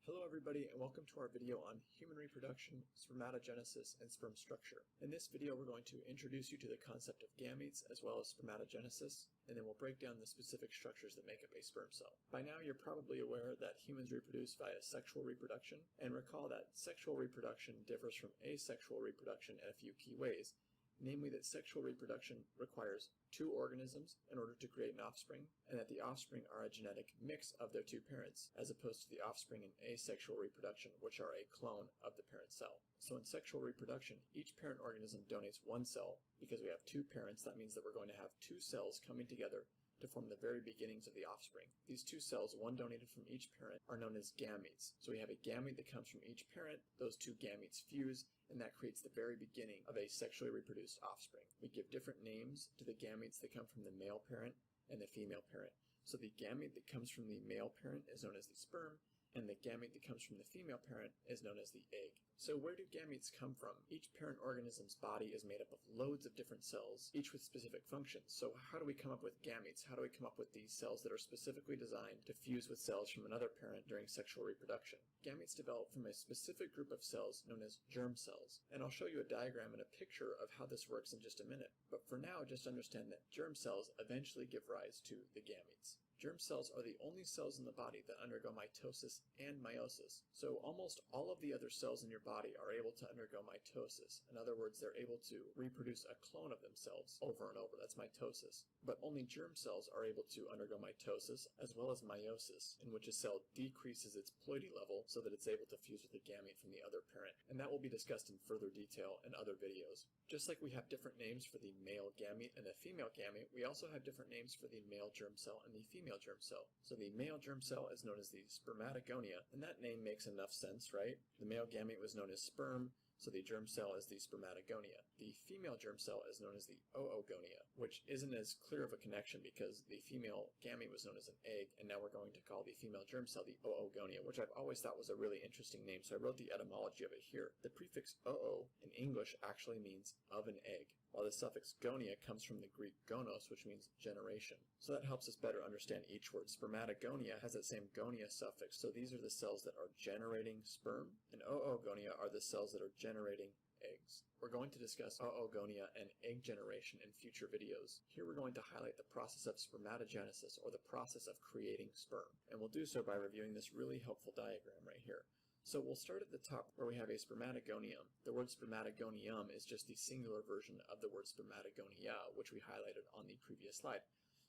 Hello everybody and welcome to our video on human reproduction, spermatogenesis, and sperm structure. In this video we're going to introduce you to the concept of gametes as well as spermatogenesis, and then we'll break down the specific structures that make up a sperm cell. By now you're probably aware that humans reproduce via sexual reproduction, and recall that sexual reproduction differs from asexual reproduction in a few key ways. Namely that sexual reproduction requires two organisms in order to create an offspring, and that the offspring are a genetic mix of their two parents, as opposed to the offspring in asexual reproduction, which are a clone of the parent cell. So in sexual reproduction, each parent organism donates one cell. Because we have two parents, that means that we're going to have two cells coming together to form the very beginnings of the offspring. These two cells, one donated from each parent, are known as gametes. So we have a gamete that comes from each parent, those two gametes fuse, and that creates the very beginning of a sexually reproduced offspring. We give different names to the gametes that come from the male parent and the female parent. So the gamete that comes from the male parent is known as the sperm, and the gamete that comes from the female parent is known as the egg. So where do gametes come from? Each parent organism's body is made up of loads of different cells, each with specific functions. So how do we come up with gametes? How do we come up with these cells that are specifically designed to fuse with cells from another parent during sexual reproduction? Gametes develop from a specific group of cells known as germ cells. And I'll show you a diagram and a picture of how this works in just a minute. But for now, just understand that germ cells eventually give rise to the gametes. Germ cells are the only cells in the body that undergo mitosis and meiosis. So almost all of the other cells in your body are able to undergo mitosis. In other words, they're able to reproduce a clone of themselves over and over. That's mitosis. But only germ cells are able to undergo mitosis as well as meiosis, in which a cell decreases its ploidy level so that it's able to fuse with a gamete from the other parent. And that will be discussed in further detail in other videos. Just like we have different names for the male gamete and the female gamete, we also have different names for the male germ cell and the female germ cell. So the male germ cell is known as the spermatogonia, and that name makes enough sense, right? The male gamete was known as sperm, so the germ cell is the spermatogonia. The female germ cell is known as the oogonia, which isn't as clear of a connection because the female gamete was known as an egg, and now we're going to call the female germ cell the oogonia, which I've always thought was a really interesting name, so I wrote the etymology of it here. The prefix oo in English actually means of an egg, while the suffix gonia comes from the Greek gonos, which means generation. So that helps us better understand each word. Spermatogonia has that same gonia suffix, so these are the cells that are generating sperm, and oogonia are the cells that are generating eggs. We're going to discuss oogonia and egg generation in future videos. Here we're going to highlight the process of spermatogenesis, or the process of creating sperm, and we'll do so by reviewing this really helpful diagram right here. So we'll start at the top where we have a spermatogonium. The word spermatogonium is just the singular version of the word spermatogonia, which we highlighted on the previous slide.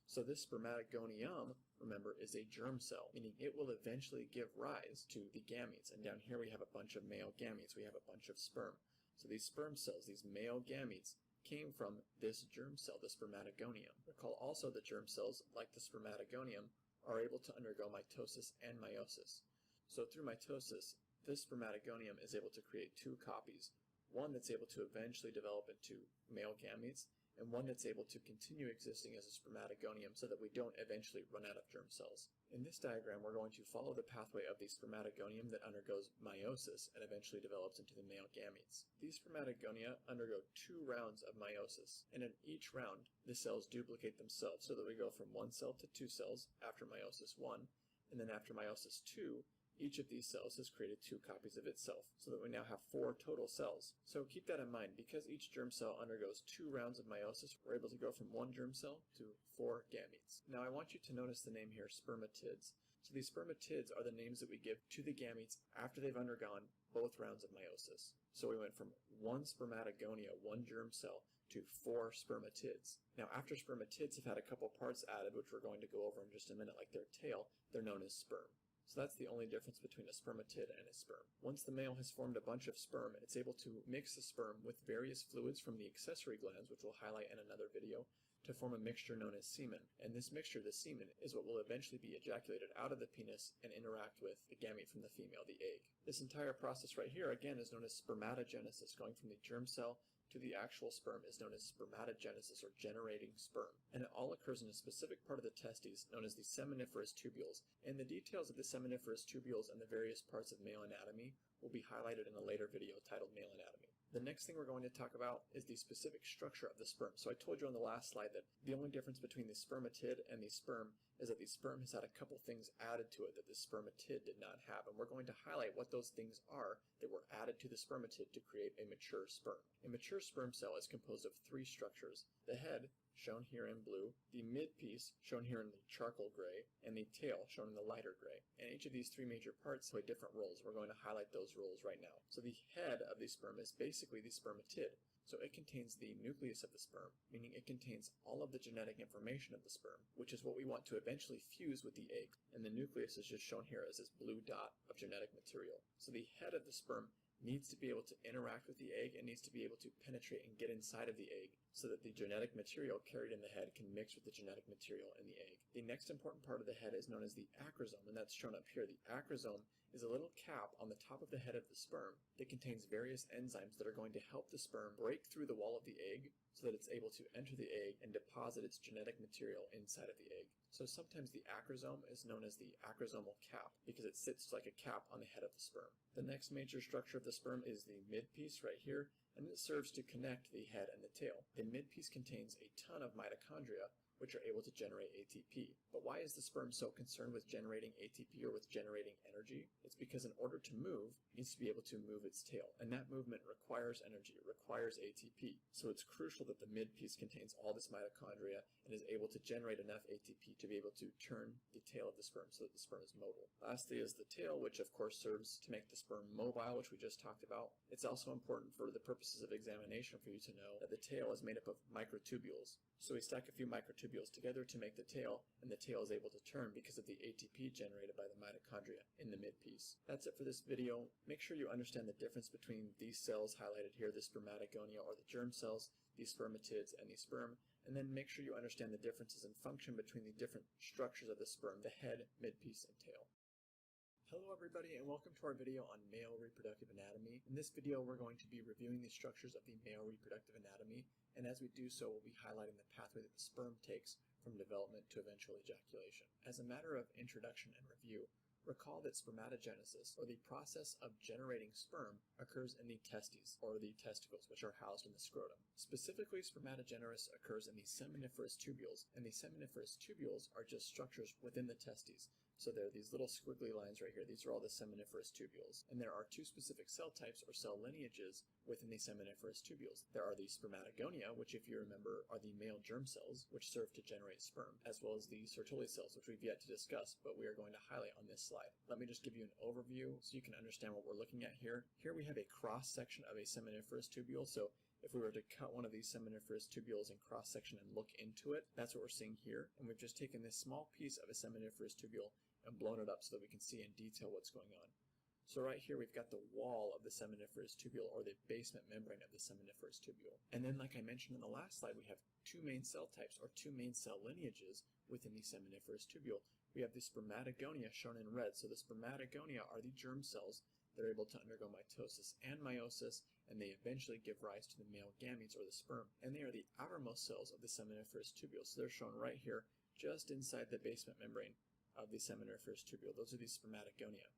So this spermatogonium, remember, is a germ cell, meaning it will eventually give rise to the gametes. And down here we have a bunch of male gametes. We have a bunch of sperm. So these sperm cells, these male gametes, came from this germ cell, the spermatogonium. Recall also that germ cells, like the spermatogonium, are able to undergo mitosis and meiosis. So through mitosis, this spermatogonium is able to create two copies, one that's able to eventually develop into male gametes, and one that's able to continue existing as a spermatogonium so that we don't eventually run out of germ cells. In this diagram, we're going to follow the pathway of the spermatogonium that undergoes meiosis and eventually develops into the male gametes. These spermatogonia undergo 2 rounds of meiosis, and in each round, the cells duplicate themselves so that we go from 1 cell to 2 cells after meiosis 1, and then after meiosis 2, each of these cells has created 2 copies of itself, so that we now have 4 total cells. So keep that in mind. Because each germ cell undergoes 2 rounds of meiosis, we're able to go from 1 germ cell to 4 gametes. Now I want you to notice the name here, spermatids. So these spermatids are the names that we give to the gametes after they've undergone both rounds of meiosis. So we went from 1 spermatogonia, 1 germ cell, to 4 spermatids. Now after spermatids have had a couple parts added, which we're going to go over in just a minute, like their tail, they're known as sperm. So that's the only difference between a spermatid and a sperm. Once the male has formed a bunch of sperm, it's able to mix the sperm with various fluids from the accessory glands, which we'll highlight in another video, to form a mixture known as semen. And this mixture, the semen, is what will eventually be ejaculated out of the penis and interact with the gamete from the female, the egg. This entire process right here, again, is known as spermatogenesis, going from the germ cell to the actual sperm is known as spermatogenesis, or generating sperm. And it all occurs in a specific part of the testes known as the seminiferous tubules. And the details of the seminiferous tubules and the various parts of male anatomy will be highlighted in a later video titled Male Anatomy. The next thing we're going to talk about is the specific structure of the sperm. So I told you on the last slide that the only difference between the spermatid and the sperm is that the sperm has had a couple things added to it that the spermatid did not have. And we're going to highlight what those things are that were added to the spermatid to create a mature sperm. A mature sperm cell is composed of three structures: the head, shown here in blue, the midpiece, shown here in the charcoal gray, and the tail, shown in the lighter gray. And each of these three major parts play different roles. We're going to highlight those roles right now. So the head of the sperm is basically the spermatid. So it contains the nucleus of the sperm, meaning it contains all of the genetic information of the sperm, which is what we want to eventually fuse with the egg. And the nucleus is just shown here as this blue dot of genetic material. So the head of the sperm needs to be able to interact with the egg and needs to be able to penetrate and get inside of the egg so that the genetic material carried in the head can mix with the genetic material in the egg. The next important part of the head is known as the acrosome, and that's shown up here. The acrosome is a little cap on the top of the head of the sperm that contains various enzymes that are going to help the sperm break through the wall of the egg so that it's able to enter the egg and deposit its genetic material inside of the egg. So sometimes the acrosome is known as the acrosomal cap because it sits like a cap on the head of the sperm. The next major structure of the sperm is the midpiece right here, and it serves to connect the head and the tail. The midpiece contains a ton of mitochondria, which are able to generate ATP. But why is the sperm so concerned with generating ATP or with generating energy? It's because in order to move, it needs to be able to move its tail. And that movement requires energy, it requires ATP. So it's crucial that the midpiece contains all this mitochondria and is able to generate enough ATP to be able to turn the tail of the sperm so that the sperm is mobile. Lastly is the tail, which of course serves to make the sperm mobile, which we just talked about. It's also important for the purposes of examination for you to know that the tail is made up of microtubules. So we stack a few microtubules together to make the tail, and the tail is able to turn because of the ATP generated by the mitochondria in the midpiece. That's it for this video. Make sure you understand the difference between these cells highlighted here, the spermatogonia or the germ cells, the spermatids, and the sperm, and then make sure you understand the differences in function between the different structures of the sperm, the head, midpiece, and tail. Hello everybody, and welcome to our video on male reproductive anatomy. In this video we're going to be reviewing the structures of the male reproductive anatomy, and as we do so we'll be highlighting the pathway that the sperm takes from development to eventual ejaculation. As a matter of introduction and review, recall that spermatogenesis, or the process of generating sperm, occurs in the testes, or the testicles, which are housed in the scrotum. Specifically, spermatogenesis occurs in the seminiferous tubules, and the seminiferous tubules are just structures within the testes. So there are these little squiggly lines right here. These are all the seminiferous tubules. And there are two specific cell types or cell lineages within the seminiferous tubules. There are the spermatogonia, which if you remember are the male germ cells, which serve to generate sperm, as well as the Sertoli cells, which we've yet to discuss, but we are going to highlight on this slide. Let me just give you an overview so you can understand what we're looking at here. Here we have a cross-section of a seminiferous tubule. So if we were to cut one of these seminiferous tubules in cross-section and look into it, that's what we're seeing here. And we've just taken this small piece of a seminiferous tubule and blown it up so that we can see in detail what's going on. So right here we've got the wall of the seminiferous tubule, or the basement membrane of the seminiferous tubule. And then, like I mentioned in the last slide, we have two main cell types, or two main cell lineages within the seminiferous tubule. We have the spermatogonia shown in red. So the spermatogonia are the germ cells that are able to undergo mitosis and meiosis, and they eventually give rise to the male gametes, or the sperm. And they are the outermost cells of the seminiferous tubule. So they're shown right here, just inside the basement membrane of the seminiferous tubule. Those are the spermatogonia.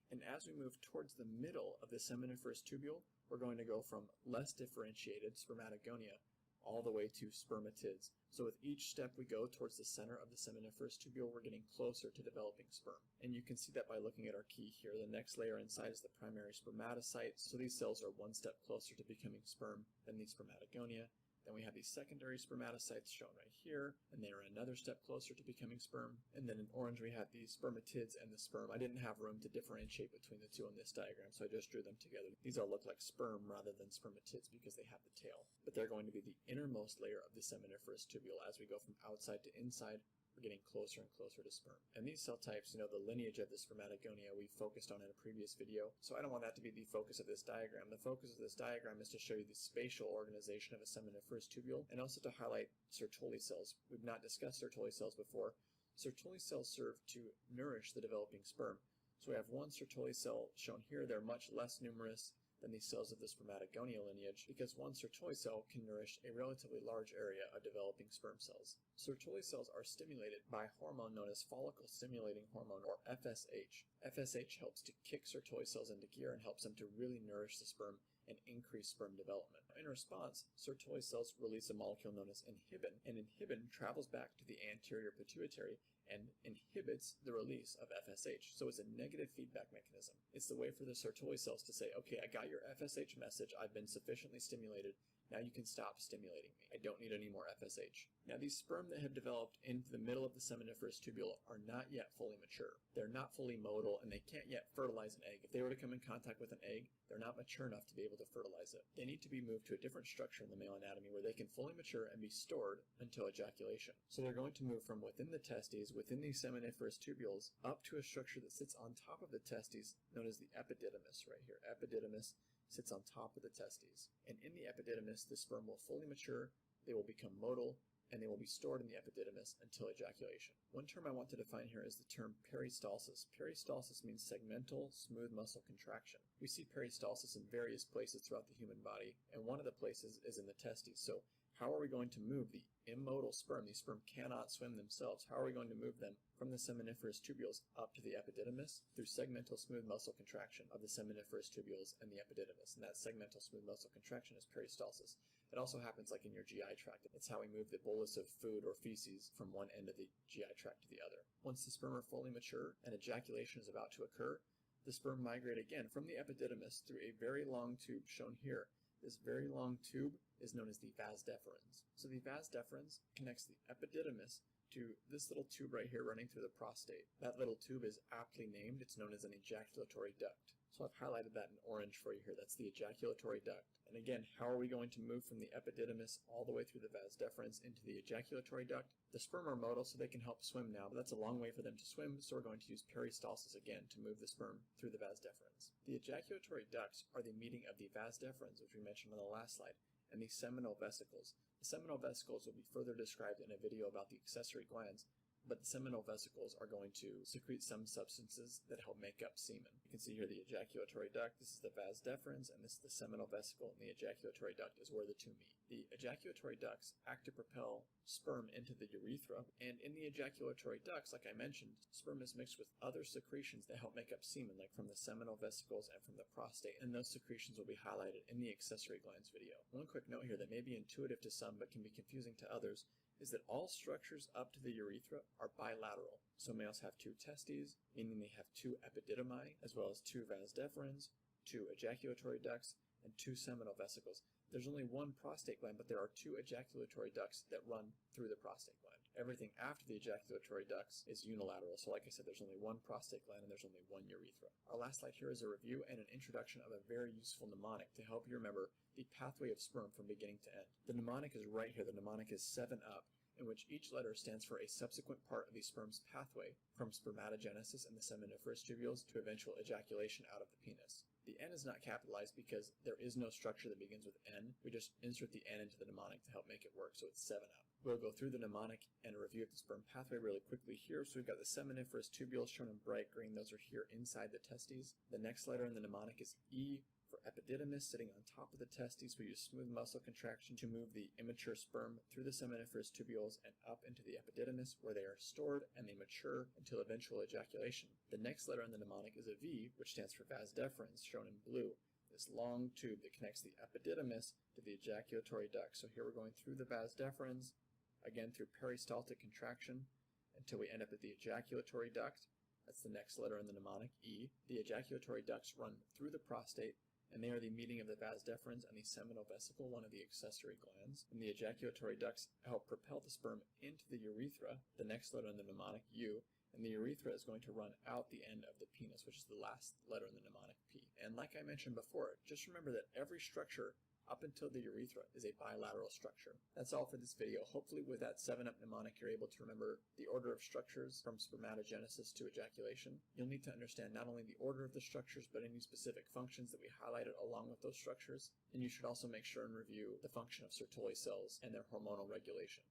And as we move towards the middle of the seminiferous tubule, we're going to go from less differentiated spermatogonia all the way to spermatids. So with each step we go towards the center of the seminiferous tubule, we're getting closer to developing sperm. And you can see that by looking at our key here. The next layer inside is the primary spermatocytes. So these cells are one step closer to becoming sperm than the spermatogonia. Then we have these secondary spermatocytes shown right here, and they are another step closer to becoming sperm. And then in orange we have the spermatids and the sperm. I didn't have room to differentiate between the two on this diagram, so I just drew them together. These all look like sperm rather than spermatids because they have the tail. But they're going to be the innermost layer of the seminiferous tubule. As we go from outside to inside, we're getting closer and closer to sperm. And these cell types, the lineage of the spermatogonia we focused on in a previous video, so I don't want that to be the focus of this diagram. The focus of this diagram is to show you the spatial organization of a seminiferous tubule, and also to highlight Sertoli cells. We've not discussed Sertoli cells before. Sertoli cells serve to nourish the developing sperm. So we have one Sertoli cell shown here. They're much less numerous than the cells of the spermatogonia lineage, because one Sertoli cell can nourish a relatively large area of developing sperm cells. Sertoli cells are stimulated by a hormone known as follicle stimulating hormone, or FSH. FSH helps to kick Sertoli cells into gear and helps them to really nourish the sperm and increase sperm development. In response, Sertoli cells release a molecule known as inhibin, and inhibin travels back to the anterior pituitary and inhibits the release of FSH. So it's a negative feedback mechanism. It's the way for the Sertoli cells to say, okay, I got your FSH message, I've been sufficiently stimulated, now you can stop stimulating me. I don't need any more FSH. Now these sperm that have developed into the middle of the seminiferous tubule are not yet fully mature. They're not fully motile and they can't yet fertilize an egg. If they were to come in contact with an egg, they're not mature enough to be able to fertilize it. They need to be moved to a different structure in the male anatomy where they can fully mature and be stored until ejaculation. So they're going to move from within the testes, within these seminiferous tubules, up to a structure that sits on top of the testes known as the epididymis right here. Epididymis sits on top of the testes. And in the epididymis, the sperm will fully mature, they will become motile, and they will be stored in the epididymis until ejaculation. One term I want to define here is the term peristalsis. Peristalsis means segmental smooth muscle contraction. We see peristalsis in various places throughout the human body, and one of the places is in the testes. So how are we going to move the immotile sperm? These sperm cannot swim themselves. How are we going to move them from the seminiferous tubules up to the epididymis through segmental smooth muscle contraction of the seminiferous tubules and the epididymis? And that segmental smooth muscle contraction is peristalsis. It also happens like in your GI tract. It's how we move the bolus of food or feces from one end of the GI tract to the other. Once the sperm are fully mature and ejaculation is about to occur, the sperm migrate again from the epididymis through a very long tube shown here. This very long tube is known as the vas deferens. So the vas deferens connects the epididymis to this little tube right here running through the prostate. That little tube is aptly named. It's known as an ejaculatory duct. So I've highlighted that in orange for you here. That's the ejaculatory duct. And again, how are we going to move from the epididymis all the way through the vas deferens into the ejaculatory duct? The sperm are motile, so they can help swim now, but that's a long way for them to swim, so we're going to use peristalsis again to move the sperm through the vas deferens. The ejaculatory ducts are the meeting of the vas deferens, which we mentioned on the last slide, and the seminal vesicles. The seminal vesicles will be further described in a video about the accessory glands, but the seminal vesicles are going to secrete some substances that help make up semen. You can see here the ejaculatory duct, this is the vas deferens, and this is the seminal vesicle, and the ejaculatory duct is where the two meet. The ejaculatory ducts act to propel sperm into the urethra, and in the ejaculatory ducts, like I mentioned, sperm is mixed with other secretions that help make up semen, like from the seminal vesicles and from the prostate, and those secretions will be highlighted in the accessory glands video. One quick note here that may be intuitive to some but can be confusing to others is that all structures up to the urethra are bilateral. So males have two testes, meaning they have two epididymi, as well as two vas deferens, two ejaculatory ducts, and two seminal vesicles. There's only one prostate gland, but there are two ejaculatory ducts that run through the prostate gland. Everything after the ejaculatory ducts is unilateral. So like I said, there's only one prostate gland and there's only one urethra. Our last slide here is a review and an introduction of a very useful mnemonic to help you remember the pathway of sperm from beginning to end. The mnemonic is right here. The mnemonic is 7UP, in which each letter stands for a subsequent part of the sperm's pathway from spermatogenesis in the seminiferous tubules to eventual ejaculation out of the penis. The N is not capitalized because there is no structure that begins with N. We just insert the N into the mnemonic to help make it work, so it's 7UP. We'll go through the mnemonic and a review of the sperm pathway really quickly here. So we've got the seminiferous tubules shown in bright green. Those are here inside the testes. The next letter in the mnemonic is E for epididymis, sitting on top of the testes. We use smooth muscle contraction to move the immature sperm through the seminiferous tubules and up into the epididymis, where they are stored and they mature until eventual ejaculation. The next letter in the mnemonic is a V, which stands for vas deferens, shown in blue. This long tube that connects the epididymis to the ejaculatory duct. So here we're going through the vas deferens, again through peristaltic contraction, until we end up at the ejaculatory duct. That's the next letter in the mnemonic, E. The ejaculatory ducts run through the prostate, and they are the meeting of the vas deferens and the seminal vesicle, one of the accessory glands. And the ejaculatory ducts help propel the sperm into the urethra, the next letter in the mnemonic, U, and the urethra is going to run out the end of the penis, which is the last letter in the mnemonic, P. And like I mentioned before, just remember that every structure up until the urethra is a bilateral structure. That's all for this video. Hopefully with that 7UP mnemonic, you're able to remember the order of structures from spermatogenesis to ejaculation. You'll need to understand not only the order of the structures, but any specific functions that we highlighted along with those structures. And you should also make sure and review the function of Sertoli cells and their hormonal regulation.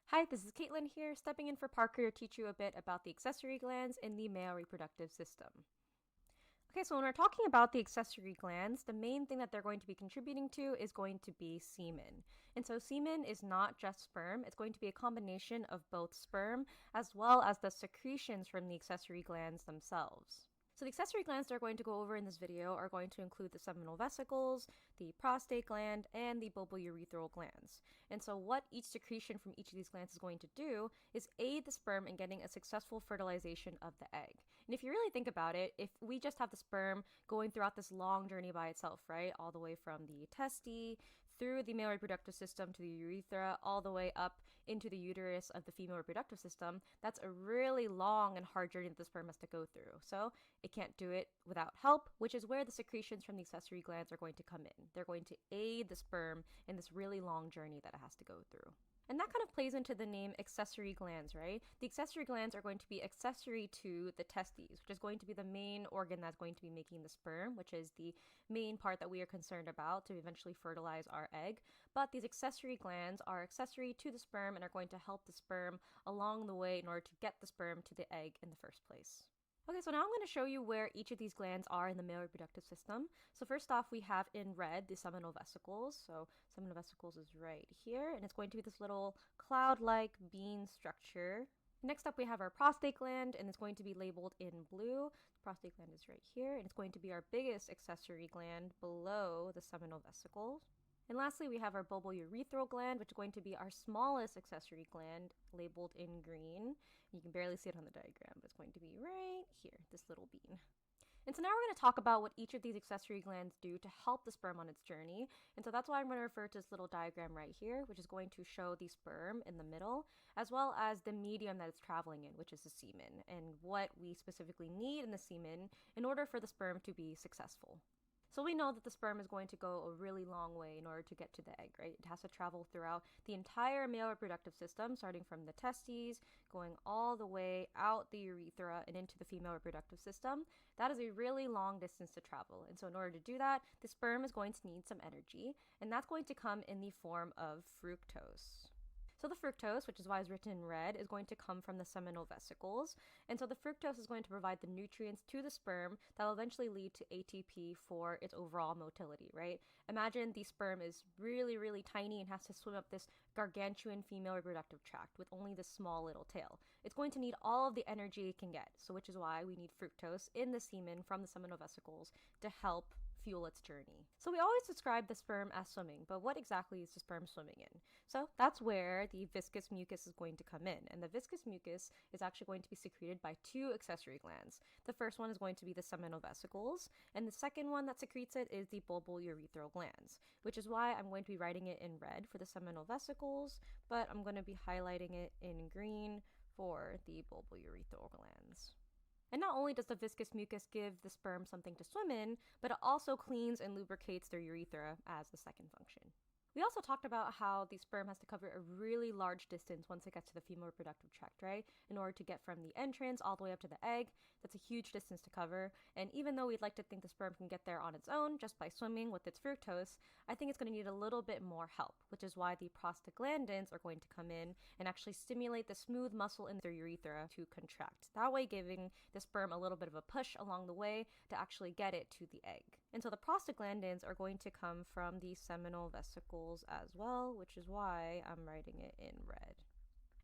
Hi, this is Caitlin here, stepping in for Parker to teach you a bit about the accessory glands in the male reproductive system. Okay, so when we're talking about the accessory glands, the main thing that they're going to be contributing to is going to be semen. And so semen is not just sperm, it's going to be a combination of both sperm as well as the secretions from the accessory glands themselves. So the accessory glands that are going to go over in this video are going to include the seminal vesicles, the prostate gland, and the bulbourethral glands. And so what each secretion from each of these glands is going to do is aid the sperm in getting a successful fertilization of the egg. And if you really think about it, if we just have the sperm going throughout this long journey by itself, right, all the way from the testes through the male reproductive system to the urethra, all the way up into the uterus of the female reproductive system, that's a really long and hard journey that the sperm has to go through. So it can't do it without help, which is where the secretions from the accessory glands are going to come in. They're going to aid the sperm in this really long journey that it has to go through. And that kind of plays into the name accessory glands, right? The accessory glands are going to be accessory to the testes, which is going to be the main organ that's going to be making the sperm, which is the main part that we are concerned about to eventually fertilize our egg. But these accessory glands are accessory to the sperm and are going to help the sperm along the way in order to get the sperm to the egg in the first place. Okay, so now I'm going to show you where each of these glands are in the male reproductive system. So first off, we have in red the seminal vesicles. So seminal vesicles is right here, and it's going to be this little cloud-like bean structure. Next up, we have our prostate gland, and it's going to be labeled in blue. The prostate gland is right here, and it's going to be our biggest accessory gland below the seminal vesicles. And lastly, we have our bulbourethral gland, which is going to be our smallest accessory gland, labeled in green. You can barely see it on the diagram, but it's going to be right here, this little bean. And so now we're going to talk about what each of these accessory glands do to help the sperm on its journey. And so that's why I'm going to refer to this little diagram right here, which is going to show the sperm in the middle, as well as the medium that it's traveling in, which is the semen, and what we specifically need in the semen in order for the sperm to be successful. So we know that the sperm is going to go a really long way in order to get to the egg, right? It has to travel throughout the entire male reproductive system, starting from the testes, going all the way out the urethra and into the female reproductive system. That is a really long distance to travel. And so in order to do that, the sperm is going to need some energy, and that's going to come in the form of fructose. So the fructose, which is why it's written in red, is going to come from the seminal vesicles. And so the fructose is going to provide the nutrients to the sperm that will eventually lead to ATP for its overall motility, right? Imagine the sperm is really, really tiny and has to swim up this gargantuan female reproductive tract with only this small little tail. It's going to need all of the energy it can get, so which is why we need fructose in the semen from the seminal vesicles to help fuel its journey. So we always describe the sperm as swimming, but what exactly is the sperm swimming in? So that's where the viscous mucus is going to come in, and the viscous mucus is actually going to be secreted by two accessory glands. The first one is going to be the seminal vesicles, and the second one that secretes it is the bulbourethral glands, which is why I'm going to be writing it in red for the seminal vesicles, but I'm going to be highlighting it in green for the bulbourethral glands. And not only does the viscous mucus give the sperm something to swim in, but it also cleans and lubricates their urethra as the second function. We also talked about how the sperm has to cover a really large distance once it gets to the female reproductive tract, right? In order to get from the entrance all the way up to the egg. That's a huge distance to cover. And even though we'd like to think the sperm can get there on its own just by swimming with its fructose, I think it's going to need a little bit more help, which is why the prostaglandins are going to come in and actually stimulate the smooth muscle in their urethra to contract. That way giving the sperm a little bit of a push along the way to actually get it to the egg. And so the prostaglandins are going to come from the seminal vesicles as well, which is why I'm writing it in red.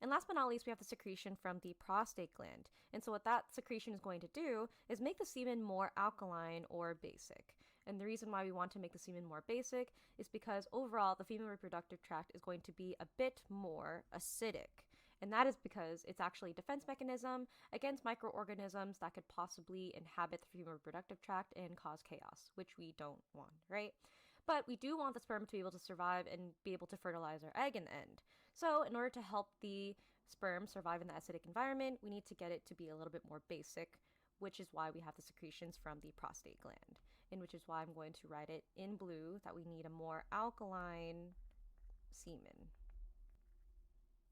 And last but not least, we have the secretion from the prostate gland. And so what that secretion is going to do is make the semen more alkaline or basic. And the reason why we want to make the semen more basic is because overall the female reproductive tract is going to be a bit more acidic. And that is because it's actually a defense mechanism against microorganisms that could possibly inhabit the female reproductive tract and cause chaos, which we don't want, right? But we do want the sperm to be able to survive and be able to fertilize our egg in the end. So in order to help the sperm survive in the acidic environment, we need to get it to be a little bit more basic, which is why we have the secretions from the prostate gland, and which is why I'm going to write it in blue that we need a more alkaline semen.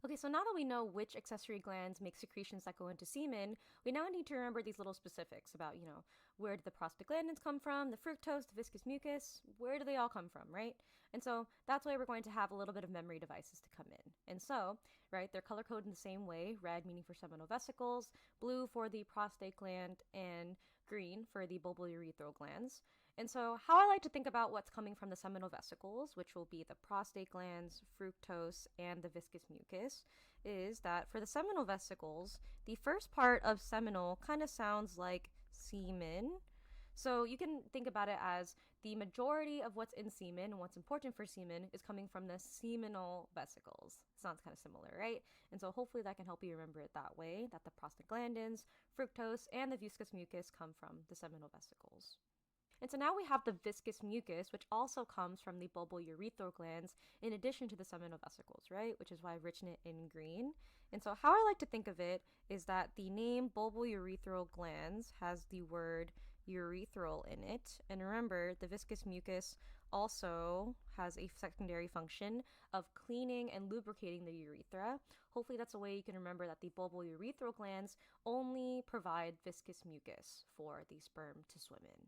Okay, so now that we know which accessory glands make secretions that go into semen, we now need to remember these little specifics about, where do the prostaglandins come from, the fructose, the viscous mucus, where do they all come from, right? And so that's why we're going to have a little bit of memory devices to come in. And so, right, they're color-coded in the same way, red meaning for seminal vesicles, blue for the prostate gland, and green for the bulbourethral glands. And so how I like to think about what's coming from the seminal vesicles, which will be the prostate glands, fructose, and the viscous mucus, is that for the seminal vesicles, the first part of seminal kind of sounds like semen. So you can think about it as the majority of what's in semen and what's important for semen is coming from the seminal vesicles. Sounds kind of similar, right? And so hopefully that can help you remember it that way, that the prostaglandins, fructose, and the viscous mucus come from the seminal vesicles. And so now we have the viscous mucus, which also comes from the bulbourethral glands in addition to the seminal vesicles, right? Which is why I've written it in green. And so how I like to think of it is that the name bulbourethral glands has the word urethral in it. And remember, the viscous mucus also has a secondary function of cleaning and lubricating the urethra. Hopefully that's a way you can remember that the bulbourethral glands only provide viscous mucus for the sperm to swim in.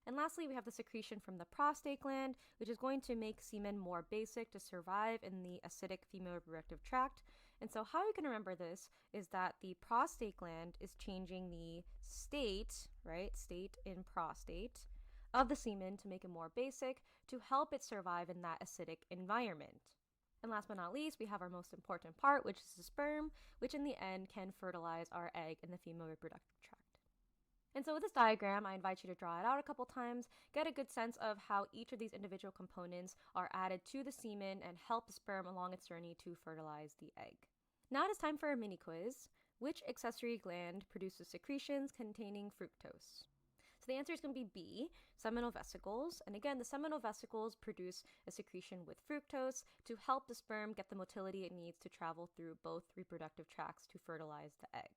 And lastly, we have the secretion from the prostate gland, which is going to make semen more basic to survive in the acidic female reproductive tract. And so how you can remember this is that the prostate gland is changing the state, right, state in prostate, of the semen to make it more basic to help it survive in that acidic environment. And last but not least, we have our most important part, which is the sperm, which in the end can fertilize our egg in the female reproductive tract. And so with this diagram, I invite you to draw it out a couple times, get a good sense of how each of these individual components are added to the semen and help the sperm along its journey to fertilize the egg. Now it is time for a mini quiz. Which accessory gland produces secretions containing fructose? So the answer is going to be B, seminal vesicles. And again, the seminal vesicles produce a secretion with fructose to help the sperm get the motility it needs to travel through both reproductive tracts to fertilize the egg.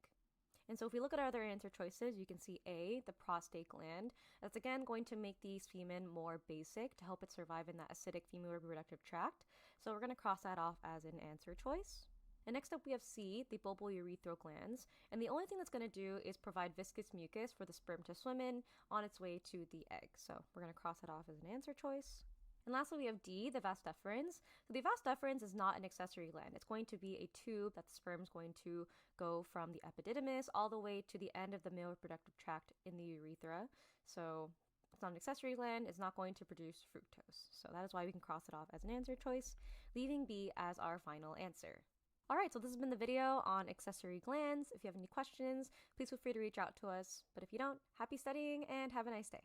And so if we look at our other answer choices, you can see A, the prostate gland. That's again going to make the semen more basic to help it survive in that acidic female reproductive tract. So we're going to cross that off as an answer choice. And next up we have C, the bulbourethral glands. And the only thing that's going to do is provide viscous mucus for the sperm to swim in on its way to the egg. So we're going to cross that off as an answer choice. And lastly, we have D, the vas deferens. So the vas deferens is not an accessory gland. It's going to be a tube that the sperm is going to go from the epididymis all the way to the end of the male reproductive tract in the urethra. So it's not an accessory gland. It's not going to produce fructose. So that is why we can cross it off as an answer choice, leaving B as our final answer. Alright, so this has been the video on accessory glands. If you have any questions, please feel free to reach out to us. But if you don't, happy studying and have a nice day.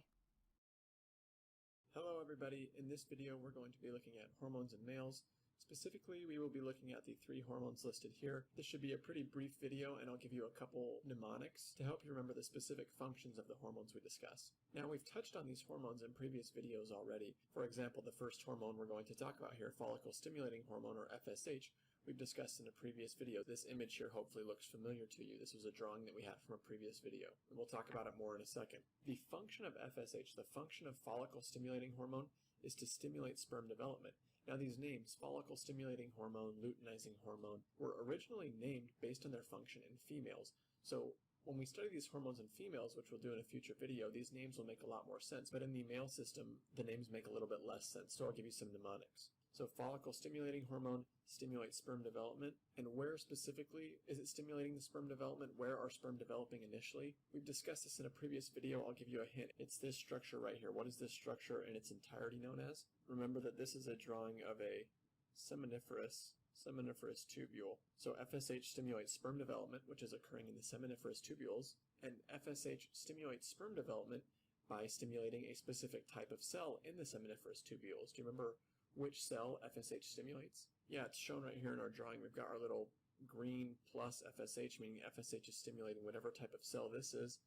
Hello everybody, in this video we're going to be looking at hormones in males. Specifically, we will be looking at the 3 hormones listed here. This should be a pretty brief video and I'll give you a couple mnemonics to help you remember the specific functions of the hormones we discuss. Now we've touched on these hormones in previous videos already. For example, the first hormone we're going to talk about here, follicle stimulating hormone or FSH, we've discussed in a previous video. This image here hopefully looks familiar to you. This was a drawing that we had from a previous video, and we'll talk about it more in a second. The function of FSH, the function of follicle stimulating hormone, is to stimulate sperm development. Now these names, follicle stimulating hormone, luteinizing hormone, were originally named based on their function in females. So when we study these hormones in females, which we'll do in a future video, these names will make a lot more sense. But in the male system, the names make a little bit less sense. So I'll give you some mnemonics. So follicle stimulating hormone stimulates sperm development. And where specifically is it stimulating the sperm development? Where are sperm developing initially? We've discussed this in a previous video. I'll give you a hint. It's this structure right here. What is this structure in its entirety known as? Remember that this is a drawing of a seminiferous tubule. So FSH stimulates sperm development, which is occurring in the seminiferous tubules, and FSH stimulates sperm development by stimulating a specific type of cell in the seminiferous tubules. Do you remember which cell FSH stimulates? Yeah, it's shown right here in our drawing. We've got our little green plus FSH, meaning FSH is stimulating whatever type of cell this is.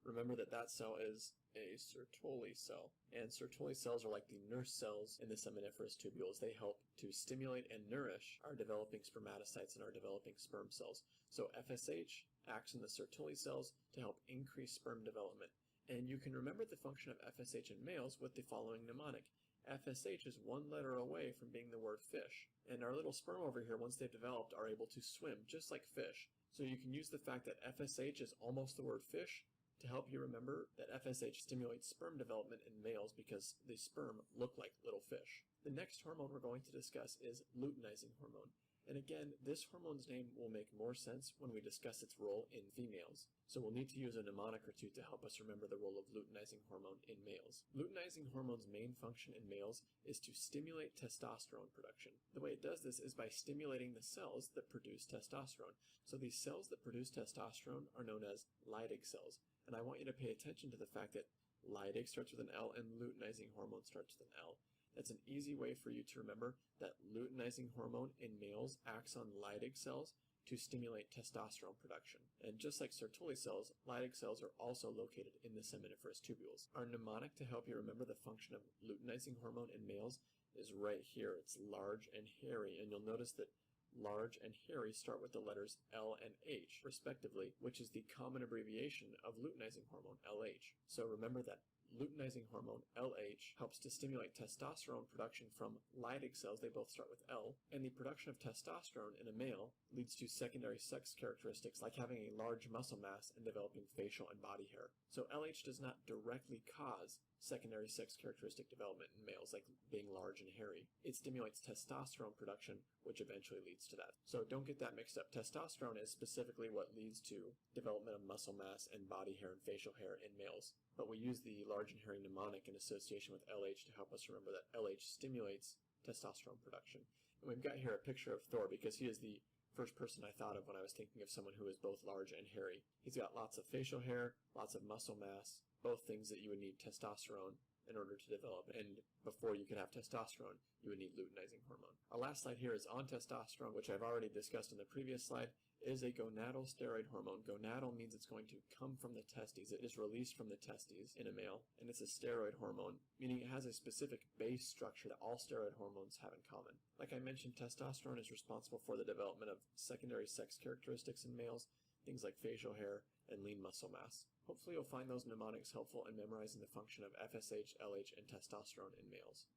Remember that that cell is a Sertoli cell. And Sertoli cells are like the nurse cells in the seminiferous tubules. They help to stimulate and nourish our developing spermatocytes and our developing sperm cells. So FSH acts in the Sertoli cells to help increase sperm development. And you can remember the function of FSH in males with the following mnemonic. FSH is one letter away from being the word fish. And our little sperm over here, once they've developed, are able to swim just like fish. So you can use the fact that FSH is almost the word fish to help you remember that FSH stimulates sperm development in males because the sperm look like little fish. The next hormone we're going to discuss is luteinizing hormone. And again, this hormone's name will make more sense when we discuss its role in females. So we'll need to use a mnemonic or two to help us remember the role of luteinizing hormone in males. Luteinizing hormone's main function in males is to stimulate testosterone production. The way it does this is by stimulating the cells that produce testosterone. So these cells that produce testosterone are known as Leydig cells. And I want you to pay attention to the fact that Leydig starts with an L and luteinizing hormone starts with an L. That's an easy way for you to remember that luteinizing hormone in males acts on Leydig cells to stimulate testosterone production. And just like Sertoli cells, Leydig cells are also located in the seminiferous tubules. Our mnemonic to help you remember the function of luteinizing hormone in males is right here. It's large and hairy, and you'll notice that large and hairy start with the letters L and H, respectively, which is the common abbreviation of luteinizing hormone, LH. So remember that luteinizing hormone, LH, helps to stimulate testosterone production from Leydig cells, they both start with L, and the production of testosterone in a male leads to secondary sex characteristics like having a large muscle mass and developing facial and body hair. So LH does not directly cause secondary sex characteristic development in males, like being large and hairy. It stimulates testosterone production, which eventually leads to that. So don't get that mixed up. Testosterone is specifically what leads to development of muscle mass and body hair and facial hair in males. But we use the large and hairy mnemonic in association with LH to help us remember that LH stimulates testosterone production. And we've got here a picture of Thor because he is the first person I thought of when I was thinking of someone who is both large and hairy. He's got lots of facial hair, lots of muscle mass, both things that you would need testosterone in order to develop. And before you could have testosterone, you would need luteinizing hormone. Our last slide here is on testosterone, which I've already discussed in the previous slide. It is a gonadal steroid hormone. Gonadal means it's going to come from the testes. It is released from the testes in a male, and it's a steroid hormone, meaning it has a specific base structure that all steroid hormones have in common. Like I mentioned, testosterone is responsible for the development of secondary sex characteristics in males, things like facial hair and lean muscle mass. Hopefully you'll find those mnemonics helpful in memorizing the function of FSH, LH, and testosterone in males.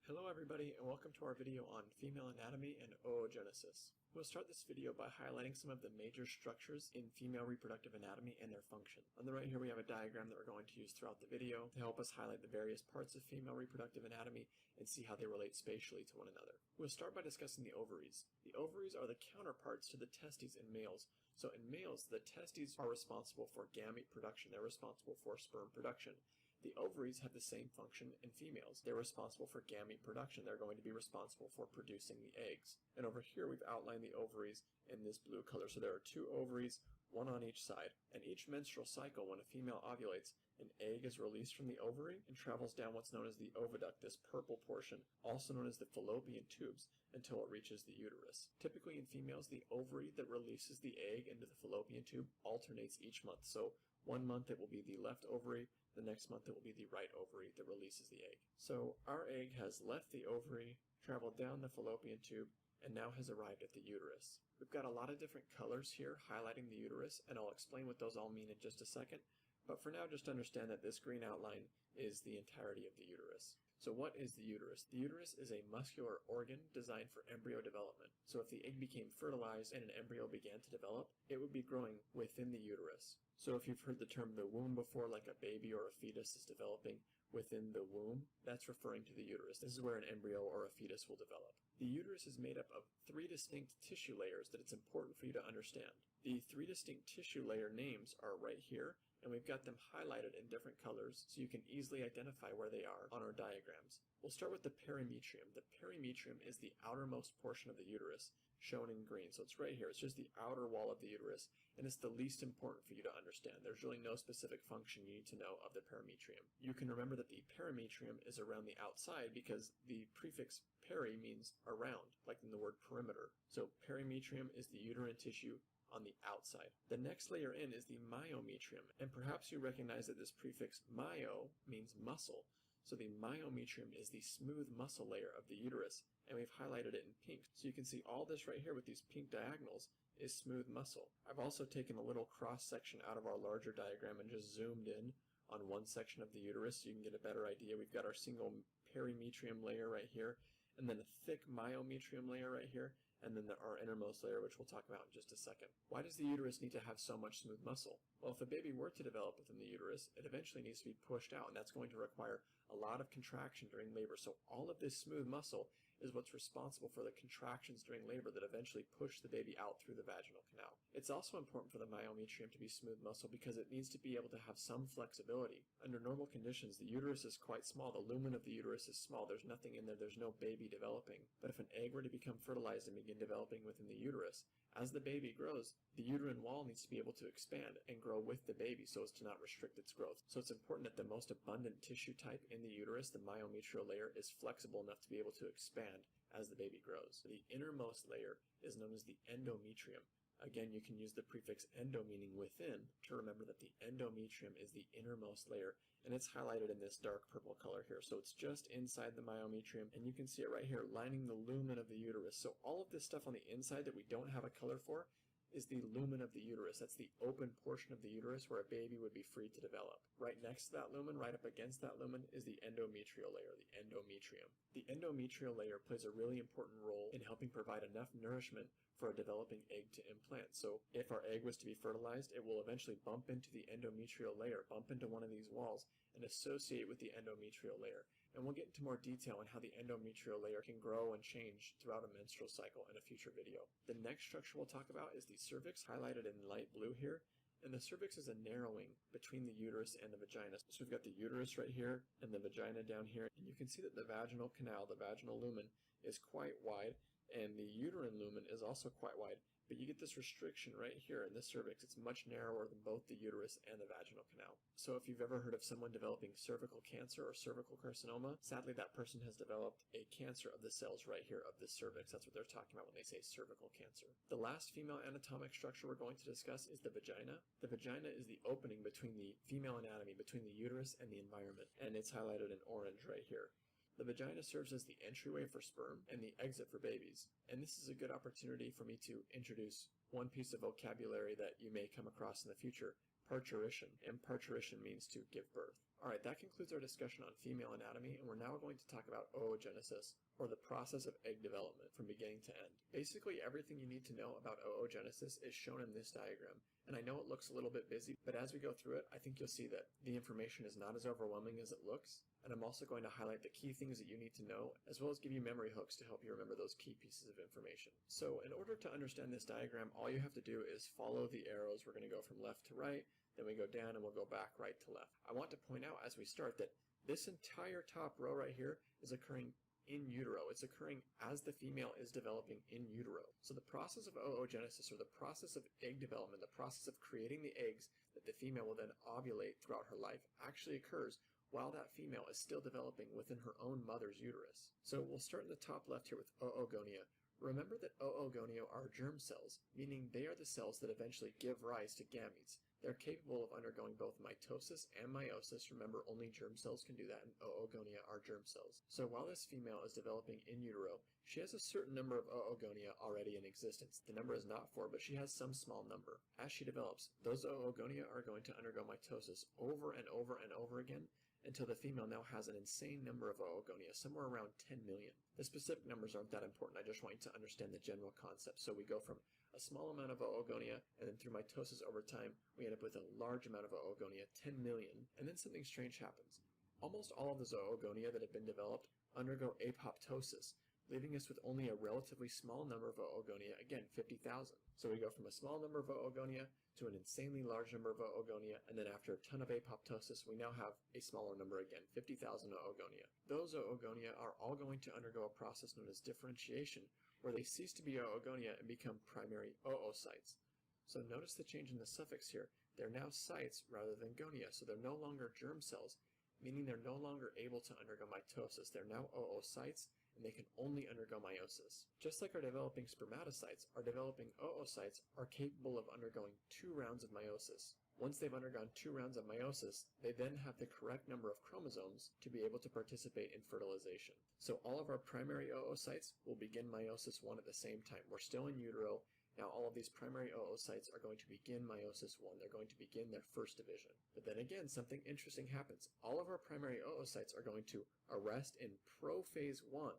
Hello everybody, and welcome to our video on female anatomy and oogenesis. We'll start this video by highlighting some of the major structures in female reproductive anatomy and their function. On the right here we have a diagram that we're going to use throughout the video to help us highlight the various parts of female reproductive anatomy and see how they relate spatially to one another. We'll start by discussing the ovaries. The ovaries are the counterparts to the testes in males. So in males, the testes are responsible for gamete production. They're responsible for sperm production. The ovaries have the same function in females. They're responsible for gamete production. They're going to be responsible for producing the eggs. And over here we've outlined the ovaries in this blue color. So there are two ovaries, one on each side. And each menstrual cycle, when a female ovulates, an egg is released from the ovary and travels down what's known as the oviduct, this purple portion, also known as the fallopian tubes, until it reaches the uterus. Typically in females, the ovary that releases the egg into the fallopian tube alternates each month. So one month it will be the left ovary, the next month it will be the right ovary that releases the egg. So our egg has left the ovary, traveled down the fallopian tube, and now has arrived at the uterus. We've got a lot of different colors here highlighting the uterus, and I'll explain what those all mean in just a second. But for now, just understand that this green outline is the entirety of the uterus. So what is the uterus? The uterus is a muscular organ designed for embryo development. So if the egg became fertilized and an embryo began to develop, it would be growing within the uterus. So if you've heard the term the womb before, like a baby or a fetus is developing within the womb, that's referring to the uterus. This is where an embryo or a fetus will develop. The uterus is made up of 3 distinct tissue layers that it's important for you to understand. The 3 distinct tissue layer names are right here, and we've got them highlighted in different colors so you can easily identify where they are on our diagrams. We'll start with the perimetrium. The perimetrium is the outermost portion of the uterus, shown in green. So it's right here. It's just the outer wall of the uterus, and it's the least important for you to understand. There's really no specific function you need to know of the perimetrium. You can remember that the perimetrium is around the outside because the prefix peri means around, like in the word perimeter. So perimetrium is the uterine tissue on the outside. The next layer in is the myometrium, and perhaps you recognize that this prefix myo means muscle. So the myometrium is the smooth muscle layer of the uterus, and we've highlighted it in pink. So you can see all this right here with these pink diagonals is smooth muscle. I've also taken a little cross section out of our larger diagram and just zoomed in on one section of the uterus so you can get a better idea. We've got our single perimetrium layer right here, and then a thick myometrium layer right here, and then our innermost layer, which we'll talk about in just a second. Why does the uterus need to have so much smooth muscle? Well, if a baby were to develop within the uterus, it eventually needs to be pushed out, and that's going to require a lot of contraction during labor. So all of this smooth muscle is what's responsible for the contractions during labor that eventually push the baby out through the vaginal canal. It's also important for the myometrium to be smooth muscle because it needs to be able to have some flexibility. Under normal conditions, the uterus is quite small. The lumen of the uterus is small. There's nothing in there. There's no baby developing. But if an egg were to become fertilized and begin developing within the uterus, as the baby grows, the uterine wall needs to be able to expand and grow with the baby so as to not restrict its growth. So it's important that the most abundant tissue type in the uterus, the myometrial layer, is flexible enough to be able to expand as the baby grows. The innermost layer is known as the endometrium. Again, you can use the prefix endo, meaning within, to remember that the endometrium is the innermost layer, and it's highlighted in this dark purple color here. So it's just inside the myometrium, and you can see it right here, lining the lumen of the uterus. So all of this stuff on the inside that we don't have a color for is the lumen of the uterus. That's the open portion of the uterus where a baby would be free to develop. Right next to that lumen, right up against that lumen, is the endometrial layer, the endometrium. The endometrial layer plays a really important role in helping provide enough nourishment for a developing egg to implant. So if our egg was to be fertilized, it will eventually bump into the endometrial layer, bump into one of these walls, and associate with the endometrial layer. And we'll get into more detail on how the endometrial layer can grow and change throughout a menstrual cycle in a future video. The next structure we'll talk about is the cervix, highlighted in light blue here. And the cervix is a narrowing between the uterus and the vagina. So we've got the uterus right here and the vagina down here. And you can see that the vaginal canal, the vaginal lumen, is quite wide, and the uterine lumen is also quite wide. But you get this restriction right here in the cervix. It's much narrower than both the uterus and the vaginal canal. So if you've ever heard of someone developing cervical cancer or cervical carcinoma, sadly that person has developed a cancer of the cells right here of the cervix. That's what they're talking about when they say cervical cancer. The last female anatomic structure we're going to discuss is the vagina. The vagina is the opening between the female anatomy, between the uterus and the environment, and it's highlighted in orange right here. The vagina serves as the entryway for sperm and the exit for babies. And this is a good opportunity for me to introduce one piece of vocabulary that you may come across in the future, parturition. And parturition means to give birth. Alright, that concludes our discussion on female anatomy, and we're now going to talk about oogenesis, or the process of egg development from beginning to end. Basically, everything you need to know about oogenesis is shown in this diagram. And I know it looks a little bit busy, but as we go through it, I think you'll see that the information is not as overwhelming as it looks. And I'm also going to highlight the key things that you need to know, as well as give you memory hooks to help you remember those key pieces of information. So in order to understand this diagram, all you have to do is follow the arrows. We're going to go from left to right, then we go down and we'll go back right to left. I want to point out as we start that this entire top row right here is occurring in utero. It's occurring as the female is developing in utero. So the process of oogenesis, or the process of egg development, the process of creating the eggs that the female will then ovulate throughout her life, actually occurs while that female is still developing within her own mother's uterus. So we'll start in the top left here with oogonia. Remember that oogonia are germ cells, meaning they are the cells that eventually give rise to gametes. They're capable of undergoing both mitosis and meiosis. Remember, only germ cells can do that, and oogonia are germ cells. So while this female is developing in utero, she has a certain number of oogonia already in existence. The number is not 4, but she has some small number. As she develops, those oogonia are going to undergo mitosis over and over and over again, until the female now has an insane number of oogonia, somewhere around 10 million. The specific numbers aren't that important. I just want you to understand the general concept. So we go from a small amount of oogonia, and then through mitosis over time, we end up with a large amount of oogonia, 10 million, and then something strange happens. Almost all of the oogonia that have been developed undergo apoptosis, leaving us with only a relatively small number of oogonia, again, 50,000. So we go from a small number of oogonia to an insanely large number of oogonia, and then after a ton of apoptosis, we now have a smaller number again, 50,000 oogonia. Those oogonia are all going to undergo a process known as differentiation, where they cease to be oogonia and become primary oocytes. So notice the change in the suffix here. They're now cytes rather than gonia, so they're no longer germ cells, meaning they're no longer able to undergo mitosis. They're now oocytes, and they can only undergo meiosis. Just like our developing spermatocytes, our developing oocytes are capable of undergoing 2 rounds of meiosis. Once they've undergone 2 rounds of meiosis, they then have the correct number of chromosomes to be able to participate in fertilization. So all of our primary oocytes will begin meiosis 1 at the same time. We're still in utero. Now all of these primary oocytes are going to begin meiosis 1. They're going to begin their first division. But then again, something interesting happens. All of our primary oocytes are going to arrest in prophase 1.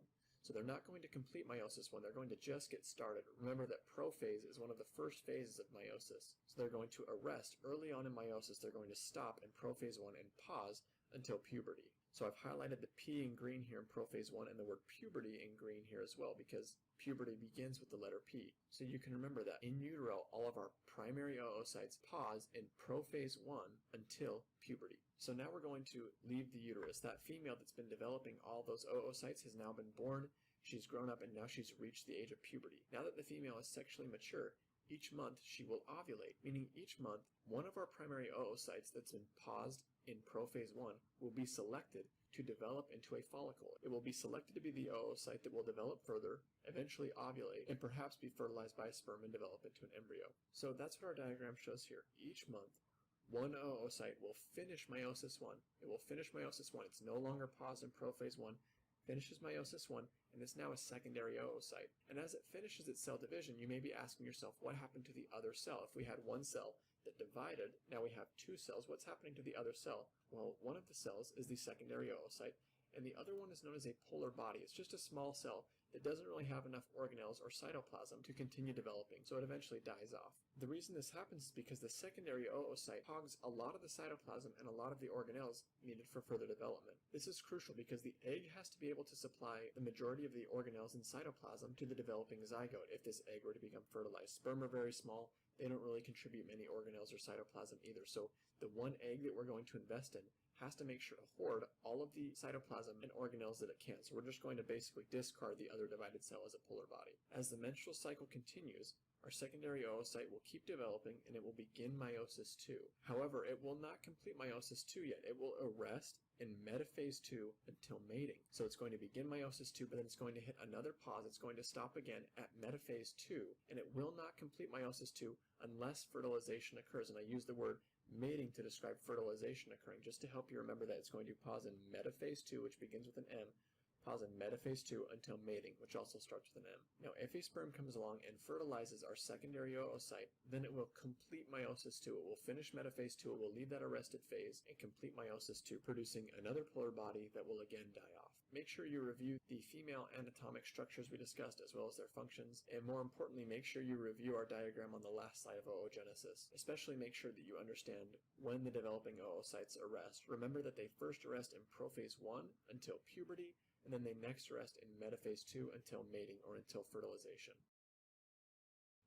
So they're not going to complete meiosis 1, they're going to just get started. Remember that prophase is one of the first phases of meiosis. So they're going to arrest early on in meiosis, they're going to stop in prophase 1 and pause until puberty. So I've highlighted the P in green here in prophase 1 and the word puberty in green here as well, because puberty begins with the letter P. So you can remember that in utero, all of our primary oocytes pause in prophase 1 until puberty. So now we're going to leave the uterus. That female that's been developing all those oocytes has now been born, she's grown up, and now she's reached the age of puberty. Now that the female is sexually mature, each month she will ovulate, meaning each month one of our primary oocytes that's been paused in prophase 1 will be selected to develop into a follicle. It will be selected to be the oocyte that will develop further, eventually ovulate, and perhaps be fertilized by a sperm and develop into an embryo. So that's what our diagram shows here. Each month, one oocyte will finish meiosis 1. It will finish meiosis 1. It's no longer paused in prophase 1, finishes meiosis 1, and is now a secondary oocyte. And as it finishes its cell division, you may be asking yourself, what happened to the other cell? If we had one cell that divided, now we have two cells, what's happening to the other cell? Well, one of the cells is the secondary oocyte, and the other one is known as a polar body. It's just a small cell that doesn't really have enough organelles or cytoplasm to continue developing, so it eventually dies off. The reason this happens is because the secondary oocyte hogs a lot of the cytoplasm and a lot of the organelles needed for further development. This is crucial because the egg has to be able to supply the majority of the organelles and cytoplasm to the developing zygote if this egg were to become fertilized. Sperm are very small. They don't really contribute many organelles or cytoplasm either. So the one egg that we're going to invest in has to make sure to hoard all of the cytoplasm and organelles that it can. So we're just going to basically discard the other divided cell as a polar body. As the menstrual cycle continues, our secondary oocyte will keep developing and it will begin meiosis 2. However, it will not complete meiosis 2 yet. It will arrest in metaphase 2 until mating. So it's going to begin meiosis 2, but then it's going to hit another pause. It's going to stop again at metaphase 2, and it will not complete meiosis 2 unless fertilization occurs. And I use the word mating to describe fertilization occurring, just to help you remember that it's going to pause in metaphase 2, which begins with an M, pause in metaphase 2 until mating, which also starts with an M. Now, if a sperm comes along and fertilizes our secondary oocyte, then it will complete meiosis 2. It will finish metaphase 2, it will leave that arrested phase and complete meiosis 2, producing another polar body that will again die off. Make sure you review the female anatomic structures we discussed as well as their functions, and more importantly, make sure you review our diagram on the last slide of oogenesis. Especially make sure that you understand when the developing oocytes arrest. Remember that they first arrest in prophase 1 until puberty, and then they next arrest in metaphase 2 until mating or until fertilization.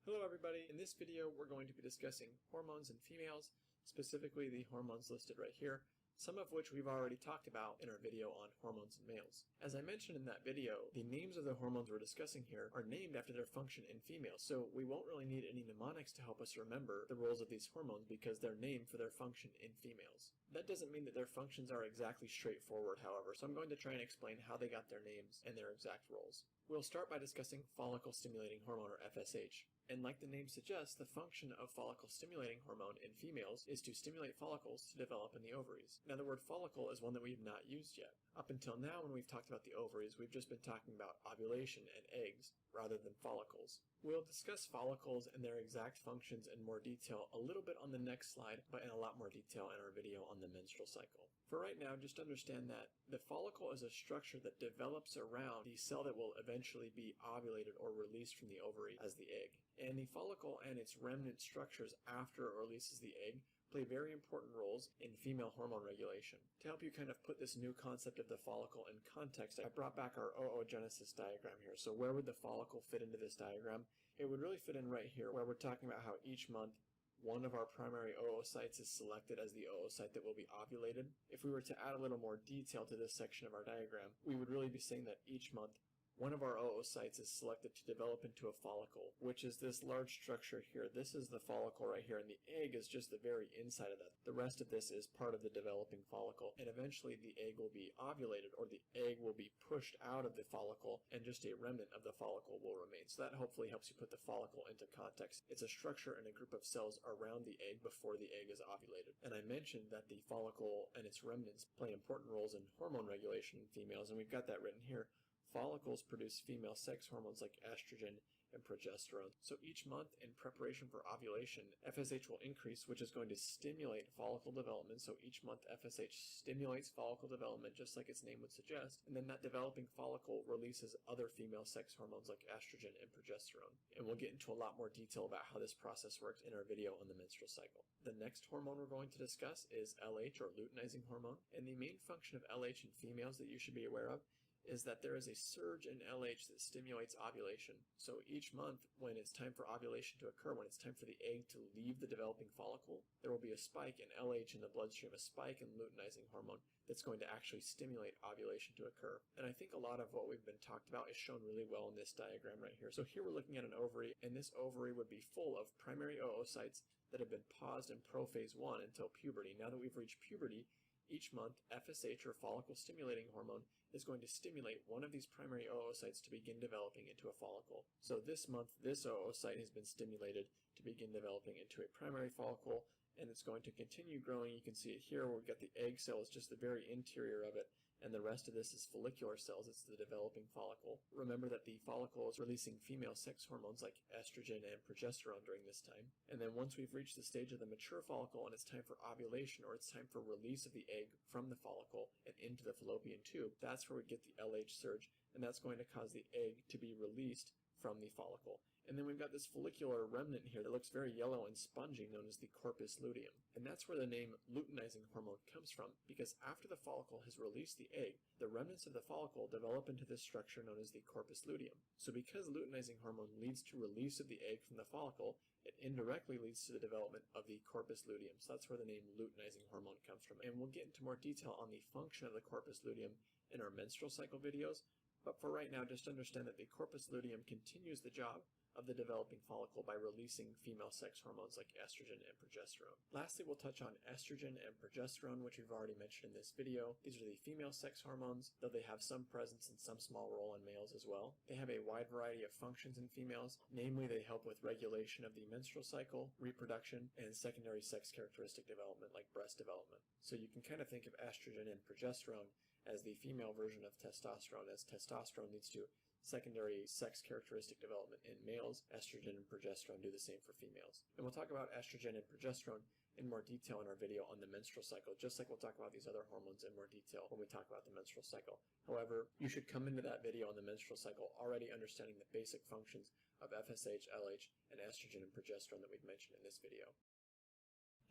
Hello everybody, in this video we're going to be discussing hormones in females, specifically the hormones listed right here, some of which we've already talked about in our video on hormones in males. As I mentioned in that video, the names of the hormones we're discussing here are named after their function in females, so we won't really need any mnemonics to help us remember the roles of these hormones because they're named for their function in females. That doesn't mean that their functions are exactly straightforward, however, so I'm going to try and explain how they got their names and their exact roles. We'll start by discussing follicle-stimulating hormone, or FSH. And like the name suggests, the function of follicle-stimulating hormone in females is to stimulate follicles to develop in the ovaries. Now the word follicle is one that we've not used yet. Up until now, when we've talked about the ovaries, we've just been talking about ovulation and eggs rather than follicles. We'll discuss follicles and their exact functions in more detail a little bit on the next slide, but in a lot more detail in our video on the menstrual cycle. For right now, just understand that the follicle is a structure that develops around the cell that will eventually be ovulated or released from the ovary as the egg. And the follicle and its remnant structures after it releases the egg play very important roles in female hormone regulation. To help you kind of put this new concept of the follicle in context, I brought back our oogenesis diagram here. So where would the follicle fit into this diagram? It would really fit in right here, where we're talking about how each month one of our primary oocytes is selected as the oocyte that will be ovulated. If we were to add a little more detail to this section of our diagram, we would really be saying that each month one of our oocytes is selected to develop into a follicle, which is this large structure here. This is the follicle right here, and the egg is just the very inside of that. The rest of this is part of the developing follicle, and eventually the egg will be ovulated, or the egg will be pushed out of the follicle, and just a remnant of the follicle will remain. So that hopefully helps you put the follicle into context. It's a structure and a group of cells around the egg before the egg is ovulated. And I mentioned that the follicle and its remnants play important roles in hormone regulation in females, and we've got that written here. Follicles produce female sex hormones like estrogen and progesterone. So each month in preparation for ovulation, FSH will increase, which is going to stimulate follicle development. So each month FSH stimulates follicle development just like its name would suggest, and then that developing follicle releases other female sex hormones like estrogen and progesterone. And we'll get into a lot more detail about how this process works in our video on the menstrual cycle. The next hormone we're going to discuss is LH, or luteinizing hormone, and the main function of LH in females that you should be aware of is that there is a surge in LH that stimulates ovulation. So each month when it's time for ovulation to occur, when it's time for the egg to leave the developing follicle, there will be a spike in LH in the bloodstream, a spike in luteinizing hormone that's going to actually stimulate ovulation to occur. And I think a lot of what we've been talked about is shown really well in this diagram right here. So here we're looking at an ovary, and this ovary would be full of primary oocytes that have been paused in prophase 1 until puberty. Now that we've reached puberty, each month FSH, or follicle stimulating hormone, is going to stimulate one of these primary oocytes to begin developing into a follicle. So this month, this oocyte has been stimulated to begin developing into a primary follicle, and it's going to continue growing. You can see it here. We've got the egg cell, it's just the very interior of it, and the rest of this is follicular cells. It's the developing follicle. Remember that the follicle is releasing female sex hormones like estrogen and progesterone during this time. And then once we've reached the stage of the mature follicle and it's time for ovulation, or it's time for release of the egg from the follicle and into the fallopian tube, that's where we get the LH surge, and that's going to cause the egg to be released from the follicle. And then we've got this follicular remnant here that looks very yellow and spongy, known as the corpus luteum. And that's where the name luteinizing hormone comes from, because after the follicle has released the egg, the remnants of the follicle develop into this structure known as the corpus luteum. So because luteinizing hormone leads to release of the egg from the follicle, it indirectly leads to the development of the corpus luteum. So that's where the name luteinizing hormone comes from. And we'll get into more detail on the function of the corpus luteum in our menstrual cycle videos. But for right now, just understand that the corpus luteum continues the job of the developing follicle by releasing female sex hormones like estrogen and progesterone. Lastly, we'll touch on estrogen and progesterone, which we've already mentioned in this video. These are the female sex hormones, though they have some presence and some small role in males as well. They have a wide variety of functions in females, namely they help with regulation of the menstrual cycle, reproduction, and secondary sex characteristic development like breast development. So you can kind of think of estrogen and progesterone as the female version of testosterone, as testosterone leads to secondary sex characteristic development in males. Estrogen and progesterone do the same for females. And we'll talk about estrogen and progesterone in more detail in our video on the menstrual cycle, just like we'll talk about these other hormones in more detail when we talk about the menstrual cycle. However, you should come into that video on the menstrual cycle already understanding the basic functions of FSH, LH, and estrogen and progesterone that we've mentioned in this video.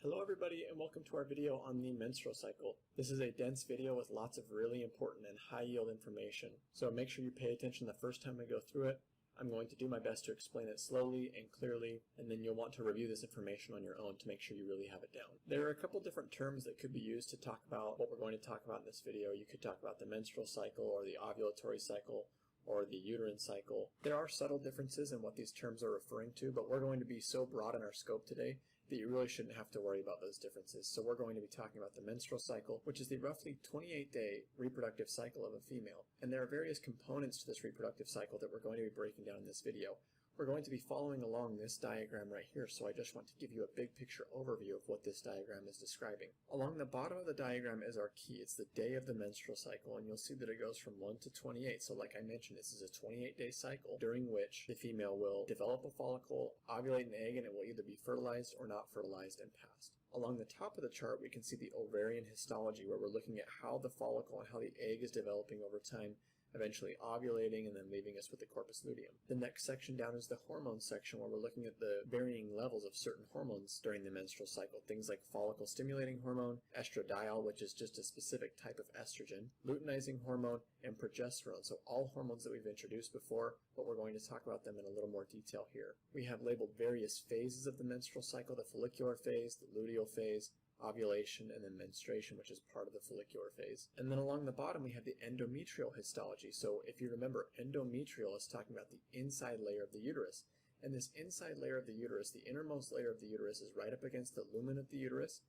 Hello everybody, and welcome to our video on the menstrual cycle. This is a dense video with lots of really important and high yield information, so make sure you pay attention the first time I go through it. I'm going to do my best to explain it slowly and clearly, and then you'll want to review this information on your own to make sure you really have it down. There are a couple different terms that could be used to talk about what we're going to talk about in this video. You could talk about the menstrual cycle, or the ovulatory cycle, or the uterine cycle. There are subtle differences in what these terms are referring to, but we're going to be so broad in our scope today that you really shouldn't have to worry about those differences. So we're going to be talking about the menstrual cycle, which is the roughly 28-day reproductive cycle of a female. And there are various components to this reproductive cycle that we're going to be breaking down in this video. We're going to be following along this diagram right here, so I just want to give you a big picture overview of what this diagram is describing. Along the bottom of the diagram is our key. It's the day of the menstrual cycle, and you'll see that it goes from 1 to 28. So like I mentioned, this is a 28-day cycle during which the female will develop a follicle, ovulate an egg, and it will either be fertilized or not fertilized and passed. Along the top of the chart, we can see the ovarian histology, where we're looking at how the follicle and how the egg is developing over time, eventually ovulating and then leaving us with the corpus luteum. The next section down is the hormone section, where we're looking at the varying levels of certain hormones during the menstrual cycle. Things like follicle stimulating hormone, estradiol, which is just a specific type of estrogen, luteinizing hormone, and progesterone. So all hormones that we've introduced before, but we're going to talk about them in a little more detail here. We have labeled various phases of the menstrual cycle: the follicular phase, the luteal phase, ovulation, and then menstruation, which is part of the follicular phase. And then along the bottom we have the endometrial histology. So if you remember, endometrial is talking about the inside layer of the uterus. And this inside layer of the uterus, the innermost layer of the uterus, is right up against the lumen of the uterus,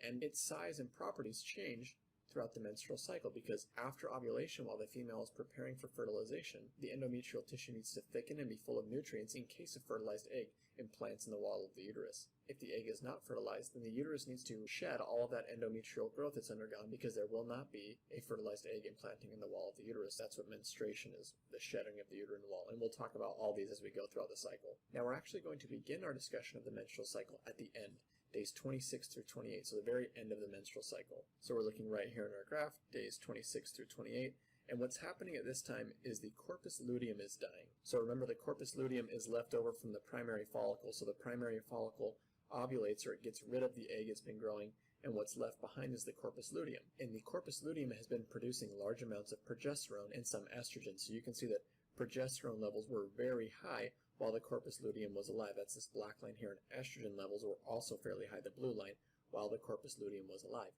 and its size and properties change throughout the menstrual cycle, because after ovulation, while the female is preparing for fertilization, the endometrial tissue needs to thicken and be full of nutrients in case a fertilized egg implants in the wall of the uterus. If the egg is not fertilized, then the uterus needs to shed all of that endometrial growth it's undergone, because there will not be a fertilized egg implanting in the wall of the uterus. That's what menstruation is, the shedding of the uterine wall. And we'll talk about all these as we go throughout the cycle. Now we're actually going to begin our discussion of the menstrual cycle at the end, days 26 through 28, so the very end of the menstrual cycle. So we're looking right here in our graph, days 26 through 28. And what's happening at this time is the corpus luteum is dying. So remember, the corpus luteum is left over from the primary follicle. So the primary follicle ovulates, or it gets rid of the egg it's been growing, and what's left behind is the corpus luteum. And the corpus luteum has been producing large amounts of progesterone and some estrogen. So you can see that progesterone levels were very high while the corpus luteum was alive. That's this black line here. And estrogen levels were also fairly high, the blue line, while the corpus luteum was alive.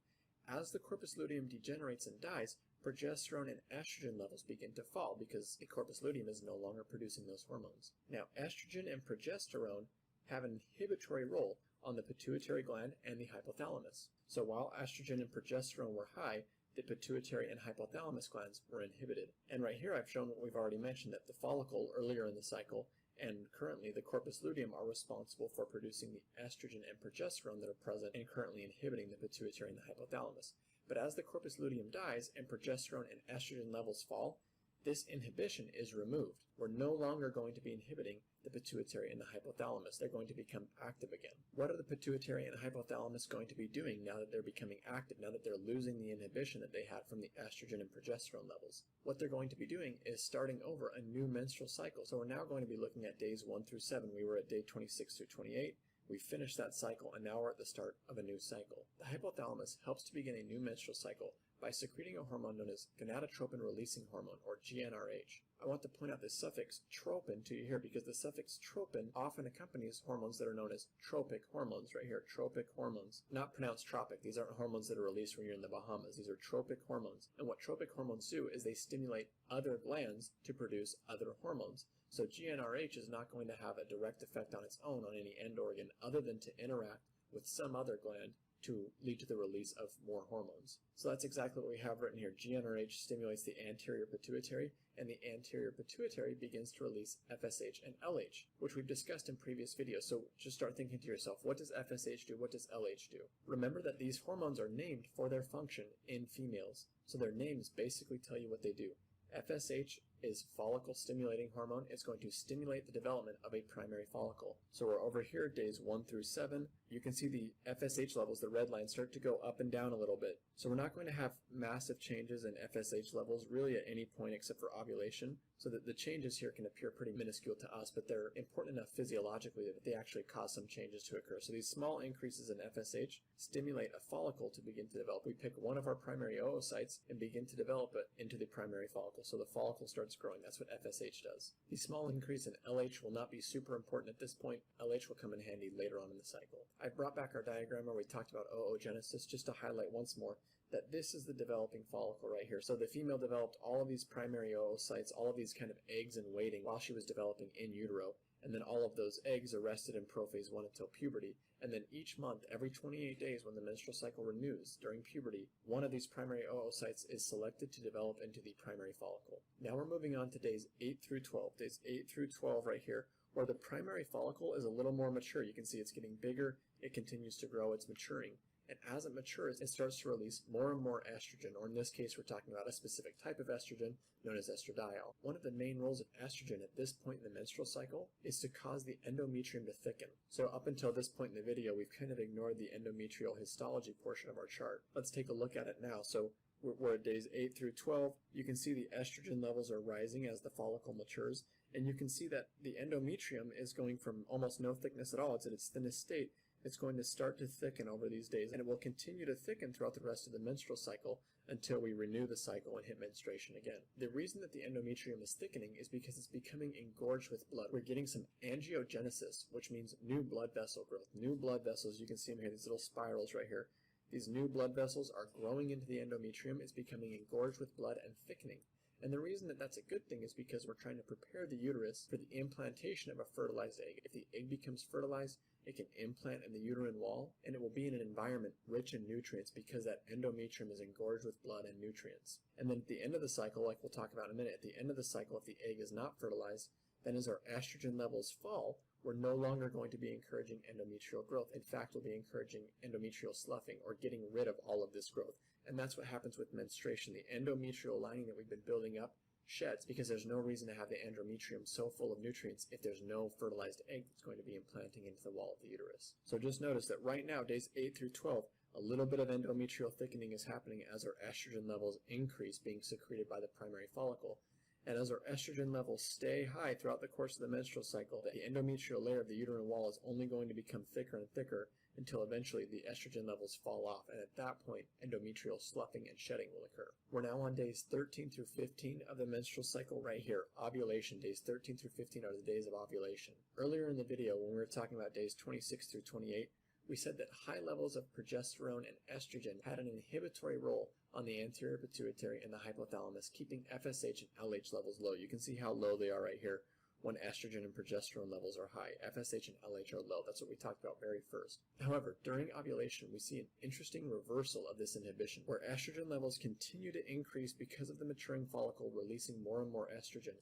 As the corpus luteum degenerates and dies, progesterone and estrogen levels begin to fall because the corpus luteum is no longer producing those hormones. Now, estrogen and progesterone have an inhibitory role on the pituitary gland and the hypothalamus. So while estrogen and progesterone were high, the pituitary and hypothalamus glands were inhibited. And right here I've shown what we've already mentioned, that the follicle earlier in the cycle and currently the corpus luteum are responsible for producing the estrogen and progesterone that are present and currently inhibiting the pituitary and the hypothalamus. But as the corpus luteum dies and progesterone and estrogen levels fall, this inhibition is removed. We're no longer going to be inhibiting the pituitary and the hypothalamus. They're going to become active again. What are the pituitary and hypothalamus going to be doing now that they're becoming active, now that they're losing the inhibition that they had from the estrogen and progesterone levels? What they're going to be doing is starting over a new menstrual cycle. So we're now going to be looking at days 1 through 7. We were at day 26 through 28. We finished that cycle, and now we're at the start of a new cycle. The hypothalamus helps to begin a new menstrual cycle by secreting a hormone known as gonadotropin-releasing hormone, or GnRH. I want to point out the suffix tropin to you here because the suffix tropin often accompanies hormones that are known as tropic hormones right here, tropic hormones. Not pronounced tropic. These aren't hormones that are released when you're in the Bahamas. These are tropic hormones. And what tropic hormones do is they stimulate other glands to produce other hormones. So GnRH is not going to have a direct effect on its own on any end organ other than to interact with some other gland to lead to the release of more hormones. So that's exactly what we have written here. GnRH stimulates the anterior pituitary, and the anterior pituitary begins to release FSH and LH, which we've discussed in previous videos. So just start thinking to yourself, what does FSH do? What does LH do? Remember that these hormones are named for their function in females. So their names basically tell you what they do. FSH is follicle stimulating hormone. It's going to stimulate the development of a primary follicle. So we're over here, days 1 through 7. You can see the FSH levels, the red line, start to go up and down a little bit. So we're not going to have massive changes in FSH levels really at any point except for ovulation. So that the changes here can appear pretty minuscule to us, but they're important enough physiologically that they actually cause some changes to occur. So these small increases in FSH stimulate a follicle to begin to develop. We pick one of our primary oocytes and begin to develop it into the primary follicle. So the follicle starts growing. That's what FSH does. The small increase in LH will not be super important at this point. LH will come in handy later on in the cycle. I brought back our diagram where we talked about oogenesis just to highlight once more that this is the developing follicle right here. So the female developed all of these primary oocytes, all of these kind of eggs in waiting while she was developing in utero, and then all of those eggs are rested in prophase 1 until puberty, and then each month, every 28 days when the menstrual cycle renews during puberty, one of these primary oocytes is selected to develop into the primary follicle. Now we're moving on to days 8 through 12. Days 8 through 12 right here, where the primary follicle is a little more mature. You can see it's getting bigger, it continues to grow, it's maturing. And as it matures, it starts to release more and more estrogen, or in this case, we're talking about a specific type of estrogen known as estradiol. One of the main roles of estrogen at this point in the menstrual cycle is to cause the endometrium to thicken. So up until this point in the video, we've kind of ignored the endometrial histology portion of our chart. Let's take a look at it now. So we're at days 8 through 12. You can see the estrogen levels are rising as the follicle matures, and you can see that the endometrium is going from almost no thickness at all. It's at its thinnest state. It's going to start to thicken over these days, and it will continue to thicken throughout the rest of the menstrual cycle until we renew the cycle and hit menstruation again. The reason that the endometrium is thickening is because it's becoming engorged with blood. We're getting some angiogenesis, which means new blood vessel growth. New blood vessels, you can see them here, these little spirals right here. These new blood vessels are growing into the endometrium. It's becoming engorged with blood and thickening. And the reason that that's a good thing is because we're trying to prepare the uterus for the implantation of a fertilized egg. If the egg becomes fertilized, it can implant in the uterine wall, and it will be in an environment rich in nutrients because that endometrium is engorged with blood and nutrients. And then at the end of the cycle, like we'll talk about in a minute, at the end of the cycle, if the egg is not fertilized, then as our estrogen levels fall, we're no longer going to be encouraging endometrial growth. In fact, we'll be encouraging endometrial sloughing, or getting rid of all of this growth. And that's what happens with menstruation. The endometrial lining that we've been building up sheds because there's no reason to have the endometrium so full of nutrients if there's no fertilized egg that's going to be implanting into the wall of the uterus. So just notice that right now, days 8 through 12, a little bit of endometrial thickening is happening as our estrogen levels increase, being secreted by the primary follicle. And as our estrogen levels stay high throughout the course of the menstrual cycle, the endometrial layer of the uterine wall is only going to become thicker and thicker until eventually the estrogen levels fall off, and at that point, endometrial sloughing and shedding will occur. We're now on days 13 through 15 of the menstrual cycle right here. Ovulation, days 13 through 15 are the days of ovulation. Earlier in the video, when we were talking about days 26 through 28, we said that high levels of progesterone and estrogen had an inhibitory role on the anterior pituitary and the hypothalamus, keeping FSH and LH levels low. You can see how low they are right here when estrogen and progesterone levels are high. FSH and LH are low. That's what we talked about very first. However, during ovulation, we see an interesting reversal of this inhibition, where estrogen levels continue to increase because of the maturing follicle releasing more and more estrogen.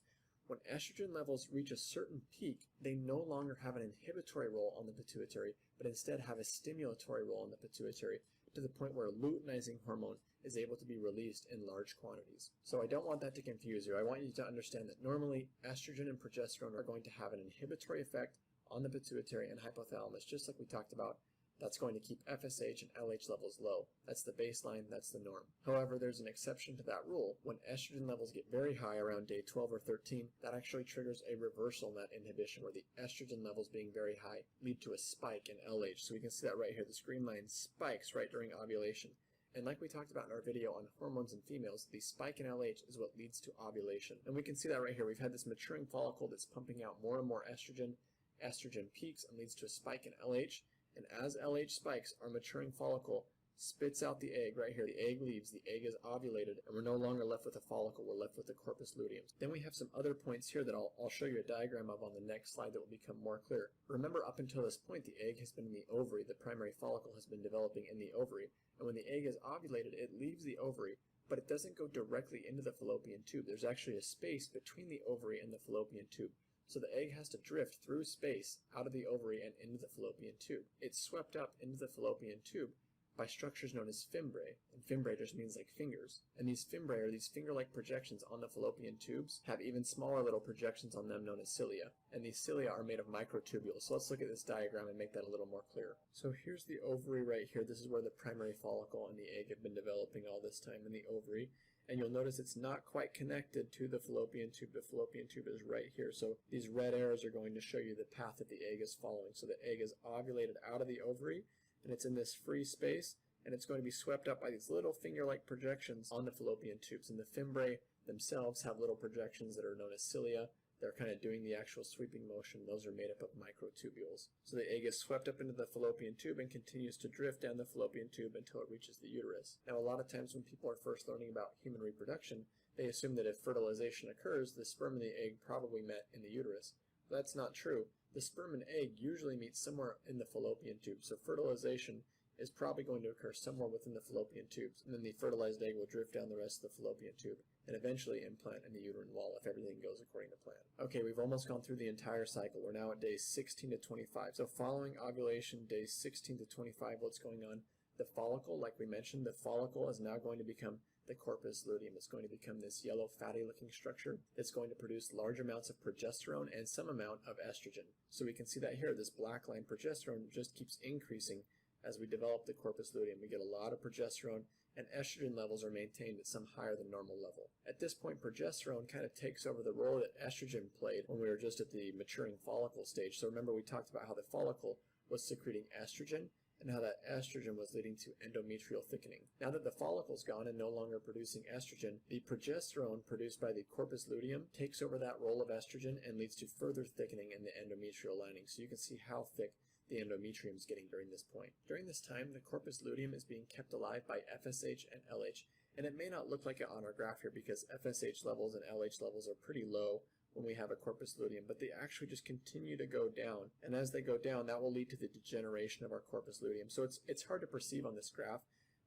When estrogen levels reach a certain peak, they no longer have an inhibitory role on the pituitary, but instead have a stimulatory role on the pituitary, to the point where luteinizing hormone is able to be released in large quantities. So I don't want that to confuse you. I want you to understand that normally estrogen and progesterone are going to have an inhibitory effect on the pituitary and hypothalamus, just like we talked about. That's going to keep FSH and LH levels low. That's the baseline, that's the norm. However, there's an exception to that rule. When estrogen levels get very high around day 12 or 13, that actually triggers a reversal in that inhibition, where the estrogen levels being very high lead to a spike in LH. So we can see that right here. This green line spikes right during ovulation. And like we talked about in our video on hormones in females, the spike in LH is what leads to ovulation. And we can see that right here. We've had this maturing follicle that's pumping out more and more estrogen. Estrogen peaks and leads to a spike in LH. And as LH spikes, our maturing follicle spits out the egg right here. The egg leaves, the egg is ovulated, and we're no longer left with a follicle, we're left with the corpus luteum. Then we have some other points here that I'll show you a diagram of on the next slide that will become more clear. Remember, up until this point, the egg has been in the ovary, the primary follicle has been developing in the ovary, and when the egg is ovulated, it leaves the ovary, but it doesn't go directly into the fallopian tube. There's actually a space between the ovary and the fallopian tube. So the egg has to drift through space out of the ovary and into the fallopian tube. It's swept up into the fallopian tube by structures known as fimbriae, and fimbriae just means like fingers. And these fimbriae, or these finger-like projections on the fallopian tubes, have even smaller little projections on them known as cilia. And these cilia are made of microtubules. So let's look at this diagram and make that a little more clear. So here's the ovary right here. This is where the primary follicle and the egg have been developing all this time in the ovary. And you'll notice it's not quite connected to the fallopian tube. The fallopian tube is right here. So these red arrows are going to show you the path that the egg is following. So the egg is ovulated out of the ovary, and it's in this free space, and it's going to be swept up by these little finger-like projections on the fallopian tubes. And the fimbriae themselves have little projections that are known as cilia. They're kind of doing the actual sweeping motion. Those are made up of microtubules. So the egg is swept up into the fallopian tube and continues to drift down the fallopian tube until it reaches the uterus. Now, a lot of times when people are first learning about human reproduction, they assume that if fertilization occurs, the sperm and the egg probably met in the uterus. That's not true. The sperm and egg usually meet somewhere in the fallopian tube, so fertilization is probably going to occur somewhere within the fallopian tubes, and then the fertilized egg will drift down the rest of the fallopian tube and eventually implant in the uterine wall if everything goes according to plan. Okay, we've almost gone through the entire cycle. We're now at days 16 to 25. So following ovulation, days 16 to 25, what's going on? The follicle, like we mentioned, the follicle is now going to become the corpus luteum. It's going to become this yellow fatty looking structure that's going to produce large amounts of progesterone and some amount of estrogen. So we can see that here, this black line progesterone just keeps increasing as we develop the corpus luteum. We get a lot of progesterone, and estrogen levels are maintained at some higher than normal level. At this point, progesterone kind of takes over the role that estrogen played when we were just at the maturing follicle stage. So remember, we talked about how the follicle was secreting estrogen and how that estrogen was leading to endometrial thickening. Now that the follicle's gone and no longer producing estrogen, the progesterone produced by the corpus luteum takes over that role of estrogen and leads to further thickening in the endometrial lining. So you can see how thick the endometrium is getting during this point. During this time, the corpus luteum is being kept alive by FSH and LH, and it may not look like it on our graph here because FSH levels and LH levels are pretty low when we have a corpus luteum, but they actually just continue to go down. And as they go down, that will lead to the degeneration of our corpus luteum. So it's hard to perceive on this graph,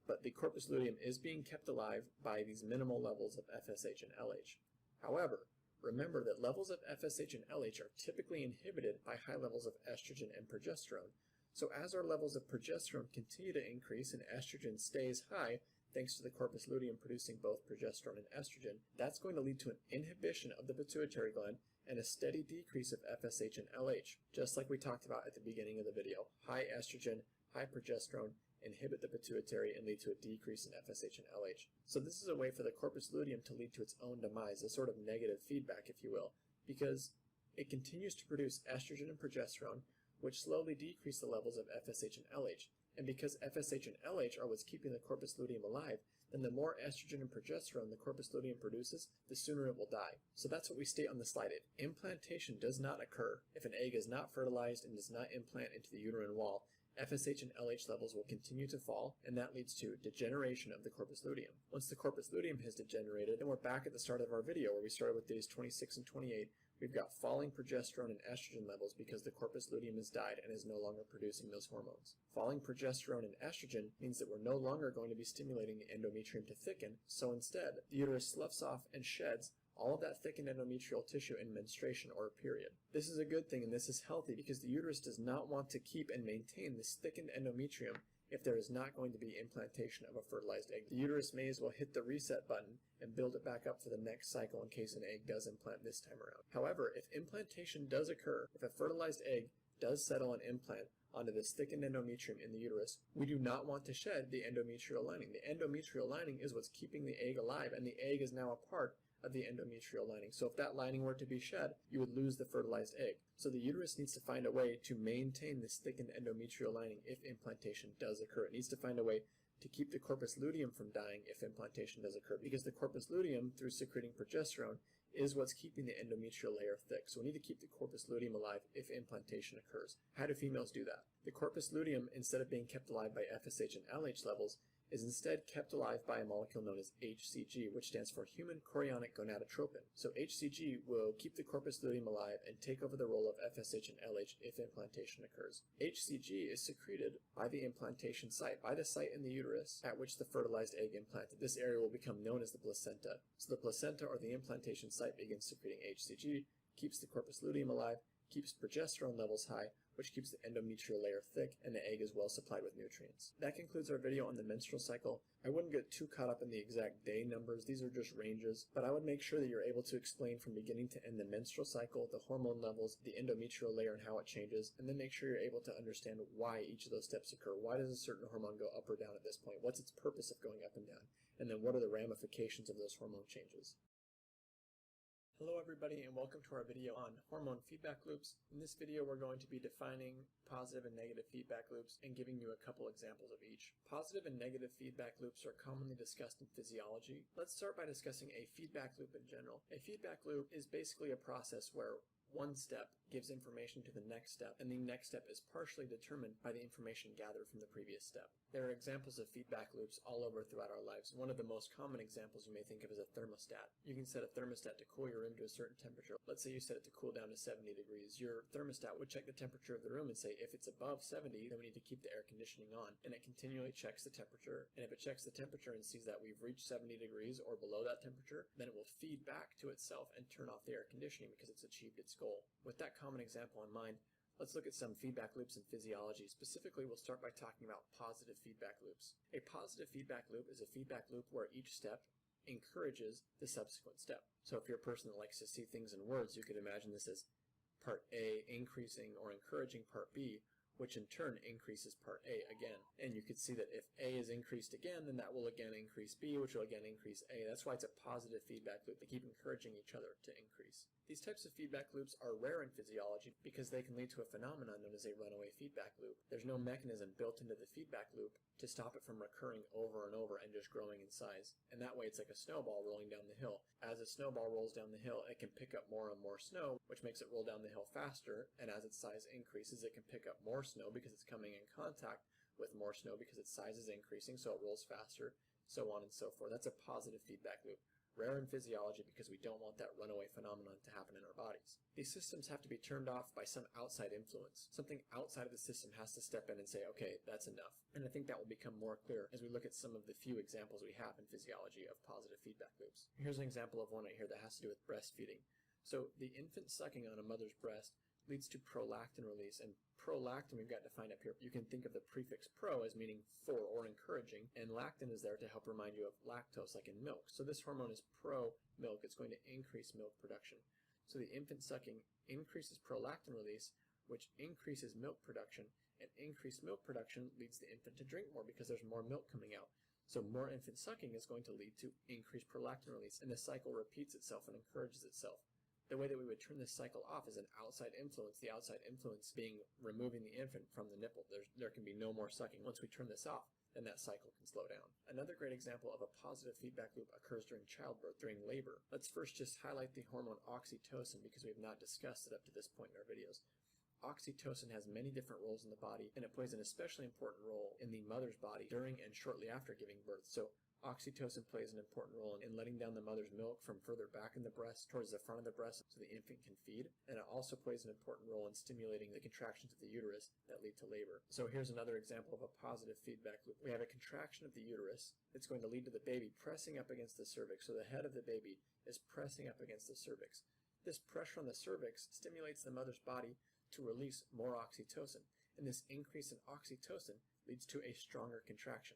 but the corpus luteum is being kept alive by these minimal levels of FSH and LH. However, remember that levels of FSH and LH are typically inhibited by high levels of estrogen and progesterone. So as our levels of progesterone continue to increase and estrogen stays high, thanks to the corpus luteum producing both progesterone and estrogen, that's going to lead to an inhibition of the pituitary gland and a steady decrease of FSH and LH, just like we talked about at the beginning of the video. High estrogen, high progesterone inhibit the pituitary and lead to a decrease in FSH and LH. So this is a way for the corpus luteum to lead to its own demise, a sort of negative feedback, if you will, because it continues to produce estrogen and progesterone, which slowly decrease the levels of FSH and LH. And because FSH and LH are what's keeping the corpus luteum alive, then the more estrogen and progesterone the corpus luteum produces, the sooner it will die. So that's what we state on the slide. Implantation does not occur if an egg is not fertilized and does not implant into the uterine wall. FSH and LH levels will continue to fall, and that leads to degeneration of the corpus luteum. Once the corpus luteum has degenerated, then we're back at the start of our video where we started with days 26 and 28. We've got falling progesterone and estrogen levels because the corpus luteum has died and is no longer producing those hormones. Falling progesterone and estrogen means that we're no longer going to be stimulating the endometrium to thicken, so instead, the uterus sloughs off and sheds all of that thickened endometrial tissue in menstruation or period. This is a good thing and this is healthy because the uterus does not want to keep and maintain this thickened endometrium if there is not going to be implantation of a fertilized egg. The uterus may as well hit the reset button and build it back up for the next cycle in case an egg does implant this time around. However, if implantation does occur, if a fertilized egg does settle an implant onto this thickened endometrium in the uterus, we do not want to shed the endometrial lining. The endometrial lining is what's keeping the egg alive, and the egg is now a part of the endometrial lining. So if that lining were to be shed, you would lose the fertilized egg. So the uterus needs to find a way to maintain this thickened endometrial lining if implantation does occur. It needs to find a way to keep the corpus luteum from dying if implantation does occur, because the corpus luteum, through secreting progesterone, is what's keeping the endometrial layer thick. So we need to keep the corpus luteum alive if implantation occurs. How do females do that? The corpus luteum, instead of being kept alive by FSH and LH levels, is instead kept alive by a molecule known as HCG, which stands for human chorionic gonadotropin. So HCG will keep the corpus luteum alive and take over the role of FSH and LH if implantation occurs. HCG is secreted by the implantation site, by the site in the uterus at which the fertilized egg implanted. This area will become known as the placenta. So the placenta or the implantation site begins secreting HCG, keeps the corpus luteum alive, keeps progesterone levels high, which keeps the endometrial layer thick, and the egg is well supplied with nutrients. That concludes our video on the menstrual cycle. I wouldn't get too caught up in the exact day numbers, these are just ranges, but I would make sure that you're able to explain from beginning to end the menstrual cycle, the hormone levels, the endometrial layer and how it changes, and then make sure you're able to understand why each of those steps occur. Why does a certain hormone go up or down at this point? What's its purpose of going up and down? And then what are the ramifications of those hormone changes? Hello everybody and welcome to our video on hormone feedback loops. In this video we're going to be defining positive and negative feedback loops and giving you a couple examples of each. Positive and negative feedback loops are commonly discussed in physiology. Let's start by discussing a feedback loop in general. A feedback loop is basically a process where one step gives information to the next step, and the next step is partially determined by the information gathered from the previous step. There are examples of feedback loops all over throughout our lives. One of the most common examples you may think of is a thermostat. You can set a thermostat to cool your room to a certain temperature. Let's say you set it to cool down to 70 degrees. Your thermostat would check the temperature of the room and say if it's above 70, then we need to keep the air conditioning on. And it continually checks the temperature, and if it checks the temperature and sees that we've reached 70 degrees or below that temperature, then it will feed back to itself and turn off the air conditioning because it's achieved its goal. With that common example in mind, let's look at some feedback loops in physiology. Specifically, we'll start by talking about positive feedback loops. A positive feedback loop is a feedback loop where each step encourages the subsequent step. So if you're a person that likes to see things in words, you could imagine this as part A increasing or encouraging part B, which in turn increases part A again. And you could see that if A is increased again, then that will again increase B, which will again increase A. That's why it's a positive feedback loop. They keep encouraging each other to increase. These types of feedback loops are rare in physiology because they can lead to a phenomenon known as a runaway feedback loop. There's no mechanism built into the feedback loop to stop it from recurring over and over and just growing in size. And that way it's like a snowball rolling down the hill. As a snowball rolls down the hill, it can pick up more and more snow, which makes it roll down the hill faster, and as its size increases, it can pick up more snow because it's coming in contact with more snow because its size is increasing, so it rolls faster. so on and so forth. That's a positive feedback loop. Rare in physiology because we don't want that runaway phenomenon to happen in our bodies. These systems have to be turned off by some outside influence. Something outside of the system has to step in and say, okay, that's enough. And I think that will become more clear as we look at some of the few examples we have in physiology of positive feedback loops. Here's an example of one right here that has to do with breastfeeding. So the infant sucking on a mother's breast leads to prolactin release, and prolactin we've got defined up here. You can think of the prefix pro as meaning for or encouraging, and lactin is there to help remind you of lactose, like in milk. So this hormone is pro-milk. It's going to increase milk production. So the infant sucking increases prolactin release, which increases milk production, and increased milk production leads the infant to drink more because there's more milk coming out. So more infant sucking is going to lead to increased prolactin release, and the cycle repeats itself and encourages itself. The way that we would turn this cycle off is an outside influence, the outside influence being removing the infant from the nipple. There can be no more sucking. Once we turn this off, then that cycle can slow down. Another great example of a positive feedback loop occurs during childbirth, during labor. Let's first just highlight the hormone oxytocin because we have not discussed it up to this point in our videos. Oxytocin has many different roles in the body, and it plays an especially important role in the mother's body during and shortly after giving birth. So oxytocin plays an important role in letting down the mother's milk from further back in the breast towards the front of the breast so the infant can feed. And it also plays an important role in stimulating the contractions of the uterus that lead to labor. So here's another example of a positive feedback loop. We have a contraction of the uterus that's going to lead to the baby pressing up against the cervix. So the head of the baby is pressing up against the cervix. This pressure on the cervix stimulates the mother's body to release more oxytocin. And this increase in oxytocin leads to a stronger contraction.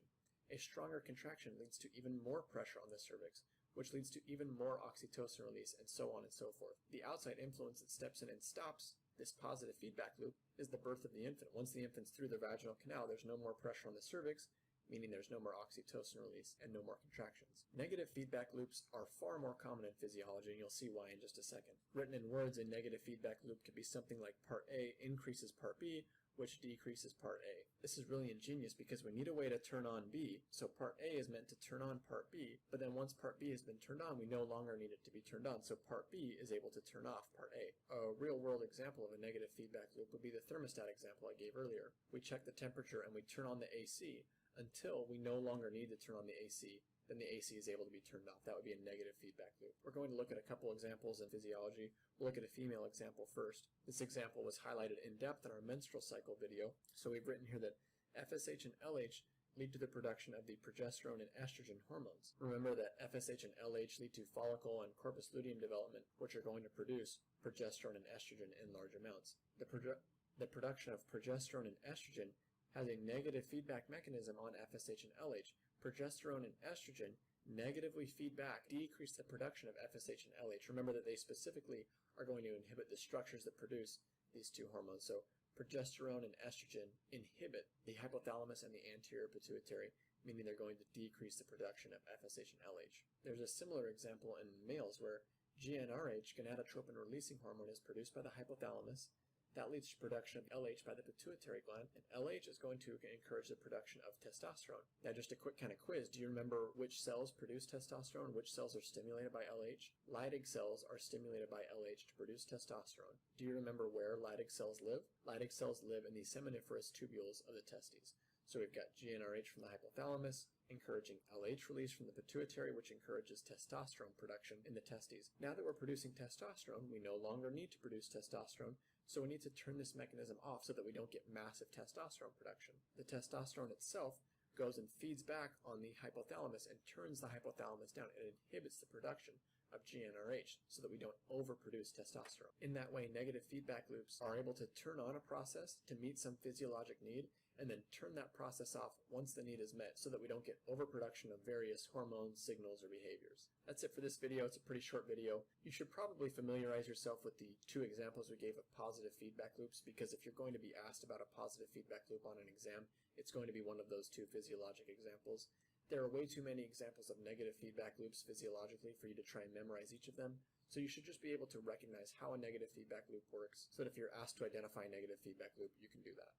A stronger contraction leads to even more pressure on the cervix, which leads to even more oxytocin release, and so on and so forth. The outside influence that steps in and stops this positive feedback loop is the birth of the infant. Once the infant's through the vaginal canal, there's no more pressure on the cervix, meaning there's no more oxytocin release and no more contractions. Negative feedback loops are far more common in physiology, and you'll see why in just a second. Written in words, a negative feedback loop could be something like part A increases part B, which decreases part A. This is really ingenious because we need a way to turn on B, so part A is meant to turn on part B, but then once part B has been turned on, we no longer need it to be turned on, so part B is able to turn off part A. A real-world example of a negative feedback loop would be the thermostat example I gave earlier. We check the temperature and we turn on the AC until we no longer need to turn on the AC, then the AC is able to be turned off. That would be a negative feedback loop. We're going to look at a couple examples in physiology. We'll look at a female example first. This example was highlighted in depth in our menstrual cycle video. So we've written here that FSH and LH lead to the production of the progesterone and estrogen hormones. Remember that FSH and LH lead to follicle and corpus luteum development, which are going to produce progesterone and estrogen in large amounts. The production of progesterone and estrogen has a negative feedback mechanism on FSH and LH. Progesterone and estrogen negatively feedback, decrease the production of FSH and LH. Remember that they specifically are going to inhibit the structures that produce these two hormones. So progesterone and estrogen inhibit the hypothalamus and the anterior pituitary, meaning they're going to decrease the production of FSH and LH. There's a similar example in males where GnRH, gonadotropin-releasing hormone, is produced by the hypothalamus. That leads to production of LH by the pituitary gland, and LH is going to encourage the production of testosterone. Now, just a quick kind of quiz. Do you remember which cells produce testosterone? Which cells are stimulated by LH? Leydig cells are stimulated by LH to produce testosterone. Do you remember where Leydig cells live? Leydig cells live in the seminiferous tubules of the testes. So we've got GnRH from the hypothalamus, encouraging LH release from the pituitary, which encourages testosterone production in the testes. Now that we're producing testosterone, we no longer need to produce testosterone, so we need to turn this mechanism off so that we don't get massive testosterone production. The testosterone itself goes and feeds back on the hypothalamus and turns the hypothalamus down. It inhibits the production of GnRH so that we don't overproduce testosterone. In that way, negative feedback loops are able to turn on a process to meet some physiologic need and then turn that process off once the need is met so that we don't get overproduction of various hormones, signals, or behaviors. That's it for this video. It's a pretty short video. You should probably familiarize yourself with the two examples we gave of positive feedback loops, because if you're going to be asked about a positive feedback loop on an exam, it's going to be one of those two physiologic examples. There are way too many examples of negative feedback loops physiologically for you to try and memorize each of them, so you should just be able to recognize how a negative feedback loop works, so that if you're asked to identify a negative feedback loop, you can do that.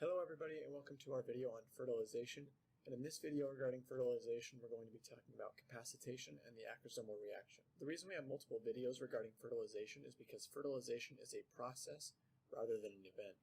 Hello everybody, and welcome to our video on fertilization. And in this video regarding fertilization, we're going to be talking about capacitation and the acrosomal reaction. The reason we have multiple videos regarding fertilization is because fertilization is a process rather than an event.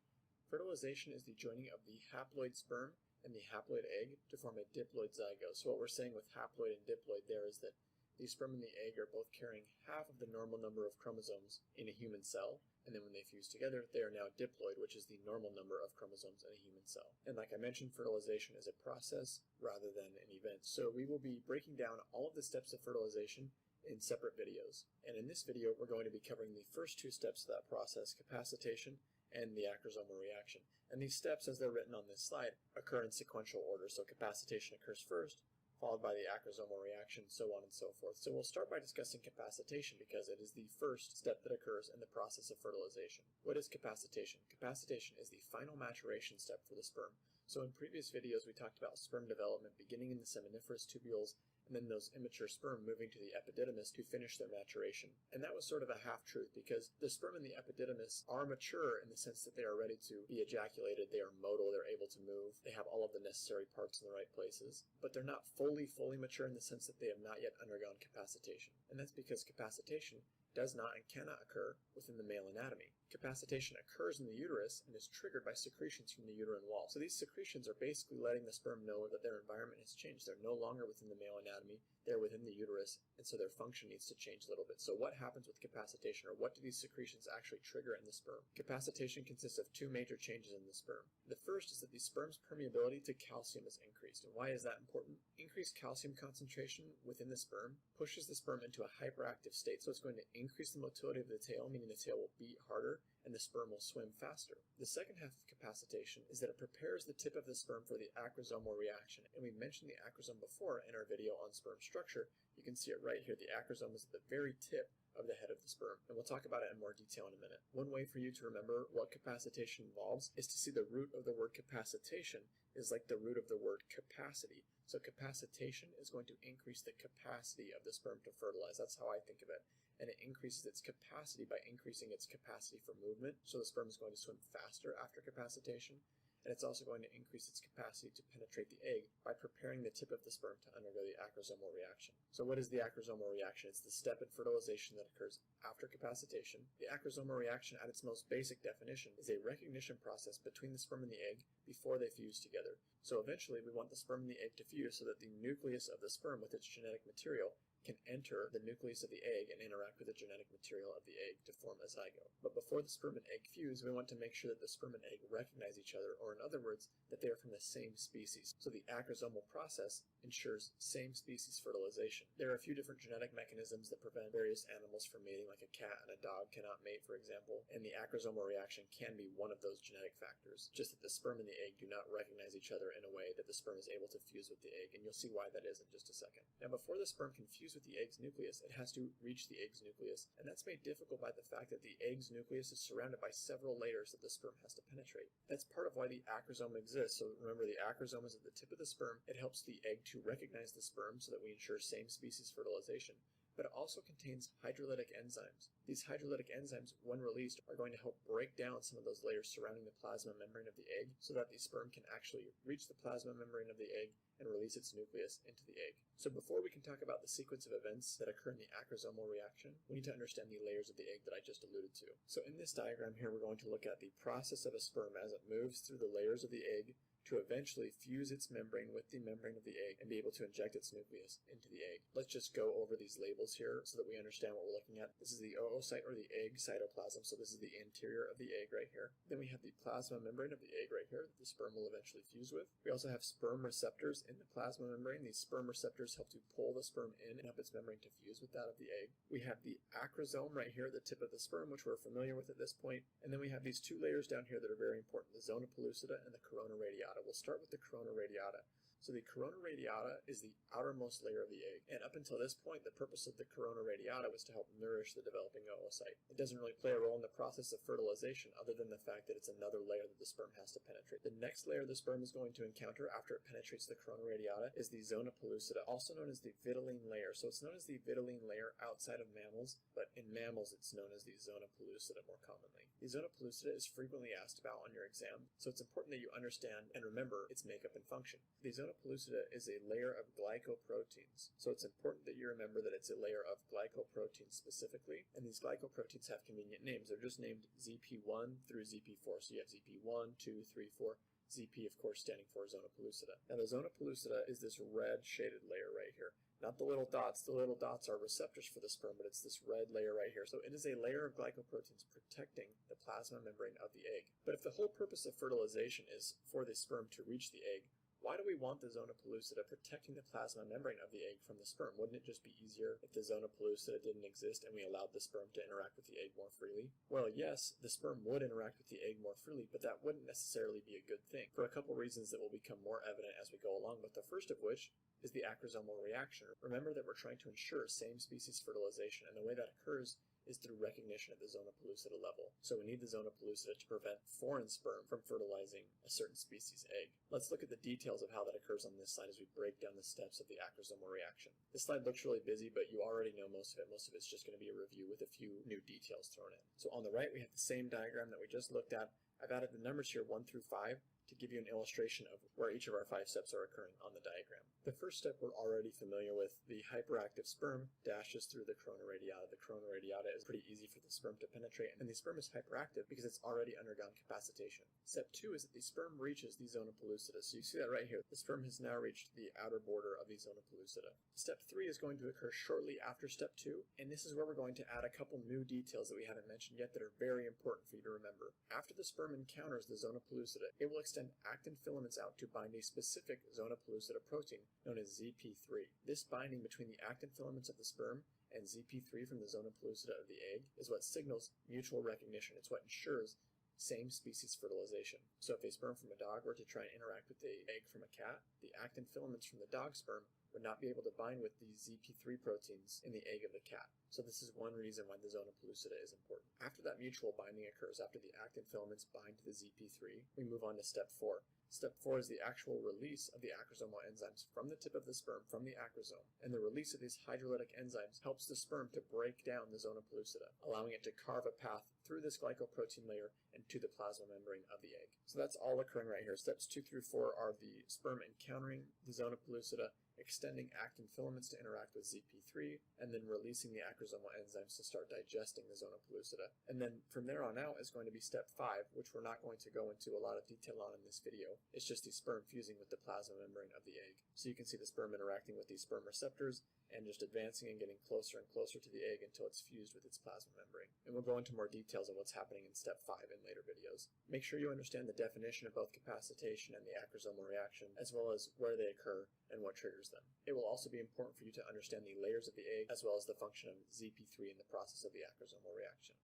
Fertilization is the joining of the haploid sperm and the haploid egg to form a diploid zygote. So what we're saying with haploid and diploid there is that the sperm and the egg are both carrying half of the normal number of chromosomes in a human cell, and then when they fuse together, they are now diploid, which is the normal number of chromosomes in a human cell. And like I mentioned, fertilization is a process rather than an event. So we will be breaking down all of the steps of fertilization in separate videos. And in this video, we're going to be covering the first two steps of that process, capacitation and the acrosomal reaction. And these steps, as they're written on this slide, occur in sequential order. So capacitation occurs first, followed by the acrosomal reaction, so on and so forth. So we'll start by discussing capacitation because it is the first step that occurs in the process of fertilization. What is capacitation? Capacitation is the final maturation step for the sperm. So in previous videos we talked about sperm development beginning in the seminiferous tubules and then those immature sperm moving to the epididymis to finish their maturation. And that was sort of a half-truth because the sperm in the epididymis are mature in the sense that they are ready to be ejaculated, they are motile, they're able to move, they have all of the necessary parts in the right places, but they're not fully mature in the sense that they have not yet undergone capacitation. And that's because capacitation does not and cannot occur within the male anatomy. Capacitation occurs in the uterus and is triggered by secretions from the uterine wall. So these secretions are basically letting the sperm know that their environment has changed. They're no longer within the male anatomy, they're within the uterus, and so their function needs to change a little bit. So what happens with capacitation, or what do these secretions actually trigger in the sperm? Capacitation consists of two major changes in the sperm. The first is that the sperm's permeability to calcium is increased. And why is that important? Increased calcium concentration within the sperm pushes the sperm into a hyperactive state. So it's going to increase the motility of the tail, meaning the tail will beat harder and the sperm will swim faster. The second half of capacitation is that it prepares the tip of the sperm for the acrosomal reaction. And we mentioned the acrosome before in our video on sperm structure. You can see it right here. The acrosome is at the very tip of the head of the sperm, and we'll talk about it in more detail in a minute. One way for you to remember what capacitation involves is to see the root of the word capacitation is like the root of the word capacity. So capacitation is going to increase the capacity of the sperm to fertilize. That's how I think of it. And it increases its capacity by increasing its capacity for movement. So the sperm is going to swim faster after capacitation. And it's also going to increase its capacity to penetrate the egg by preparing the tip of the sperm to undergo the acrosomal reaction. So what is the acrosomal reaction? It's the step in fertilization that occurs after capacitation. The acrosomal reaction, at its most basic definition, is a recognition process between the sperm and the egg before they fuse together. So eventually we want the sperm and the egg to fuse so that the nucleus of the sperm with its genetic material can enter the nucleus of the egg and interact with the genetic material of the egg to form a zygote. But before the sperm and egg fuse, we want to make sure that the sperm and egg recognize each other, or in other words, that they are from the same species. So the acrosomal process ensures same species fertilization. There are a few different genetic mechanisms that prevent various animals from mating, like a cat and a dog cannot mate, for example, and the acrosomal reaction can be one of those genetic factors, just that the sperm and the egg do not recognize each other in a way that the sperm is able to fuse with the egg, and you'll see why that is in just a second. Now, before the sperm can fuse with the egg's nucleus, it has to reach the egg's nucleus, and that's made difficult by the fact that the egg's nucleus is surrounded by several layers that the sperm has to penetrate. That's part of why the acrosome exists. So remember, the acrosome is at the tip of the sperm. It helps the egg to recognize the sperm so that we ensure same species fertilization. But it also contains hydrolytic enzymes. These hydrolytic enzymes, when released, are going to help break down some of those layers surrounding the plasma membrane of the egg so that the sperm can actually reach the plasma membrane of the egg and release its nucleus into the egg. So before we can talk about the sequence of events that occur in the acrosomal reaction, we need to understand the layers of the egg that I just alluded to. So in this diagram here, we're going to look at the process of a sperm as it moves through the layers of the egg to eventually fuse its membrane with the membrane of the egg and be able to inject its nucleus into the egg. Let's just go over these labels here so that we understand what we're looking at. This is the oocyte, or the egg cytoplasm, so this is the interior of the egg right here. Then we have the plasma membrane of the egg right here that the sperm will eventually fuse with. We also have sperm receptors in the plasma membrane. These sperm receptors help to pull the sperm in and help its membrane to fuse with that of the egg. We have the acrosome right here at the tip of the sperm, which we're familiar with at this point. And then we have these two layers down here that are very important, the zona pellucida and the corona radiata. We'll start with the corona radiata. So the corona radiata is the outermost layer of the egg, and up until this point, the purpose of the corona radiata was to help nourish the developing oocyte. It doesn't really play a role in the process of fertilization other than the fact that it's another layer that the sperm has to penetrate. The next layer the sperm is going to encounter after it penetrates the corona radiata is the zona pellucida, also known as the vitelline layer. So it's known as the vitelline layer outside of mammals, but in mammals it's known as the zona pellucida more commonly. The zona pellucida is frequently asked about on your exam, so it's important that you understand and remember its makeup and function. The zona pellucida is a layer of glycoproteins, so it's important that you remember that it's a layer of glycoproteins specifically, and these glycoproteins have convenient names. They're just named ZP1 through ZP4, so you have ZP1, 2, 3, 4. ZP, of course, standing for zona pellucida. Now, the zona pellucida is this red shaded layer right here. Not the little dots. The little dots are receptors for the sperm, but it's this red layer right here. So it is a layer of glycoproteins protecting the plasma membrane of the egg. But if the whole purpose of fertilization is for the sperm to reach the egg, why do we want the zona pellucida protecting the plasma membrane of the egg from the sperm? Wouldn't it just be easier if the zona pellucida didn't exist and we allowed the sperm to interact with the egg more freely? Well, yes, the sperm would interact with the egg more freely, but that wouldn't necessarily be a good thing for a couple reasons that will become more evident as we go along, but the first of which is the acrosomal reaction. Remember that we're trying to ensure same-species fertilization, and the way that occurs is through recognition at the zona pellucida level. So we need the zona pellucida to prevent foreign sperm from fertilizing a certain species egg. Let's look at the details of how that occurs on this slide as we break down the steps of the acrosomal reaction. This slide looks really busy, but you already know most of it. Most of it's just going to be a review with a few new details thrown in. So on the right, we have the same diagram that we just looked at. I've added the numbers here 1 through 5 to give you an illustration of where each of our 5 steps are occurring on the diagram. The first step we're already familiar with. The hyperactive sperm dashes through the corona radiata. The corona radiata is pretty easy for the sperm to penetrate, and the sperm is hyperactive because it's already undergone capacitation. Step 2 is that the sperm reaches the zona pellucida. So you see that right here. The sperm has now reached the outer border of the zona pellucida. Step 3 is going to occur shortly after step 2, and this is where we're going to add a couple new details that we haven't mentioned yet that are very important for you to remember. After the sperm encounters the zona pellucida, it will extend actin filaments out to bind a specific zona pellucida protein known as ZP3. This binding between the actin filaments of the sperm and ZP3 from the zona pellucida of the egg is what signals mutual recognition. It's what ensures same species fertilization. So if a sperm from a dog were to try and interact with the egg from a cat, the actin filaments from the dog sperm would not be able to bind with the ZP3 proteins in the egg of the cat. So this is one reason why the zona pellucida is important. After that mutual binding occurs, after the actin filaments bind to the ZP3, we move on to step 4. Step 4 is the actual release of the acrosomal enzymes from the tip of the sperm, from the acrosome. And the release of these hydrolytic enzymes helps the sperm to break down the zona pellucida, allowing it to carve a path through this glycoprotein layer and to the plasma membrane of the egg. So that's all occurring right here. Steps 2 through 4 are the sperm encountering the zona pellucida, extending actin filaments to interact with ZP3, and then releasing the acrosomal enzymes to start digesting the zona pellucida. And then from there on out is going to be step 5, which we're not going to go into a lot of detail on in this video. It's just the sperm fusing with the plasma membrane of the egg. So you can see the sperm interacting with these sperm receptors and just advancing and getting closer and closer to the egg until it's fused with its plasma membrane. And we'll go into more details on what's happening in step 5 in later videos. Make sure you understand the definition of both capacitation and the acrosomal reaction, as well as where they occur and what triggers them. It will also be important for you to understand the layers of the egg, as well as the function of ZP3 in the process of the acrosomal reaction.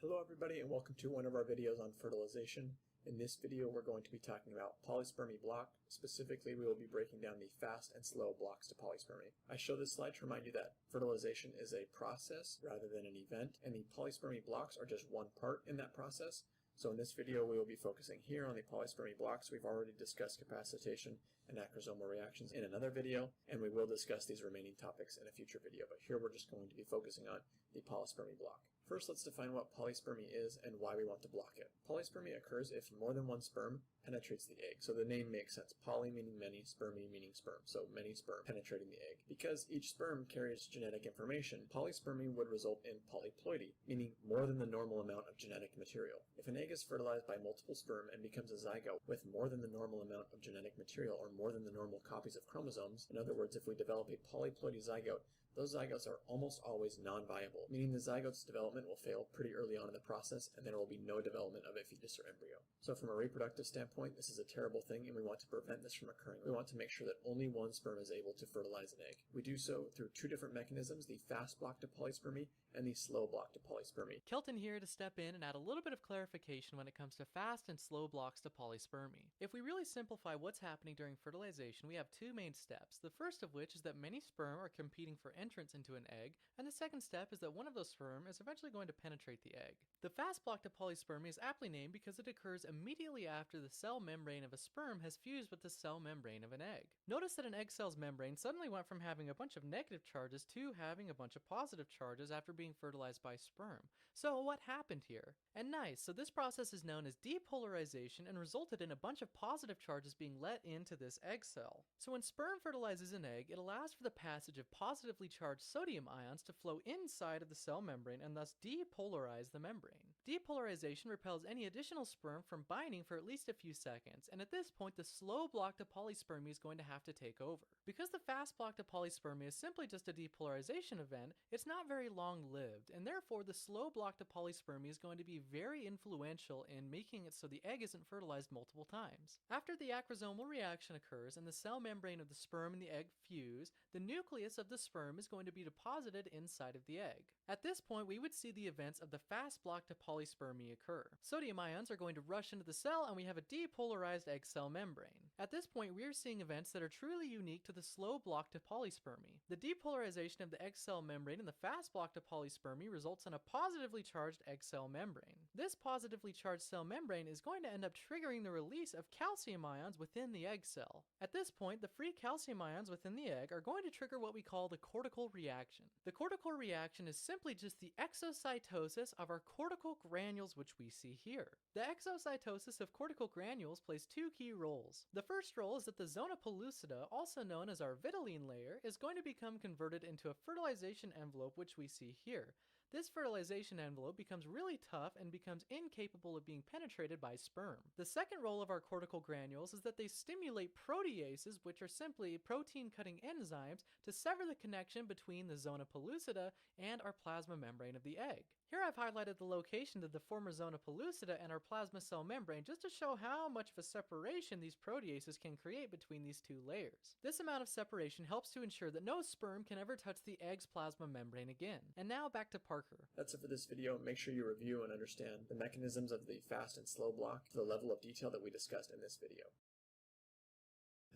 Hello everybody, and welcome to one of our videos on fertilization. In this video, we're going to be talking about polyspermy block. Specifically, we will be breaking down the fast and slow blocks to polyspermy. I show this slide to remind you that fertilization is a process rather than an event, and the polyspermy blocks are just one part in that process. So in this video, we will be focusing here on the polyspermy blocks. We've already discussed capacitation and acrosomal reactions in another video, and we will discuss these remaining topics in a future video, but here we're just going to be focusing on the polyspermy block. First, let's define what polyspermy is and why we want to block it. Polyspermy occurs if more than one sperm penetrates the egg. So the name makes sense. Poly meaning many, spermy meaning sperm. So many sperm penetrating the egg. Because each sperm carries genetic information, polyspermy would result in polyploidy, meaning more than the normal amount of genetic material. If an egg is fertilized by multiple sperm and becomes a zygote with more than the normal amount of genetic material or more than the normal copies of chromosomes, in other words, if we develop a polyploidy zygote, those zygotes are almost always non-viable, meaning the zygote's development will fail pretty early on in the process, and there will be no development of a fetus or embryo. So from a reproductive standpoint, this is a terrible thing, and we want to prevent this from occurring. We want to make sure that only one sperm is able to fertilize an egg. We do so through 2 different mechanisms, the fast block to polyspermy and the slow block to polyspermy. Kelton here to step in and add a little bit of clarification when it comes to fast and slow blocks to polyspermy. If we really simplify what's happening during fertilization, we have 2 main steps. The first of which is that many sperm are competing for entrance into an egg, and the second step is that one of those sperm is eventually going to penetrate the egg. The fast block to polyspermy is aptly named because it occurs immediately after the cell membrane of a sperm has fused with the cell membrane of an egg. Notice that an egg cell's membrane suddenly went from having a bunch of negative charges to having a bunch of positive charges after being fertilized by sperm. So what happened here? And nice, so this process is known as depolarization and resulted in a bunch of positive charges being let into this egg cell. So when sperm fertilizes an egg, it allows for the passage of positively charged sodium ions to flow inside of the cell membrane and thus depolarize the membrane. Depolarization repels any additional sperm from binding for at least a few seconds, and at this point the slow block to polyspermy is going to have to take over. Because the fast block to polyspermy is simply just a depolarization event, it's not very long-lived, and therefore the slow block to polyspermy is going to be very influential in making it so the egg isn't fertilized multiple times. After the acrosomal reaction occurs and the cell membrane of the sperm and the egg fuse, the nucleus of the sperm is going to be deposited inside of the egg. At this point, we would see the events of the fast block to polyspermy occur. Sodium ions are going to rush into the cell and we have a depolarized egg cell membrane. At this point, we are seeing events that are truly unique to the slow block to polyspermy. The depolarization of the egg cell membrane in the fast block to polyspermy results in a positively charged egg cell membrane. This positively charged cell membrane is going to end up triggering the release of calcium ions within the egg cell. At this point, the free calcium ions within the egg are going to trigger what we call the cortical reaction. The cortical reaction is simply just the exocytosis of our cortical granules, which we see here. The exocytosis of cortical granules plays two key roles. The first role is that the zona pellucida, also known as our vitelline layer, is going to become converted into a fertilization envelope, which we see here. This fertilization envelope becomes really tough and becomes incapable of being penetrated by sperm. The second role of our cortical granules is that they stimulate proteases, which are simply protein-cutting enzymes, to sever the connection between the zona pellucida and our plasma membrane of the egg. Here I've highlighted the location of the former zona pellucida and our plasma cell membrane just to show how much of a separation these proteases can create between these two layers. This amount of separation helps to ensure that no sperm can ever touch the egg's plasma membrane again. And now back to Parker. That's it for this video. Make sure you review and understand the mechanisms of the fast and slow block to the level of detail that we discussed in this video.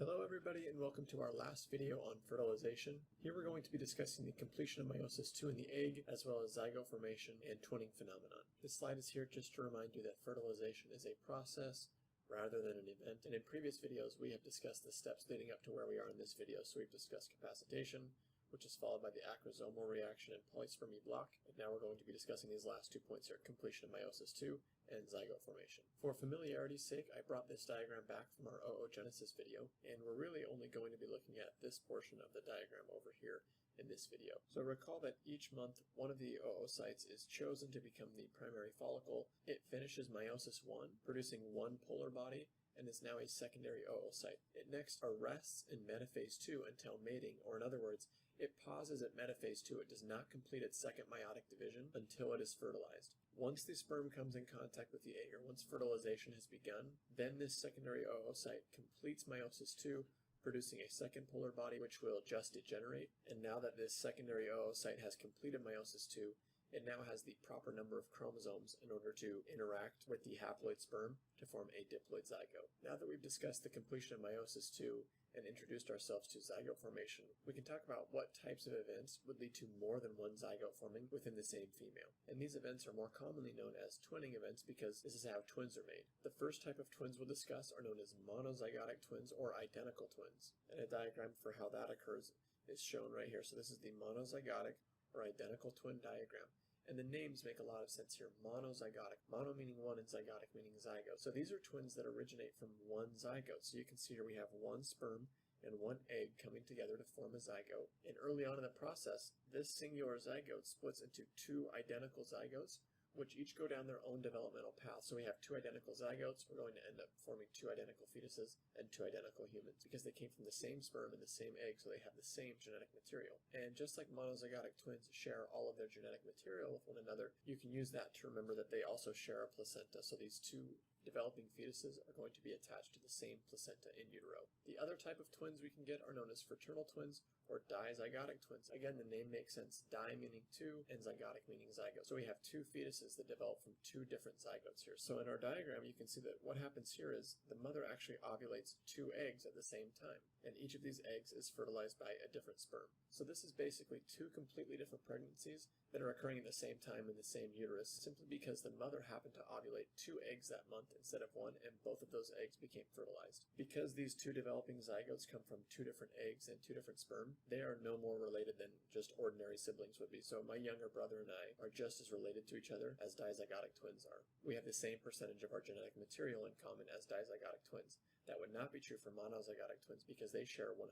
Hello everybody and welcome to our last video on fertilization. Here we're going to be discussing the completion of meiosis II in the egg, as well as zygote formation and twinning phenomenon. This slide is here just to remind you that fertilization is a process rather than an event, and in previous videos we have discussed the steps leading up to where we are in this video. So we've discussed capacitation, which is followed by the acrosomal reaction and polyspermy block, and now we're going to be discussing these last 2 points here, completion of meiosis II and zygote formation. For familiarity's sake, I brought this diagram back from our oogenesis video, and we're really only going to be looking at this portion of the diagram over here in this video. So recall that each month, one of the oocytes is chosen to become the primary follicle. It finishes meiosis I, producing one polar body, and is now a secondary oocyte. It next arrests in metaphase II until mating, or in other words, it pauses at metaphase II. It does not complete its second meiotic division until it is fertilized. Once the sperm comes in contact with the egg, or once fertilization has begun, then this secondary oocyte completes meiosis II, producing a second polar body which will just degenerate. And now that this secondary oocyte has completed meiosis II, it now has the proper number of chromosomes in order to interact with the haploid sperm to form a diploid zygote. Now that we've discussed the completion of meiosis II and introduced ourselves to zygote formation, we can talk about what types of events would lead to more than one zygote forming within the same female. And these events are more commonly known as twinning events because this is how twins are made. The first type of twins we'll discuss are known as monozygotic twins or identical twins. And a diagram for how that occurs is shown right here. So this is the monozygotic or identical twin diagram. And the names make a lot of sense here. Monozygotic. Mono meaning one and zygotic meaning zygote. So these are twins that originate from one zygote. So you can see here we have one sperm and one egg coming together to form a zygote. And early on in the process, this singular zygote splits into two identical zygotes, which each go down their own developmental path. So we have two identical zygotes. We're going to end up forming two identical fetuses and two identical humans because they came from the same sperm and the same egg, so they have the same genetic material. And just like monozygotic twins share all of their genetic material with one another, you can use that to remember that they also share a placenta. So these two developing fetuses are going to be attached to the same placenta in utero. The other type of twins we can get are known as fraternal twins or dizygotic twins. Again, the name makes sense. Di meaning two and zygotic meaning zygote. So we have two fetuses that develop from two different zygotes here. So in our diagram, you can see that what happens here is the mother actually ovulates two eggs at the same time, and each of these eggs is fertilized by a different sperm. So this is basically two completely different pregnancies that are occurring at the same time in the same uterus, simply because the mother happened to ovulate two eggs that month instead of one, and both of those eggs became fertilized. Because these two developing zygotes come from two different eggs and two different sperm, they are no more related than just ordinary siblings would be. So my younger brother and I are just as related to each other as dizygotic twins are. We have the same percentage of our genetic material in common as dizygotic twins. That would not be true for monozygotic twins because they share 100%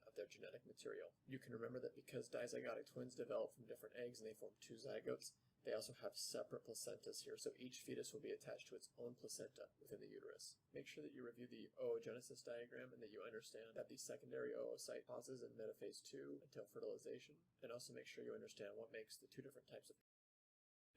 of their genetic material. You can remember that because dizygotic twins develop from different eggs and they form two zygotes, They also have separate placentas here, so each fetus will be attached to its own placenta within the uterus. Make sure that you review the oogenesis diagram and that you understand that the secondary oocyte pauses in metaphase 2 until fertilization, and also make sure you understand what makes the two different types of.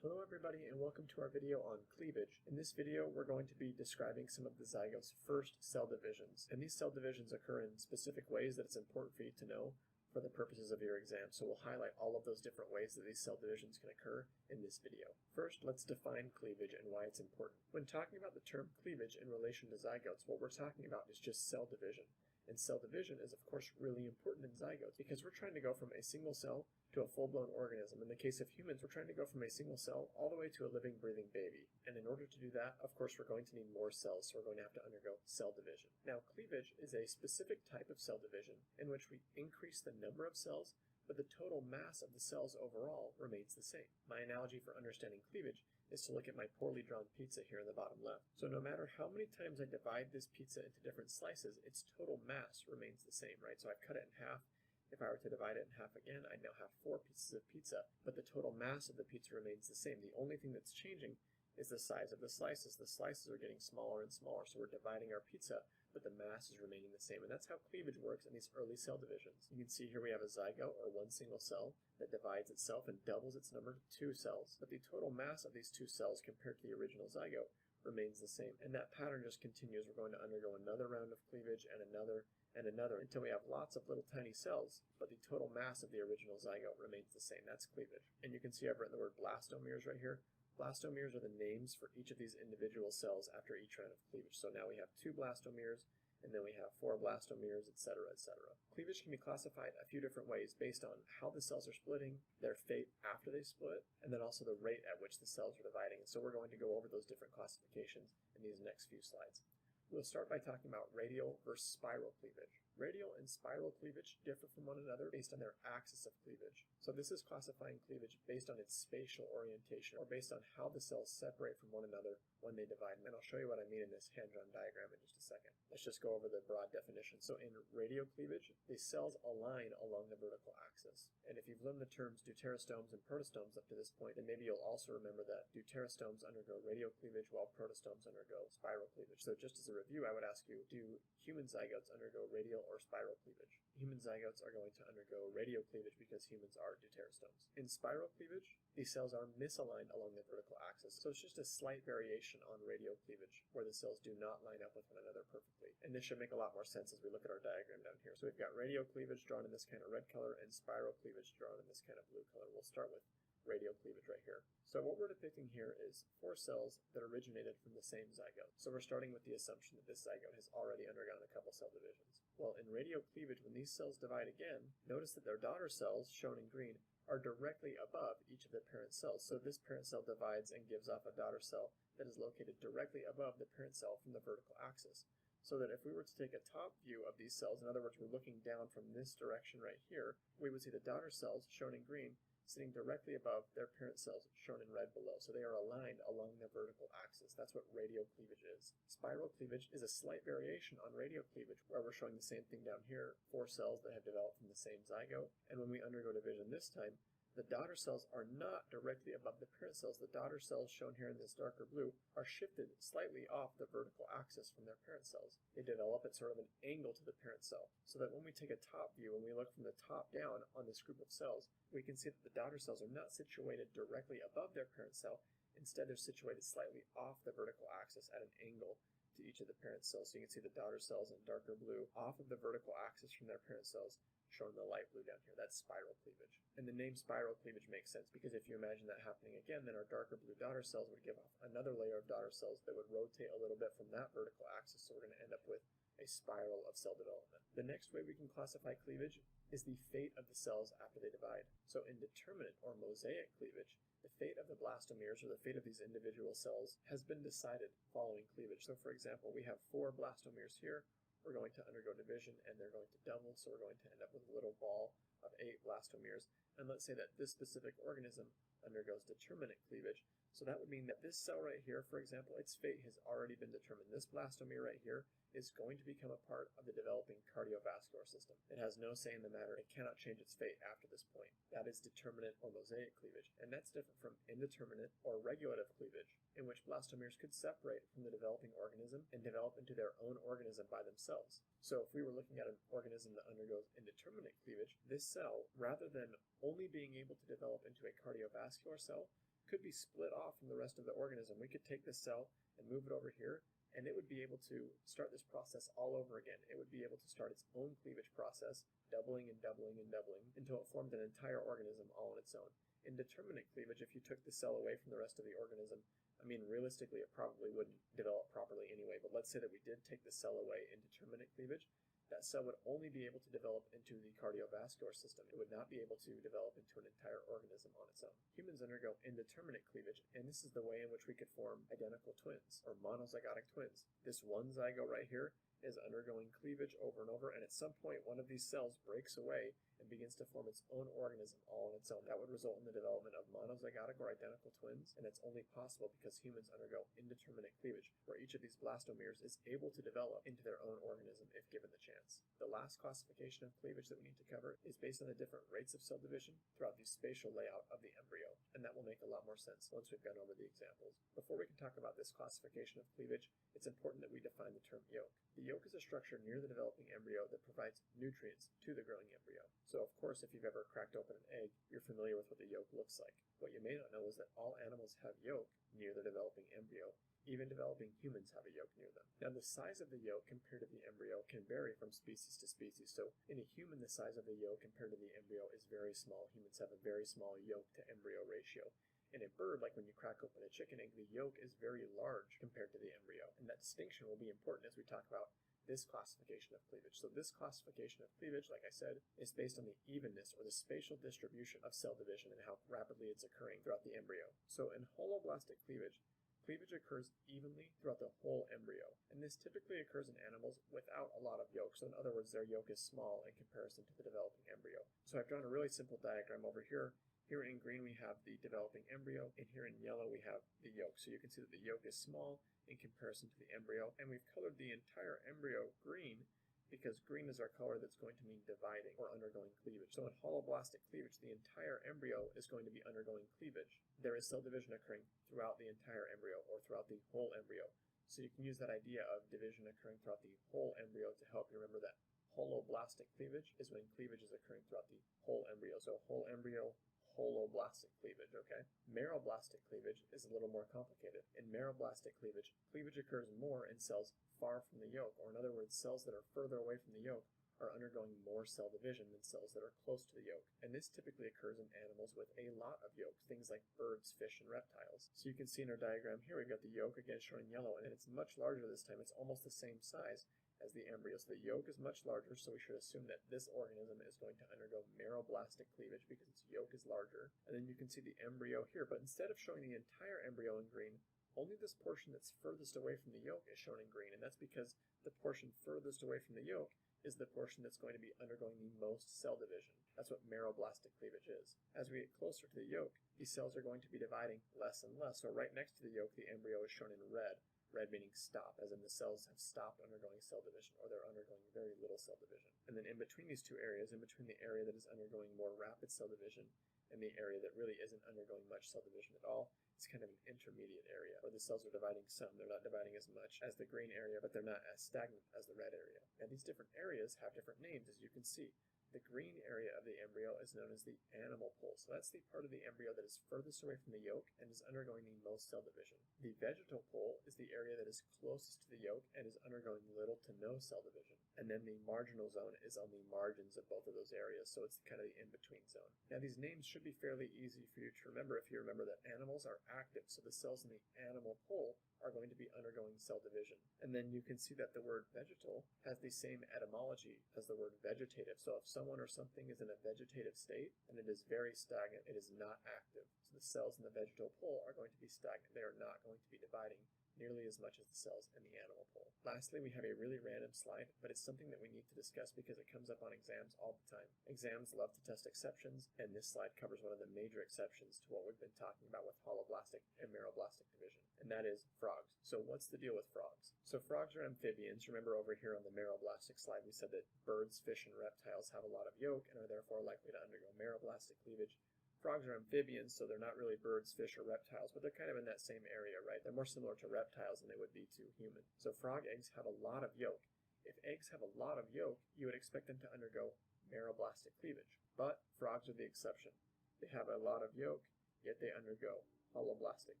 Hello everybody and welcome to our video on cleavage. In this video we're going to be describing some of the zygote's first cell divisions, and these cell divisions occur in specific ways that it's important for you to know for the purposes of your exam, so we'll highlight all of those different ways that these cell divisions can occur in this video. First, let's define cleavage and why it's important. When talking about the term cleavage in relation to zygotes, what we're talking about is just cell division. And cell division is of course really important in zygotes because we're trying to go from a single cell to a full-blown organism. In the case of humans, we're trying to go from a single cell all the way to a living, breathing baby. And in order to do that, of course, we're going to need more cells, so we're going to have to undergo cell division. Now, cleavage is a specific type of cell division in which we increase the number of cells, but the total mass of the cells overall remains the same. My analogy for understanding cleavage is to look at my poorly drawn pizza here in the bottom left. So no matter how many times I divide this pizza into different slices, its total mass remains the same, right? So I've cut it in half. If I were to divide it in half again, I'd now have 4 pieces of pizza, but the total mass of the pizza remains the same. The only thing that's changing is the size of the slices. The slices are getting smaller and smaller, so we're dividing our pizza, but the mass is remaining the same. And that's how cleavage works in these early cell divisions. You can see here we have a zygote, or one single cell, that divides itself and doubles its number to 2 cells. But the total mass of these 2 cells compared to the original zygote remains the same. And that pattern just continues. We're going to undergo another round of cleavage and another until we have lots of little tiny cells, but the total mass of the original zygote remains the same. That's cleavage. And you can see I've written the word blastomeres right here. Blastomeres are the names for each of these individual cells after each round of cleavage. So now we have 2 blastomeres, and then we have 4 blastomeres, etc., etc. Cleavage can be classified a few different ways based on how the cells are splitting, their fate after they split, and then also the rate at which the cells are dividing. And so we're going to go over those different classifications in these next few slides. We'll start by talking about radial versus spiral cleavage. Radial and spiral cleavage differ from one another based on their axis of cleavage. So this is classifying cleavage based on its spatial orientation, or based on how the cells separate from one another when they divide. And I'll show you what I mean in this hand-drawn diagram in just a second. Let's just go over the broad definition. So in radial cleavage, the cells align along the vertical axis. And if you've learned the terms deuterostomes and protostomes up to this point, then maybe you'll also remember that deuterostomes undergo radial cleavage while protostomes undergo spiral cleavage. So just as a review, I would ask you, do human zygotes undergo radial or spiral cleavage? Human zygotes are going to undergo radial cleavage because humans are deuterostomes. In spiral cleavage, these cells are misaligned along the vertical axis. So it's just a slight variation on radial cleavage where the cells do not line up with one another perfectly. And this should make a lot more sense as we look at our diagram down here. So we've got radial cleavage drawn in this kind of red color and spiral cleavage drawn in this kind of blue color. We'll start with radial cleavage right here. So what we're depicting here is 4 cells that originated from the same zygote. So we're starting with the assumption that this zygote has already undergone a couple cell divisions. Well, in radial cleavage, when these cells divide again, notice that their daughter cells, shown in green, are directly above each of the parent cells. So this parent cell divides and gives off a daughter cell that is located directly above the parent cell from the vertical axis. So that if we were to take a top view of these cells, in other words, we're looking down from this direction right here, we would see the daughter cells, shown in green, sitting directly above their parent cells, shown in red below. So they are aligned along the vertical axis. That's what radial cleavage is. Spiral cleavage is a slight variation on radial cleavage, where we're showing the same thing down here, 4 cells that have developed from the same zygote. And when we undergo division this time, the daughter cells are not directly above the parent cells. The daughter cells, shown here in this darker blue, are shifted slightly off the vertical axis from their parent cells. They develop at sort of an angle to the parent cell, so that when we take a top view and we look from the top down on this group of cells, we can see that the daughter cells are not situated directly above their parent cell. Instead, they're situated slightly off the vertical axis at an angle to each of the parent cells. So you can see the daughter cells in darker blue off of the vertical axis from their parent cells, shown in the light blue down here. That's spiral cleavage. And the name spiral cleavage makes sense because if you imagine that happening again, then our darker blue daughter cells would give off another layer of daughter cells that would rotate a little bit from that vertical axis, so we're going to end up with a spiral of cell development. The next way we can classify cleavage is the fate of the cells after they divide. So in determinate or mosaic cleavage, the fate of the blastomeres, or the fate of these individual cells, has been decided following cleavage. So for example, we have 4 blastomeres here. We're going to undergo division and they're going to double, so we're going to end up with a little ball of 8 blastomeres. And let's say that this specific organism undergoes determinate cleavage, So that would mean that this cell right here, for example, its fate has already been determined. This blastomere right here is going to become a part of the developing cardiovascular system. It has no say in the matter. It cannot change its fate after this point. That is determinate or mosaic cleavage, and that's different from indeterminate or regulative cleavage, in which blastomeres could separate from the developing organism and develop into their own organism by themselves. So if we were looking at an organism that undergoes indeterminate cleavage, this cell, rather than only being able to develop into a cardiovascular cell, could be split off from the rest of the organism. We could take this cell and move it over here, and it would be able to start this process all over again. It would be able to start its own cleavage process, doubling and doubling and doubling, until it formed an entire organism all on its own. Indeterminate cleavage, if you took the cell away from the rest of the organism, I mean, realistically, it probably wouldn't develop properly anyway, but let's say that we did take the cell away in determinate cleavage, that cell would only be able to develop into the cardiovascular system. It would not be able to develop into an entire organism on its own. Humans undergo indeterminate cleavage, and this is the way in which we could form identical twins, or monozygotic twins. This one zygote right here is undergoing cleavage over and over, and at some point one of these cells breaks away and begins to form its own organism all on its own. That would result in the development of monozygotic or identical twins, and it's only possible because humans undergo indeterminate cleavage, where each of these blastomeres is able to develop into their own organism if given the chance. The last classification of cleavage that we need to cover is based on the different rates of cell division throughout the spatial layout of the embryo, and that will make a lot more sense once we've gone over the examples. Before we can talk about this classification of cleavage, it's important that we define the term yolk. The yolk is a structure near the developing embryo that provides nutrients to the growing embryo. So of course, if you've ever cracked open an egg, you're familiar with what the yolk looks like. What you may not know is that all animals have yolk near the developing embryo. Even developing humans have a yolk near them. Now, the size of the yolk compared to the embryo can vary from species to species. So in a human, the size of the yolk compared to the embryo is very small. Humans have a very small yolk to embryo ratio. In a bird, like when you crack open a chicken egg, the yolk is very large compared to the embryo. And that distinction will be important as we talk about this classification of cleavage. So this classification of cleavage, like I said, is based on the evenness or the spatial distribution of cell division and how rapidly it's occurring throughout the embryo. So in holoblastic cleavage, cleavage occurs evenly throughout the whole embryo, and this typically occurs in animals without a lot of yolk. So in other words, their yolk is small in comparison to the developing embryo. So I've drawn a really simple diagram over here. Here in green we have the developing embryo, and here in yellow we have the yolk. So you can see that the yolk is small in comparison to the embryo, and we've colored the entire embryo green because green is our color that's going to mean dividing or undergoing cleavage. So in holoblastic cleavage, the entire embryo is going to be undergoing cleavage. There is cell division occurring throughout the entire embryo or throughout the whole embryo. So you can use that idea of division occurring throughout the whole embryo to help you remember that holoblastic cleavage is when cleavage is occurring throughout the whole embryo. So whole embryo, holoblastic cleavage, okay? Meroblastic cleavage is a little more complicated. In meroblastic cleavage, cleavage occurs more in cells far from the yolk, or in other words, cells that are further away from the yolk are undergoing more cell division than cells that are close to the yolk. And this typically occurs in animals with a lot of yolks, things like birds, fish, and reptiles. So you can see in our diagram here, we've got the yolk again showing yellow, and it's much larger this time. It's almost the same size as the embryo. So the yolk is much larger, so we should assume that this organism is going to undergo meroblastic cleavage because its yolk is larger. And then you can see the embryo here, but instead of showing the entire embryo in green, only this portion that's furthest away from the yolk is shown in green, and that's because the portion furthest away from the yolk is the portion that's going to be undergoing the most cell division. That's what meroblastic cleavage is. As we get closer to the yolk, these cells are going to be dividing less and less. So right next to the yolk, the embryo is shown in red. Red meaning stop, as in the cells have stopped undergoing cell division, or they're undergoing very little cell division. And then in between these two areas, in between the area that is undergoing more rapid cell division and the area that really isn't undergoing much cell division at all, it's kind of an intermediate area where the cells are dividing some. They're not dividing as much as the green area, but they're not as stagnant as the red area. And these different areas have different names, as you can see. The green area of the embryo is known as the animal pole. So that's the part of the embryo that is furthest away from the yolk and is undergoing the most cell division. The vegetal pole is the area that is closest to the yolk and is undergoing little to no cell division. And then the marginal zone is on the margins of both of those areas, so it's kind of the in-between zone. Now these names should be fairly easy for you to remember if you remember that animals are active, so the cells in the animal pole are going to be undergoing cell division. And then you can see that the word vegetal has the same etymology as the word vegetative. So if someone or something is in a vegetative state, then it is very stagnant. It is not active. So the cells in the vegetal pole are going to be stagnant. They are not going to be dividing nearly as much as the cells in the animal pole. Lastly, we have a really random slide, but it's something that we need to discuss because it comes up on exams all the time. Exams love to test exceptions, and this slide covers one of the major exceptions to what we've been talking about with holoblastic and meroblastic division, and that is frogs. So what's the deal with frogs? So frogs are amphibians. Remember over here on the meroblastic slide we said that birds, fish, and reptiles have a lot of yolk and are therefore likely to undergo meroblastic cleavage. Frogs are amphibians, so they're not really birds, fish, or reptiles, but they're kind of in that same area, right? They're more similar to reptiles than they would be to humans. So frog eggs have a lot of yolk. If eggs have a lot of yolk, you would expect them to undergo meroblastic cleavage. But frogs are the exception. They have a lot of yolk, yet they undergo holoblastic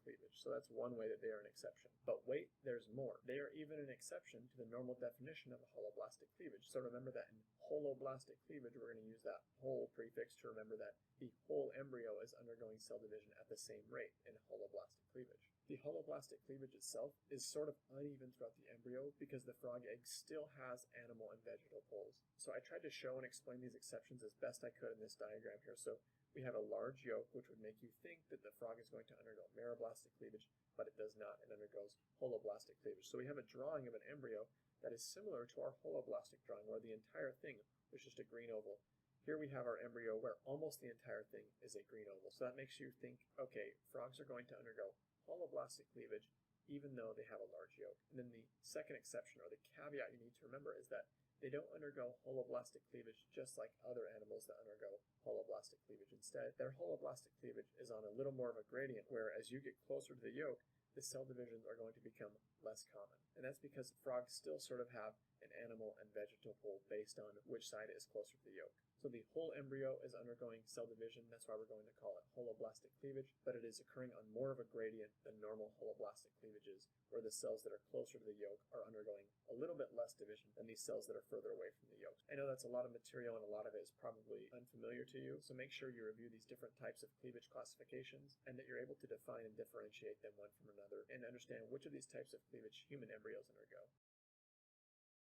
cleavage. So that's one way that they are an exception. But wait, there's more. They are even an exception to the normal definition of a holoblastic cleavage. So remember that in holoblastic cleavage, we're going to use that whole prefix to remember that the whole embryo is undergoing cell division at the same rate in holoblastic cleavage. The holoblastic cleavage itself is sort of uneven throughout the embryo because the frog egg still has animal and vegetal poles. So I tried to show and explain these exceptions as best I could in this diagram here. So we have a large yolk, which would make you think that the frog is going to undergo meroblastic cleavage, but it does not. It undergoes holoblastic cleavage. So we have a drawing of an embryo that is similar to our holoblastic drawing, where the entire thing was just a green oval. Here we have our embryo where almost the entire thing is a green oval. So that makes you think, okay, frogs are going to undergo holoblastic cleavage even though they have a large yolk. And then the second exception, or the caveat you need to remember, is that they don't undergo holoblastic cleavage just like other animals that undergo holoblastic cleavage. Instead, their holoblastic cleavage is on a little more of a gradient, where as you get closer to the yolk, the cell divisions are going to become less common. And that's because frogs still sort of have an animal and vegetal pole based on which side is closer to the yolk. So the whole embryo is undergoing cell division. That's why we're going to call it holoblastic cleavage, but it is occurring on more of a gradient than normal holoblastic cleavages, where the cells that are closer to the yolk are undergoing a little bit less division than these cells that are further away from the yolk. I know that's a lot of material and a lot of it is probably unfamiliar to you, so make sure you review these different types of cleavage classifications and that you're able to define and differentiate them one from another and understand which of these types of cleavage human embryos undergo.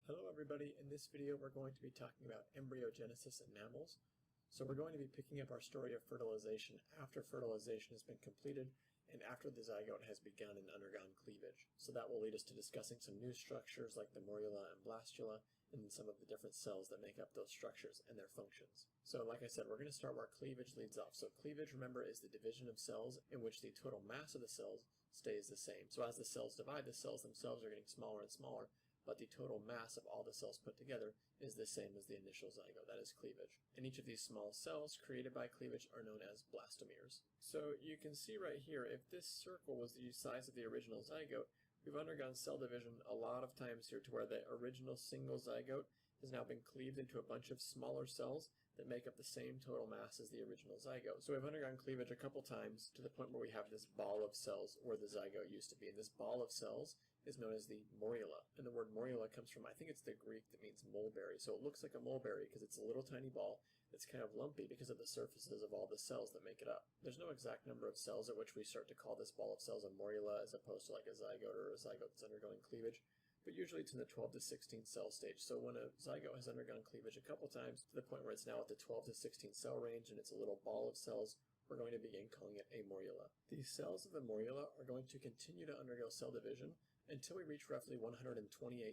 Hello everybody, in this video we're going to be talking about embryogenesis in mammals. So we're going to be picking up our story of fertilization after fertilization has been completed and after the zygote has begun and undergone cleavage. So that will lead us to discussing some new structures like the morula and blastula and then some of the different cells that make up those structures and their functions. So like I said, we're going to start where cleavage leads off. So cleavage, remember, is the division of cells in which the total mass of the cells stays the same. So as the cells divide, the cells themselves are getting smaller and smaller, but the total mass of all the cells put together is the same as the initial zygote, that is cleavage. And each of these small cells created by cleavage are known as blastomeres. So you can see right here, if this circle was the size of the original zygote, we've undergone cell division a lot of times here to where the original single zygote has now been cleaved into a bunch of smaller cells that make up the same total mass as the original zygote. So we've undergone cleavage a couple times to the point where we have this ball of cells where the zygote used to be. And this ball of cells is known as the morula. And the word morula comes from, I think it's the Greek that means mulberry. So it looks like a mulberry because it's a little tiny ball that's kind of lumpy because of the surfaces of all the cells that make it up. There's no exact number of cells at which we start to call this ball of cells a morula as opposed to like a zygote or a zygote that's undergoing cleavage. But usually it's in the 12 to 16 cell stage. So when a zygote has undergone cleavage a couple times to the point where it's now at the 12 to 16 cell range and it's a little ball of cells, we're going to begin calling it a morula. These cells of the morula are going to continue to undergo cell division until we reach roughly 128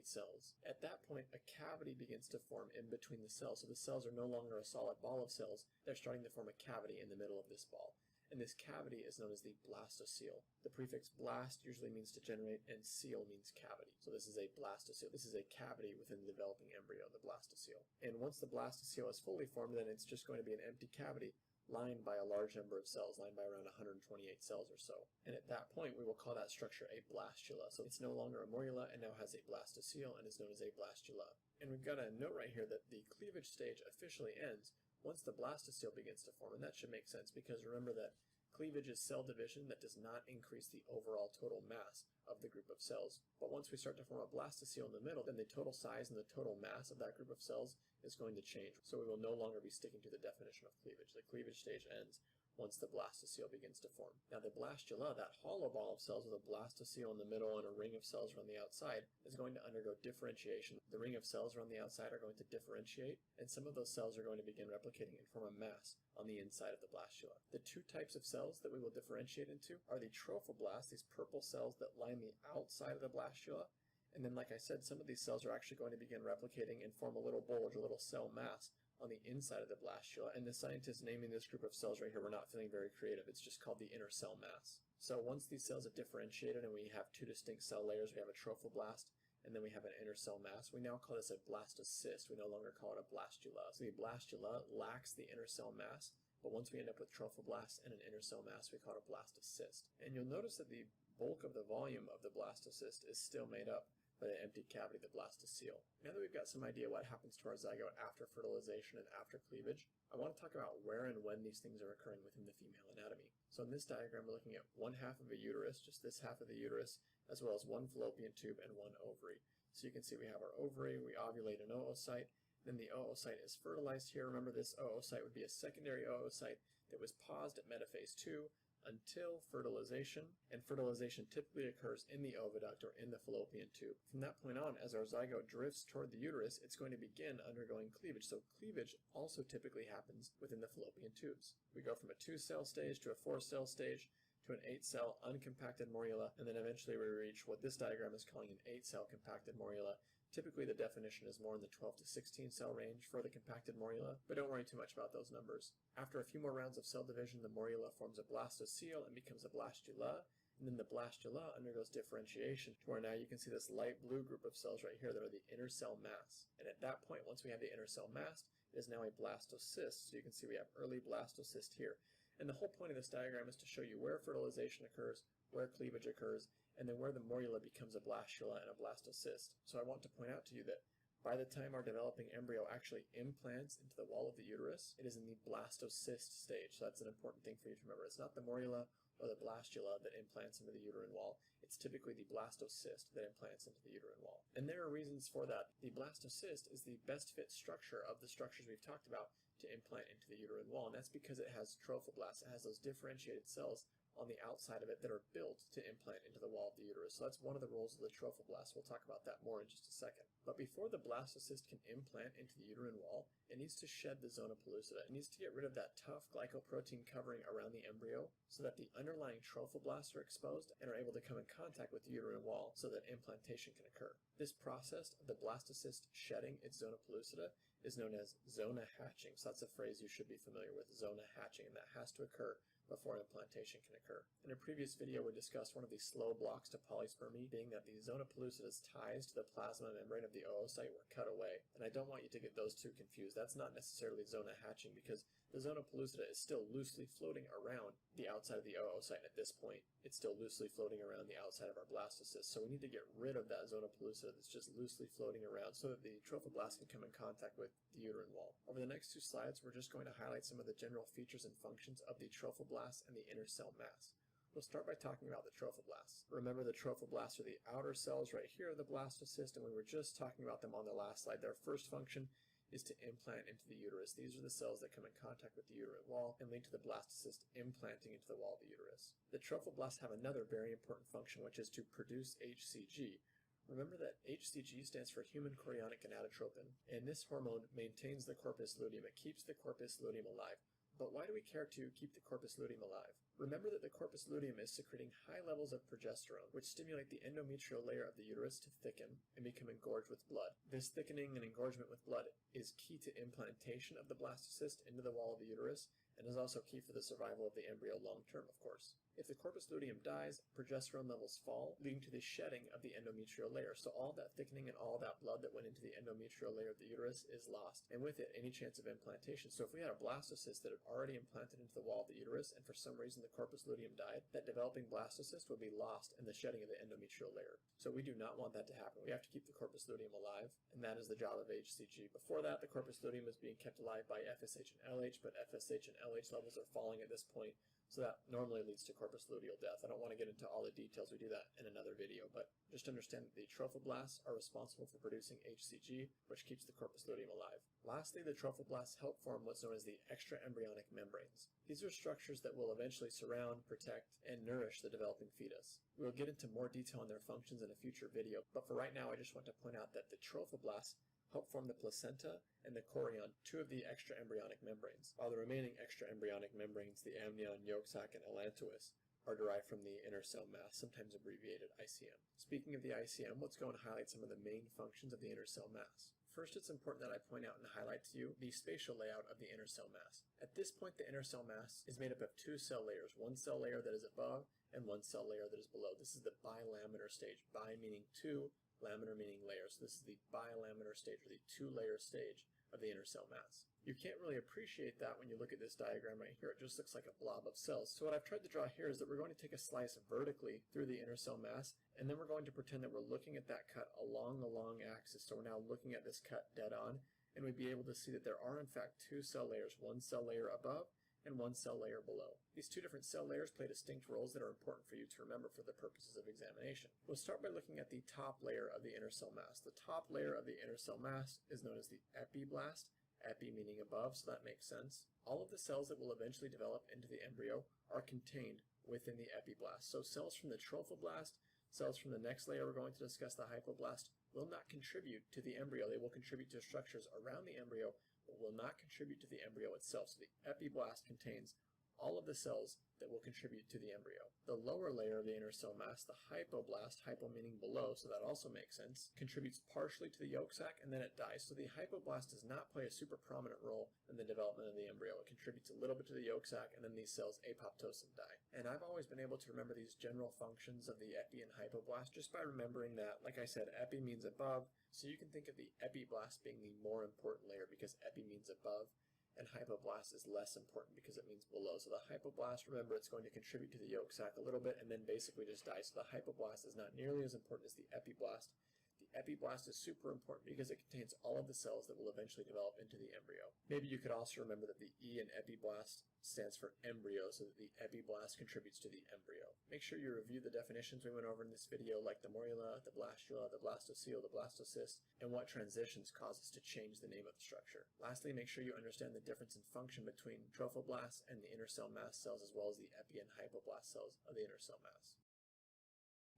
cells. At that point, a cavity begins to form in between the cells. So the cells are no longer a solid ball of cells. They're starting to form a cavity in the middle of this ball. And this cavity is known as the blastocele. The prefix blast usually means to generate, and cele means cavity. So this is a blastocele. This is a cavity within the developing embryo, the blastocele. And once the blastocele is fully formed, then it's just going to be an empty cavity lined by a large number of cells, lined by around 128 cells or so. And at that point, we will call that structure a blastula. So it's no longer a morula and now has a blastocele and is known as a blastula. And we've got a note right here that the cleavage stage officially ends once the blastocele begins to form. And that should make sense because remember that cleavage is cell division that does not increase the overall total mass of the group of cells. But once we start to form a blastocele in the middle, then the total size and the total mass of that group of cells is going to change. So we will no longer be sticking to the definition of cleavage. The cleavage stage ends once the blastocele begins to form. Now the blastula, that hollow ball of cells with a blastocele in the middle and a ring of cells around the outside, is going to undergo differentiation. The ring of cells around the outside are going to differentiate, and some of those cells are going to begin replicating and form a mass on the inside of the blastula. The two types of cells that we will differentiate into are the trophoblasts, these purple cells that line the outside of the blastula, and then like I said, some of these cells are actually going to begin replicating and form a little bulge, a little cell mass on the inside of the blastula, and the scientists naming this group of cells right here were not feeling very creative. It's just called the inner cell mass. So once these cells have differentiated and we have two distinct cell layers, we have a trophoblast and then we have an inner cell mass, we now call this a blastocyst. We no longer call it a blastula. So the blastula lacks the inner cell mass, but once we end up with trophoblasts and an inner cell mass, we call it a blastocyst. And you'll notice that the bulk of the volume of the blastocyst is still made up by the empty cavity, the blastocele. Now that we've got some idea what happens to our zygote after fertilization and after cleavage, I want to talk about where and when these things are occurring within the female anatomy. So in this diagram, we're looking at one half of a uterus, just this half of the uterus, as well as one fallopian tube and one ovary. So you can see we have our ovary, we ovulate an oocyte, then the oocyte is fertilized here. Remember, this oocyte would be a secondary oocyte that was paused at metaphase 2 until fertilization, and fertilization typically occurs in the oviduct or in the fallopian tube. From that point on, as our zygote drifts toward the uterus, it's going to begin undergoing cleavage. So cleavage also typically happens within the fallopian tubes. We go from a 2-cell stage to a 4-cell stage to an 8-cell uncompacted morula, and then eventually we reach what this diagram is calling an 8-cell compacted morula. Typically the definition is more in the 12 to 16 cell range for the compacted morula, but don't worry too much about those numbers. After a few more rounds of cell division, the morula forms a blastocele and becomes a blastula, and then the blastula undergoes differentiation to where now you can see this light blue group of cells right here that are the inner cell mass. And at that point, once we have the inner cell mass, it is now a blastocyst. So you can see we have early blastocyst here. And the whole point of this diagram is to show you where fertilization occurs, where cleavage occurs, and then where the morula becomes a blastula and a blastocyst. So I want to point out to you that by the time our developing embryo actually implants into the wall of the uterus, it is in the blastocyst stage. So that's an important thing for you to remember. It's not the morula or the blastula that implants into the uterine wall. It's typically the blastocyst that implants into the uterine wall. And there are reasons for that. The blastocyst is the best fit structure of the structures we've talked about to implant into the uterine wall, and that's because it has trophoblasts. It has those differentiated cells on the outside of it that are built to implant into the wall of the uterus. So that's one of the roles of the trophoblast. We'll talk about that more in just a second. But before the blastocyst can implant into the uterine wall, it needs to shed the zona pellucida. It needs to get rid of that tough glycoprotein covering around the embryo so that the underlying trophoblasts are exposed and are able to come in contact with the uterine wall so that implantation can occur. This process of the blastocyst shedding its zona pellucida is known as zona hatching. So that's a phrase you should be familiar with, zona hatching, and that has to occur before implantation can occur. In a previous video, we discussed one of the slow blocks to polyspermy being that the zona pellucida's ties to the plasma membrane of the oocyte were cut away. And I don't want you to get those two confused. That's not necessarily zona hatching because the zona pellucida is still loosely floating around the outside of the oocyte at this point. It's still loosely floating around the outside of our blastocyst. So we need to get rid of that zona pellucida that's just loosely floating around so that the trophoblast can come in contact with the uterine wall. Over the next 2 slides, we're just going to highlight some of the general features and functions of the trophoblast and the inner cell mass. We'll start by talking about the trophoblasts. Remember, the trophoblasts are the outer cells right here of the blastocyst, and we were just talking about them on the last slide. Their first function is to implant into the uterus. These are the cells that come in contact with the uterine wall and link to the blastocyst implanting into the wall of the uterus. The trophoblasts have another very important function, which is to produce HCG. Remember that HCG stands for human chorionic gonadotropin, and this hormone maintains the corpus luteum. It keeps the corpus luteum alive. But why do we care to keep the corpus luteum alive? Remember that the corpus luteum is secreting high levels of progesterone, which stimulate the endometrial layer of the uterus to thicken and become engorged with blood. This thickening and engorgement with blood is key to implantation of the blastocyst into the wall of the uterus, and is also key for the survival of the embryo long term, of course. If the corpus luteum dies, progesterone levels fall, leading to the shedding of the endometrial layer. So all that thickening and all that blood that went into the endometrial layer of the uterus is lost, and with it, any chance of implantation. So if we had a blastocyst that had already implanted into the wall of the uterus, and for some reason the corpus luteum died, that developing blastocyst would be lost in the shedding of the endometrial layer. So we do not want that to happen. We have to keep the corpus luteum alive, and that is the job of HCG. Before that, the corpus luteum was being kept alive by FSH and LH, but FSH and LH levels are falling at this point, so that normally leads to corpus luteal death. I don't want to get into all the details, we do that in another video, but just understand that the trophoblasts are responsible for producing HCG, which keeps the corpus luteum alive. Lastly, the trophoblasts help form what's known as the extraembryonic membranes. These are structures that will eventually surround, protect, and nourish the developing fetus. We'll get into more detail on their functions in a future video, but for right now I just want to point out that the trophoblasts help form the placenta and the chorion, two of the extraembryonic membranes, while the remaining extraembryonic membranes, the amnion, yolk sac, and allantois, are derived from the inner cell mass, sometimes abbreviated ICM. Speaking of the ICM, let's go and highlight some of the main functions of the inner cell mass. First, it's important that I point out and highlight to you the spatial layout of the inner cell mass. At this point, the inner cell mass is made up of two cell layers, one cell layer that is above and one cell layer that is below. This is the bilaminar stage, bi meaning two, laminar meaning layer. So this is the bilaminar stage, or the two-layer stage of the inner cell mass. You can't really appreciate that when you look at this diagram right here. It just looks like a blob of cells. So what I've tried to draw here is that we're going to take a slice vertically through the inner cell mass, and then we're going to pretend that we're looking at that cut along the long axis. So we're now looking at this cut dead on, and we'd be able to see that there are in fact two cell layers, one cell layer above and one cell layer below. These two different cell layers play distinct roles that are important for you to remember for the purposes of examination. We'll start by looking at the top layer of the inner cell mass. The top layer of the inner cell mass is known as the epiblast, epi meaning above, so that makes sense. All of the cells that will eventually develop into the embryo are contained within the epiblast. So cells from the trophoblast, cells from the next layer we're going to discuss, the hypoblast, will not contribute to the embryo. They will contribute to structures around the embryo, but will not contribute to the embryo itself. So the epiblast contains all of the cells that will contribute to the embryo. The lower layer of the inner cell mass, the hypoblast, hypo meaning below, so that also makes sense, contributes partially to the yolk sac and then it dies. So the hypoblast does not play a super prominent role in the development of the embryo. It contributes a little bit to the yolk sac and then these cells apoptose and die. And I've always been able to remember these general functions of the epi and hypoblast just by remembering that, like I said, epi means above, so you can think of the epiblast being the more important layer because epi means above, and hypoblast is less important because it means below. So the hypoblast, remember, it's going to contribute to the yolk sac a little bit and then basically just die. So the hypoblast is not nearly as important as the epiblast. The epiblast is super important because it contains all of the cells that will eventually develop into the embryo. Maybe you could also remember that the E in epiblast stands for embryo, so that the epiblast contributes to the embryo. Make sure you review the definitions we went over in this video, like the morula, the blastula, the blastocele, the blastocyst, and what transitions cause us to change the name of the structure. Lastly, make sure you understand the difference in function between trophoblasts and the inner cell mass cells, as well as the epi and hypoblast cells of the inner cell mass.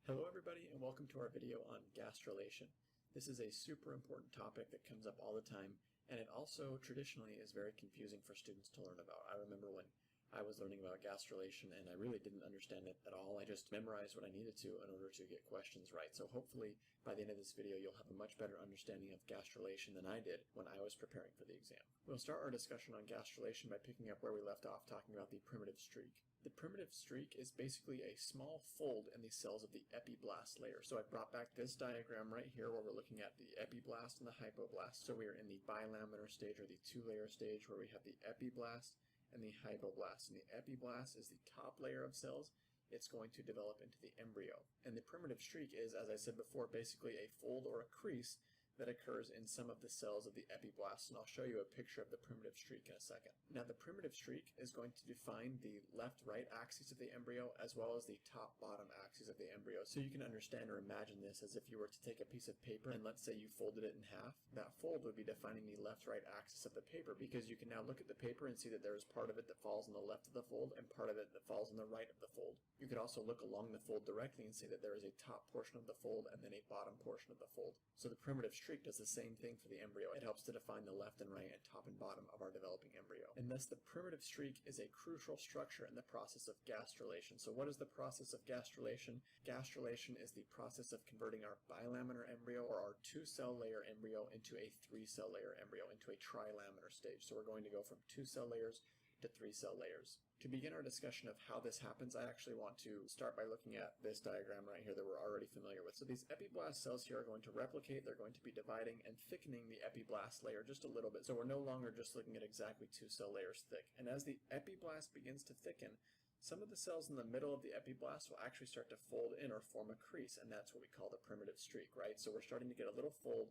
Hello everybody, and welcome to our video on gastrulation. This is a super important topic that comes up all the time, and it also traditionally is very confusing for students to learn about. I remember when I was learning about gastrulation and I really didn't understand it at all. I just memorized what I needed to in order to get questions right. So hopefully by the end of this video you'll have a much better understanding of gastrulation than I did when I was preparing for the exam. We'll start our discussion on gastrulation by picking up where we left off, talking about the primitive streak. The primitive streak is basically a small fold in the cells of the epiblast layer. So I brought back this diagram right here where we're looking at the epiblast and the hypoblast. So we are in the bilaminar stage, or the two-layer stage, where we have the epiblast and the hypoblast. And the epiblast is the top layer of cells. It's going to develop into the embryo. And the primitive streak is, as I said before, basically a fold or a crease that occurs in some of the cells of the epiblast, and I'll show you a picture of the primitive streak in a second. Now the primitive streak is going to define the left-right axes of the embryo as well as the top-bottom axes of the embryo. So you can understand or imagine this as if you were to take a piece of paper and let's say you folded it in half. That fold would be defining the left-right axis of the paper, because you can now look at the paper and see that there is part of it that falls on the left of the fold and part of it that falls on the right of the fold. You could also look along the fold directly and see that there is a top portion of the fold and then a bottom portion of the fold. So the primitive streak does the same thing for the embryo. It helps to define the left and right and top and bottom of our developing embryo. And thus the primitive streak is a crucial structure in the process of gastrulation. So what is the process of gastrulation? Gastrulation is the process of converting our bilaminar embryo, or our two-cell layer embryo, into a three-cell layer embryo, into a trilaminar stage. So we're going to go from two-cell layers to three-cell layers. To begin our discussion of how this happens, I actually want to start by looking at this diagram right here that we're already familiar with. So these epiblast cells here are going to replicate, they're going to be dividing and thickening the epiblast layer just a little bit. So we're no longer just looking at exactly two cell layers thick. And as the epiblast begins to thicken, some of the cells in the middle of the epiblast will actually start to fold in or form a crease, and that's what we call the primitive streak, right? So we're starting to get a little fold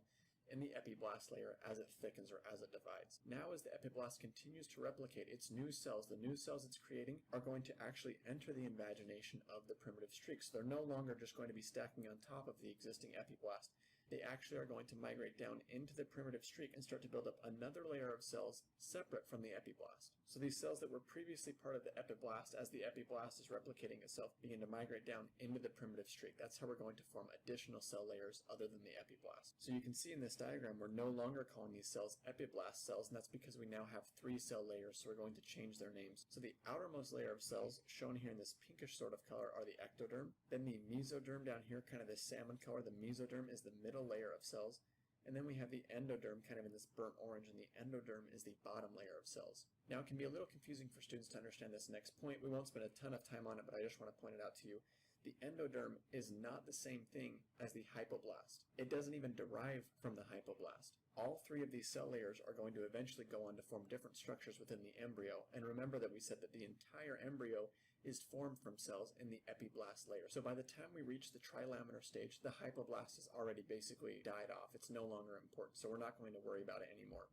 in the epiblast layer as it thickens or as it divides. Now as the epiblast continues to replicate its new cells, the new cells it's creating are going to actually enter the invagination of the primitive streak. So they're no longer just going to be stacking on top of the existing epiblast. They actually are going to migrate down into the primitive streak and start to build up another layer of cells separate from the epiblast. So these cells that were previously part of the epiblast, as the epiblast is replicating itself, begin to migrate down into the primitive streak. That's how we're going to form additional cell layers other than the epiblast. So you can see in this diagram we're no longer calling these cells epiblast cells, and that's because we now have 3 cell layers, so we're going to change their names. So the outermost layer of cells, shown here in this pinkish sort of color, are the ectoderm. Then the mesoderm down here, kind of this salmon color, the mesoderm is the middle layer of cells. And then we have the endoderm kind of in this burnt orange, and the endoderm is the bottom layer of cells. Now it can be a little confusing for students to understand this next point. We won't spend a ton of time on it, but I just want to point it out to you. The endoderm is not the same thing as the hypoblast. It doesn't even derive from the hypoblast. All 3 of these cell layers are going to eventually go on to form different structures within the embryo. And remember that we said that the entire embryo is formed from cells in the epiblast layer. So by the time we reach the trilaminar stage, the hypoblast has already basically died off. It's no longer important, so we're not going to worry about it anymore.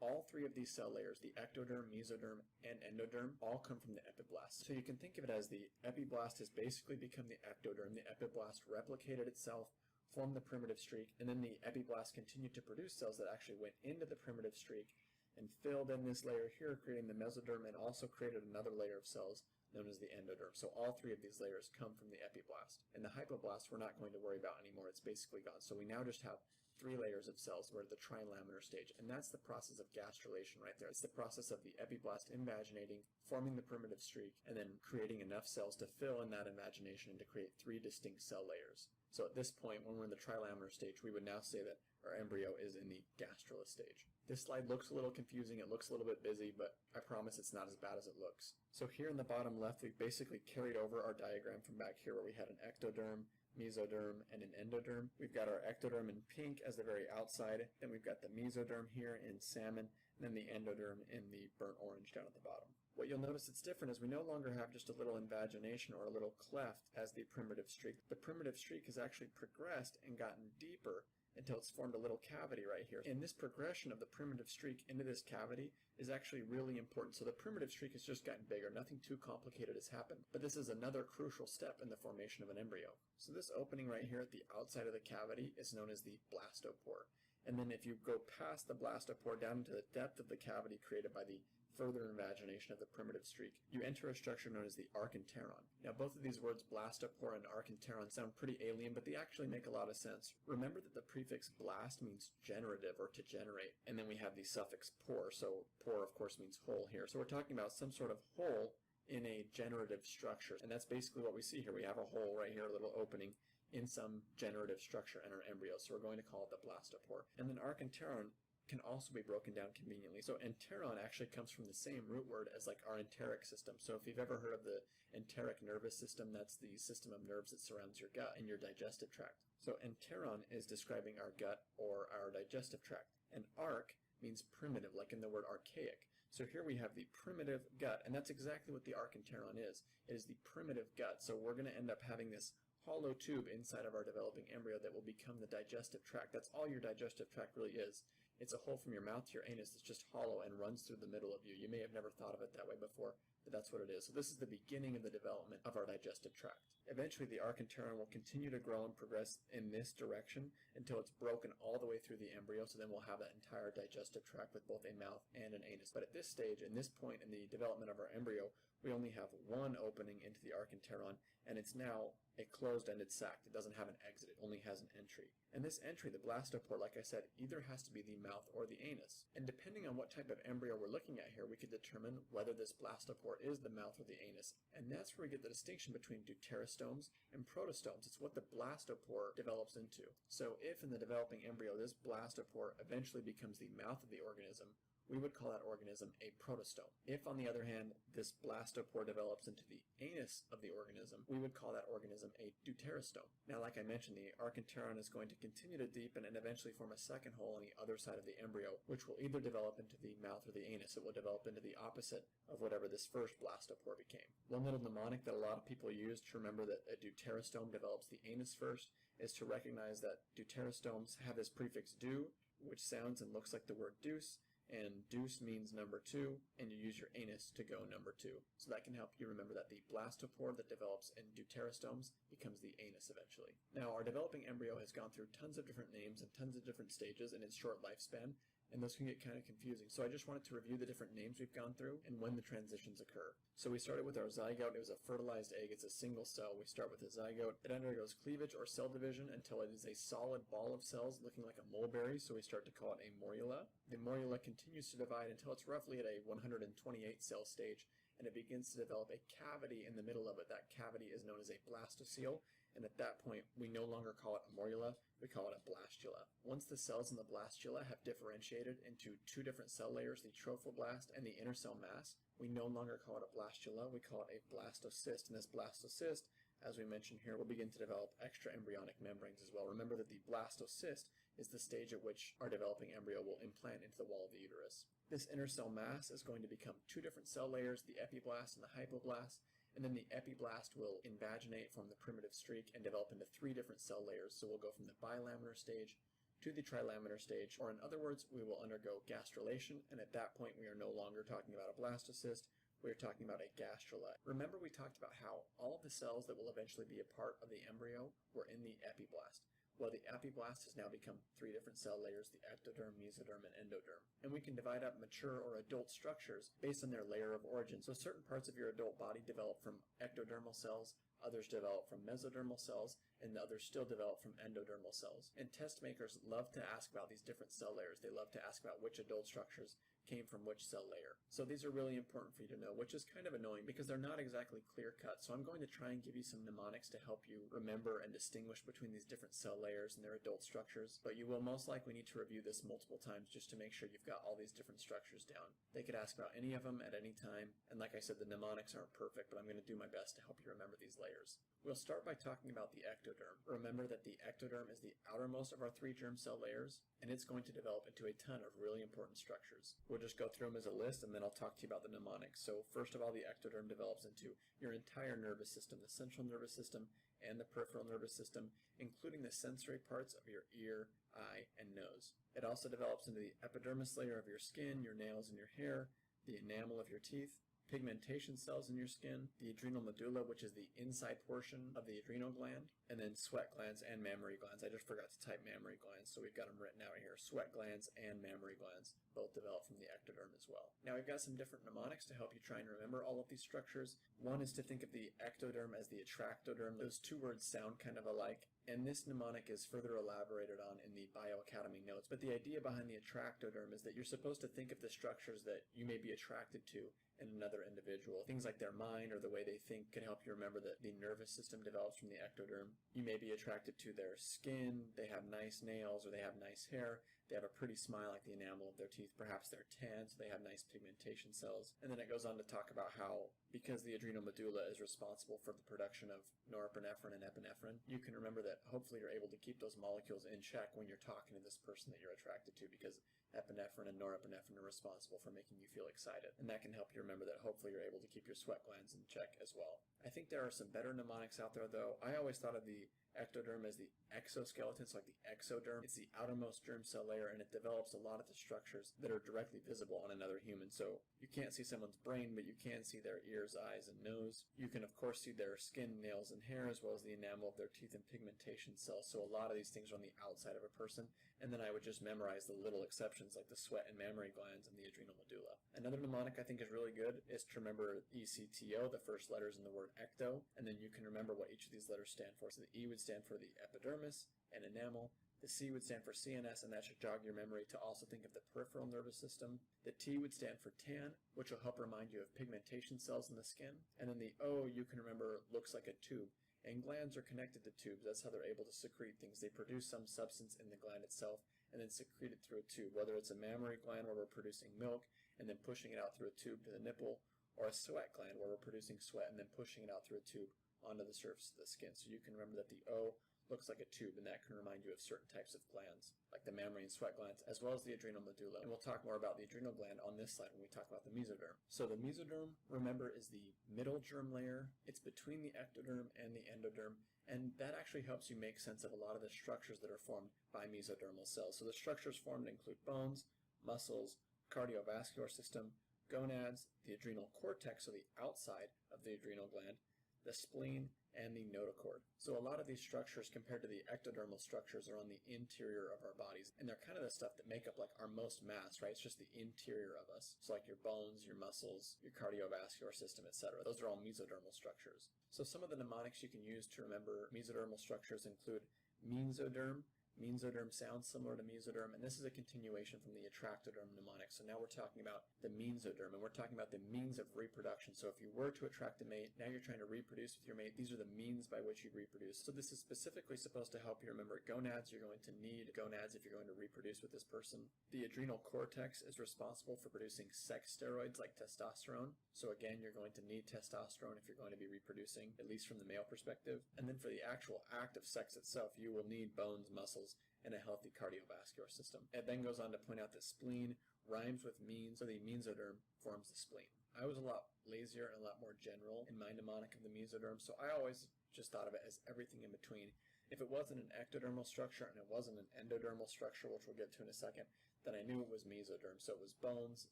All 3 of these cell layers, the ectoderm, mesoderm, and endoderm, all come from the epiblast. So you can think of it as the epiblast has basically become the ectoderm. The epiblast replicated itself, formed the primitive streak, and then the epiblast continued to produce cells that actually went into the primitive streak and filled in this layer here, creating the mesoderm, and also created another layer of cells known as the endoderm. So all 3 of these layers come from the epiblast. And the hypoblast we're not going to worry about anymore. It's basically gone. So we now just have 3 layers of cells. We're at the trilaminar stage, and that's the process of gastrulation right there. It's the process of the epiblast invaginating, forming the primitive streak, and then creating enough cells to fill in that invagination and to create 3 distinct cell layers. So at this point, when we're in the trilaminar stage, we would now say that our embryo is in the gastrulus stage. This slide looks a little confusing, it looks a little bit busy, but I promise it's not as bad as it looks. So here in the bottom left, we've basically carried over our diagram from back here where we had an ectoderm, mesoderm, and an endoderm. We've got our ectoderm in pink as the very outside, then we've got the mesoderm here in salmon, and then the endoderm in the burnt orange down at the bottom. What you'll notice that's different is we no longer have just a little invagination or a little cleft as the primitive streak. The primitive streak has actually progressed and gotten deeper until it's formed a little cavity right here. And this progression of the primitive streak into this cavity is actually really important. So the primitive streak has just gotten bigger. Nothing too complicated has happened. But this is another crucial step in the formation of an embryo. So this opening right here at the outside of the cavity is known as the blastopore. And then if you go past the blastopore down into the depth of the cavity created by the further invagination of the primitive streak, you enter a structure known as the archenteron. Now both of these words, blastopore and archenteron, sound pretty alien, but they actually make a lot of sense. Remember that the prefix blast means generative or to generate, and then we have the suffix pore, so pore of course means hole here. So we're talking about some sort of hole in a generative structure, and that's basically what we see here. We have a hole right here, a little opening in some generative structure in our embryo, so we're going to call it the blastopore. And then archenteron can also be broken down conveniently. So enteron actually comes from the same root word as like our enteric system. So if you've ever heard of the enteric nervous system, that's the system of nerves that surrounds your gut and your digestive tract. So enteron is describing our gut or our digestive tract. And arch means primitive, like in the word archaic. So here we have the primitive gut, and that's exactly what the archenteron is. It is the primitive gut. So we're going to end up having this hollow tube inside of our developing embryo that will become the digestive tract. That's all your digestive tract really is. It's a hole from your mouth to your anus that's just hollow and runs through the middle of you. You may have never thought of it that way before, but that's what it is. So this is the beginning of the development of our digestive tract. Eventually the archenteron will continue to grow and progress in this direction until it's broken all the way through the embryo, so then we'll have that entire digestive tract with both a mouth and an anus. But at this stage, in this point in the development of our embryo, we only have one opening into the archenteron, and it's now a closed-ended sac. It doesn't have an exit, it only has an entry. And this entry, the blastopore, like I said, either has to be the mouth or the anus. And depending on what type of embryo we're looking at here, we could determine whether this blastopore is the mouth or the anus. And that's where we get the distinction between deuterostomes and protostomes. It's what the blastopore develops into. So if in the developing embryo this blastopore eventually becomes the mouth of the organism, we would call that organism a protostome. If, on the other hand, this blastopore develops into the anus of the organism, we would call that organism a deuterostome. Now, like I mentioned, the archenteron is going to continue to deepen and eventually form a second hole on the other side of the embryo, which will either develop into the mouth or the anus. It will develop into the opposite of whatever this first blastopore became. One little mnemonic that a lot of people use to remember that a deuterostome develops the anus first is to recognize that deuterostomes have this prefix "deut," which sounds and looks like the word deuce, and deuce means number 2, and you use your anus to go number 2. So that can help you remember that the blastopore that develops in deuterostomes becomes the anus eventually. Now, our developing embryo has gone through tons of different names and tons of different stages in its short lifespan, and those can get kind of confusing. So I just wanted to review the different names we've gone through and when the transitions occur. So we started with our zygote. It was a fertilized egg. It's a single cell. We start with a zygote. It undergoes cleavage or cell division until it is a solid ball of cells looking like a mulberry, so we start to call it a morula. The morula continues to divide until it's roughly at a 128 cell stage, and it begins to develop a cavity in the middle of it. That cavity is known as a blastocele, and at that point we no longer call it a morula, we call it a blastula. Once the cells in the blastula have differentiated into two different cell layers, the trophoblast and the inner cell mass, we no longer call it a blastula, we call it a blastocyst. And this blastocyst, as we mentioned here, will begin to develop extraembryonic membranes as well. Remember that the blastocyst is the stage at which our developing embryo will implant into the wall of the uterus. This inner cell mass is going to become two different cell layers, the epiblast and the hypoblast, and then the epiblast will invaginate from the primitive streak and develop into three different cell layers. So we'll go from the bilaminar stage to the trilaminar stage, or in other words, we will undergo gastrulation, and at that point we are no longer talking about a blastocyst, we are talking about a gastrula. Remember we talked about how all of the cells that will eventually be a part of the embryo were in the epiblast. Well, the epiblast has now become three different cell layers, the ectoderm, mesoderm, and endoderm. And we can divide up mature or adult structures based on their layer of origin. So certain parts of your adult body develop from ectodermal cells, others develop from mesodermal cells, and others still develop from endodermal cells. And test makers love to ask about these different cell layers. They love to ask about which adult structures came from which cell layer. So these are really important for you to know, which is kind of annoying because they're not exactly clear cut. So I'm going to try and give you some mnemonics to help you remember and distinguish between these different cell layers and their adult structures. But you will most likely need to review this multiple times just to make sure you've got all these different structures down. They could ask about any of them at any time. And like I said, the mnemonics aren't perfect, but I'm going to do my best to help you remember these layers. We'll start by talking about the ectoderm. Remember that the ectoderm is the outermost of our three germ cell layers, and it's going to develop into a ton of really important structures. We'll just go through them as a list, and then I'll talk to you about the mnemonics. So first of all, the ectoderm develops into your entire nervous system, the central nervous system and the peripheral nervous system, including the sensory parts of your ear, eye, and nose. It also develops into the epidermis layer of your skin, your nails, and your hair, the enamel of your teeth, pigmentation cells in your skin, the adrenal medulla, which is the inside portion of the adrenal gland, and then sweat glands and mammary glands. I just forgot to type mammary glands, so we've got them written out here. Sweat glands and mammary glands both develop from the ectoderm as well. Now we've got some different mnemonics to help you try and remember all of these structures. One is to think of the ectoderm as the attractoderm. Those two words sound kind of alike, and this mnemonic is further elaborated on in the Bioacademy notes. But the idea behind the attractoderm is that you're supposed to think of the structures that you may be attracted to in another individual. Things like their mind or the way they think can help you remember that the nervous system develops from the ectoderm. You may be attracted to their skin, they have nice nails or they have nice hair, they have a pretty smile like the enamel of their teeth, perhaps they're tan, so they have nice pigmentation cells. And then it goes on to talk about how, because the adrenal medulla is responsible for the production of norepinephrine and epinephrine, you can remember that hopefully you're able to keep those molecules in check when you're talking to this person that you're attracted to, because epinephrine and norepinephrine are responsible for making you feel excited. And that can help you remember that hopefully you're able to keep your sweat glands in check as well. I think there are some better mnemonics out there though. I always thought of the ectoderm as the exoskeleton, so like the exoderm. It's the outermost germ cell layer, and it develops a lot of the structures that are directly visible on another human. So you can't see someone's brain, but you can see their ears, eyes, and nose. You can of course see their skin, nails, and hair, as well as the enamel of their teeth and pigmentation cells. So a lot of these things are on the outside of a person, and then I would just memorize the little exceptions like the sweat and mammary glands and the adrenal medulla. Another mnemonic I think is really good is to remember ECTO, the first letters in the word ecto, and then you can remember what each of these letters stand for. So the E would stand for the epidermis and enamel. The C would stand for CNS, and that should jog your memory to also think of the peripheral nervous system. The T would stand for tan, which will help remind you of pigmentation cells in the skin. And then the O, you can remember, looks like a tube. And glands are connected to tubes. That's how they're able to secrete things. They produce some substance in the gland itself and then secrete it through a tube, whether it's a mammary gland where we're producing milk and then pushing it out through a tube to the nipple, or a sweat gland where we're producing sweat and then pushing it out through a tube onto the surface of the skin. So you can remember that the O looks like a tube, and that can remind you of certain types of glands, like the mammary and sweat glands, as well as the adrenal medulla. And we'll talk more about the adrenal gland on this slide when we talk about the mesoderm. So the mesoderm, remember, is the middle germ layer. It's between the ectoderm and the endoderm, and that actually helps you make sense of a lot of the structures that are formed by mesodermal cells. So the structures formed include bones, muscles, cardiovascular system, gonads, the adrenal cortex, so the outside of the adrenal gland, the spleen, and the notochord. So a lot of these structures compared to the ectodermal structures are on the interior of our bodies, and they're kind of the stuff that make up like our most mass, right? It's just the interior of us. So like your bones, your muscles, your cardiovascular system, etc. Those are all mesodermal structures. So some of the mnemonics you can use to remember mesodermal structures include mesoderm. Mesoderm sounds similar to mesoderm, and this is a continuation from the attractoderm mnemonic. So now we're talking about the mesoderm, and we're talking about the means of reproduction. So if you were to attract a mate, now you're trying to reproduce with your mate, these are the means by which you reproduce. So this is specifically supposed to help you remember gonads. You're going to need gonads if you're going to reproduce with this person. The adrenal cortex is responsible for producing sex steroids like testosterone. So again, you're going to need testosterone if you're going to be reproducing, at least from the male perspective. And then for the actual act of sex itself, you will need bones, muscles, and a healthy cardiovascular system. It then goes on to point out that spleen rhymes with mean, so the mesoderm forms the spleen. I was a lot lazier and a lot more general in my mnemonic of the mesoderm, so I always just thought of it as everything in between. If it wasn't an ectodermal structure and it wasn't an endodermal structure, which we'll get to in a second, then I knew it was mesoderm. So it was bones,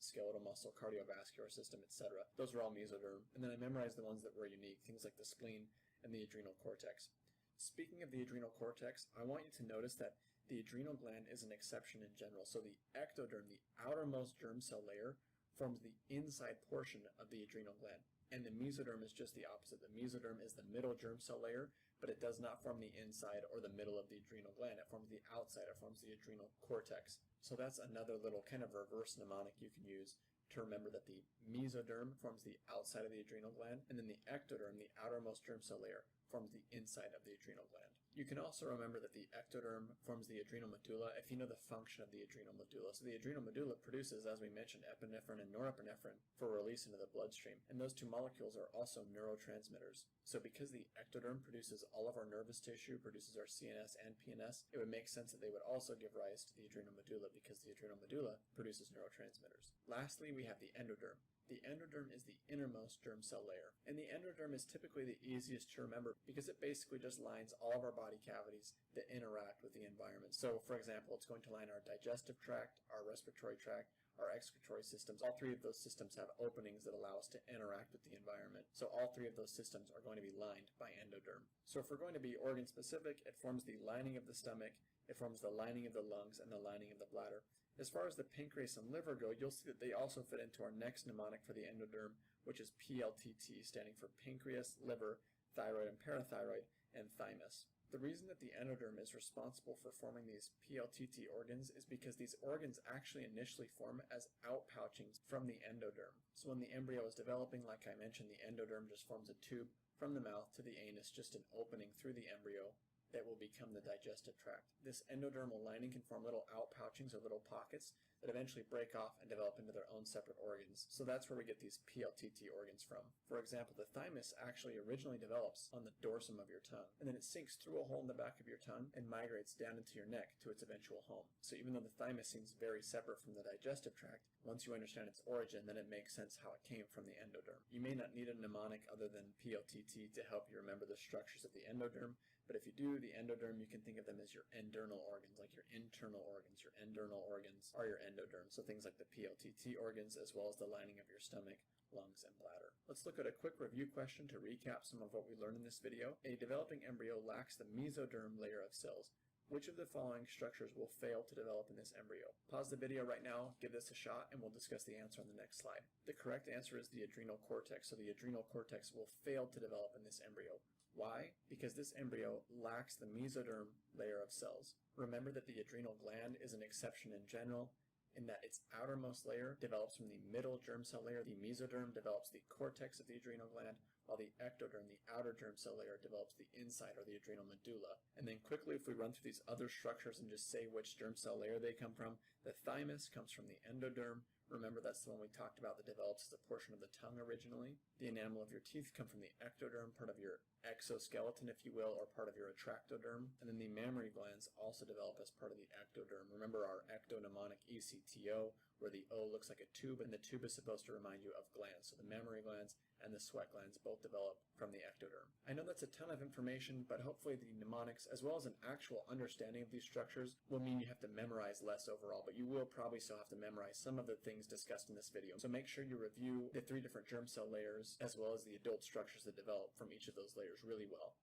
skeletal muscle, cardiovascular system, etc. Those were all mesoderm. And then I memorized the ones that were unique, things like the spleen and the adrenal cortex. Speaking of the adrenal cortex, I want you to notice that the adrenal gland is an exception in general. So the ectoderm, the outermost germ cell layer, forms the inside portion of the adrenal gland. And the mesoderm is just the opposite. The mesoderm is the middle germ cell layer, but it does not form the inside or the middle of the adrenal gland. It forms the outside. It forms the adrenal cortex. So that's another little kind of reverse mnemonic you can use to remember that the mesoderm forms the outside of the adrenal gland, and then the ectoderm, the outermost germ cell layer, forms the inside of the adrenal gland. You can also remember that the ectoderm forms the adrenal medulla if you know the function of the adrenal medulla. So the adrenal medulla produces, as we mentioned, epinephrine and norepinephrine for release into the bloodstream. And those two molecules are also neurotransmitters. So because the ectoderm produces all of our nervous tissue, produces our CNS and PNS, it would make sense that they would also give rise to the adrenal medulla because the adrenal medulla produces neurotransmitters. Lastly, we have the endoderm. The endoderm is the innermost germ cell layer, and the endoderm is typically the easiest to remember because it basically just lines all of our body cavities that interact with the environment. So, for example, it's going to line our digestive tract, our respiratory tract, our excretory systems. All three of those systems have openings that allow us to interact with the environment. So all three of those systems are going to be lined by endoderm. So if we're going to be organ specific, it forms the lining of the stomach, it forms the lining of the lungs, and the lining of the bladder. As far as the pancreas and liver go, you'll see that they also fit into our next mnemonic for the endoderm, which is PLTT, standing for pancreas, liver, thyroid and parathyroid, and thymus. The reason that the endoderm is responsible for forming these PLTT organs is because these organs actually initially form as outpouchings from the endoderm. So when the embryo is developing, like I mentioned, the endoderm just forms a tube from the mouth to the anus, just an opening through the embryo that will become the digestive tract. This endodermal lining can form little outpouchings or little pockets that eventually break off and develop into their own separate organs. So that's where we get these PLTT organs from. For example, the thymus actually originally develops on the dorsum of your tongue, and then it sinks through a hole in the back of your tongue and migrates down into your neck to its eventual home. So even though the thymus seems very separate from the digestive tract, once you understand its origin, then it makes sense how it came from the endoderm. You may not need a mnemonic other than PLTT to help you remember the structures of the endoderm, but if you do, the endoderm, you can think of them as your endernal organs, like your internal organs. Your endernal organs are your endoderm, so things like the PLTT organs, as well as the lining of your stomach, lungs, and bladder. Let's look at a quick review question to recap some of what we learned in this video. A developing embryo lacks the mesoderm layer of cells. Which of the following structures will fail to develop in this embryo? Pause the video right now, give this a shot, and we'll discuss the answer on the next slide. The correct answer is the adrenal cortex, so the adrenal cortex will fail to develop in this embryo. Why? Because this embryo lacks the mesoderm layer of cells. Remember that the adrenal gland is an exception in general, in that its outermost layer develops from the middle germ cell layer. The mesoderm develops the cortex of the adrenal gland, while the ectoderm, the outer germ cell layer, develops the inside or the adrenal medulla. And then quickly, if we run through these other structures and just say which germ cell layer they come from, the thymus comes from the endoderm, Remember, that's the one we talked about that develops as a portion of the tongue originally. The enamel of your teeth come from the ectoderm, part of your exoskeleton, if you will, or part of your retractoderm. And then the mammary glands also develop as part of the ectoderm. Remember our ectomnemonic ECTO, where the O looks like a tube, and the tube is supposed to remind you of glands. So the mammary glands and the sweat glands both develop from the ectoderm. I know that's a ton of information, but hopefully the mnemonics, as well as an actual understanding of these structures, will mean you have to memorize less overall, but you will probably still have to memorize some of the things discussed in this video. So make sure you review the 3 different germ cell layers, as well as the adult structures that develop from each of those layers really well.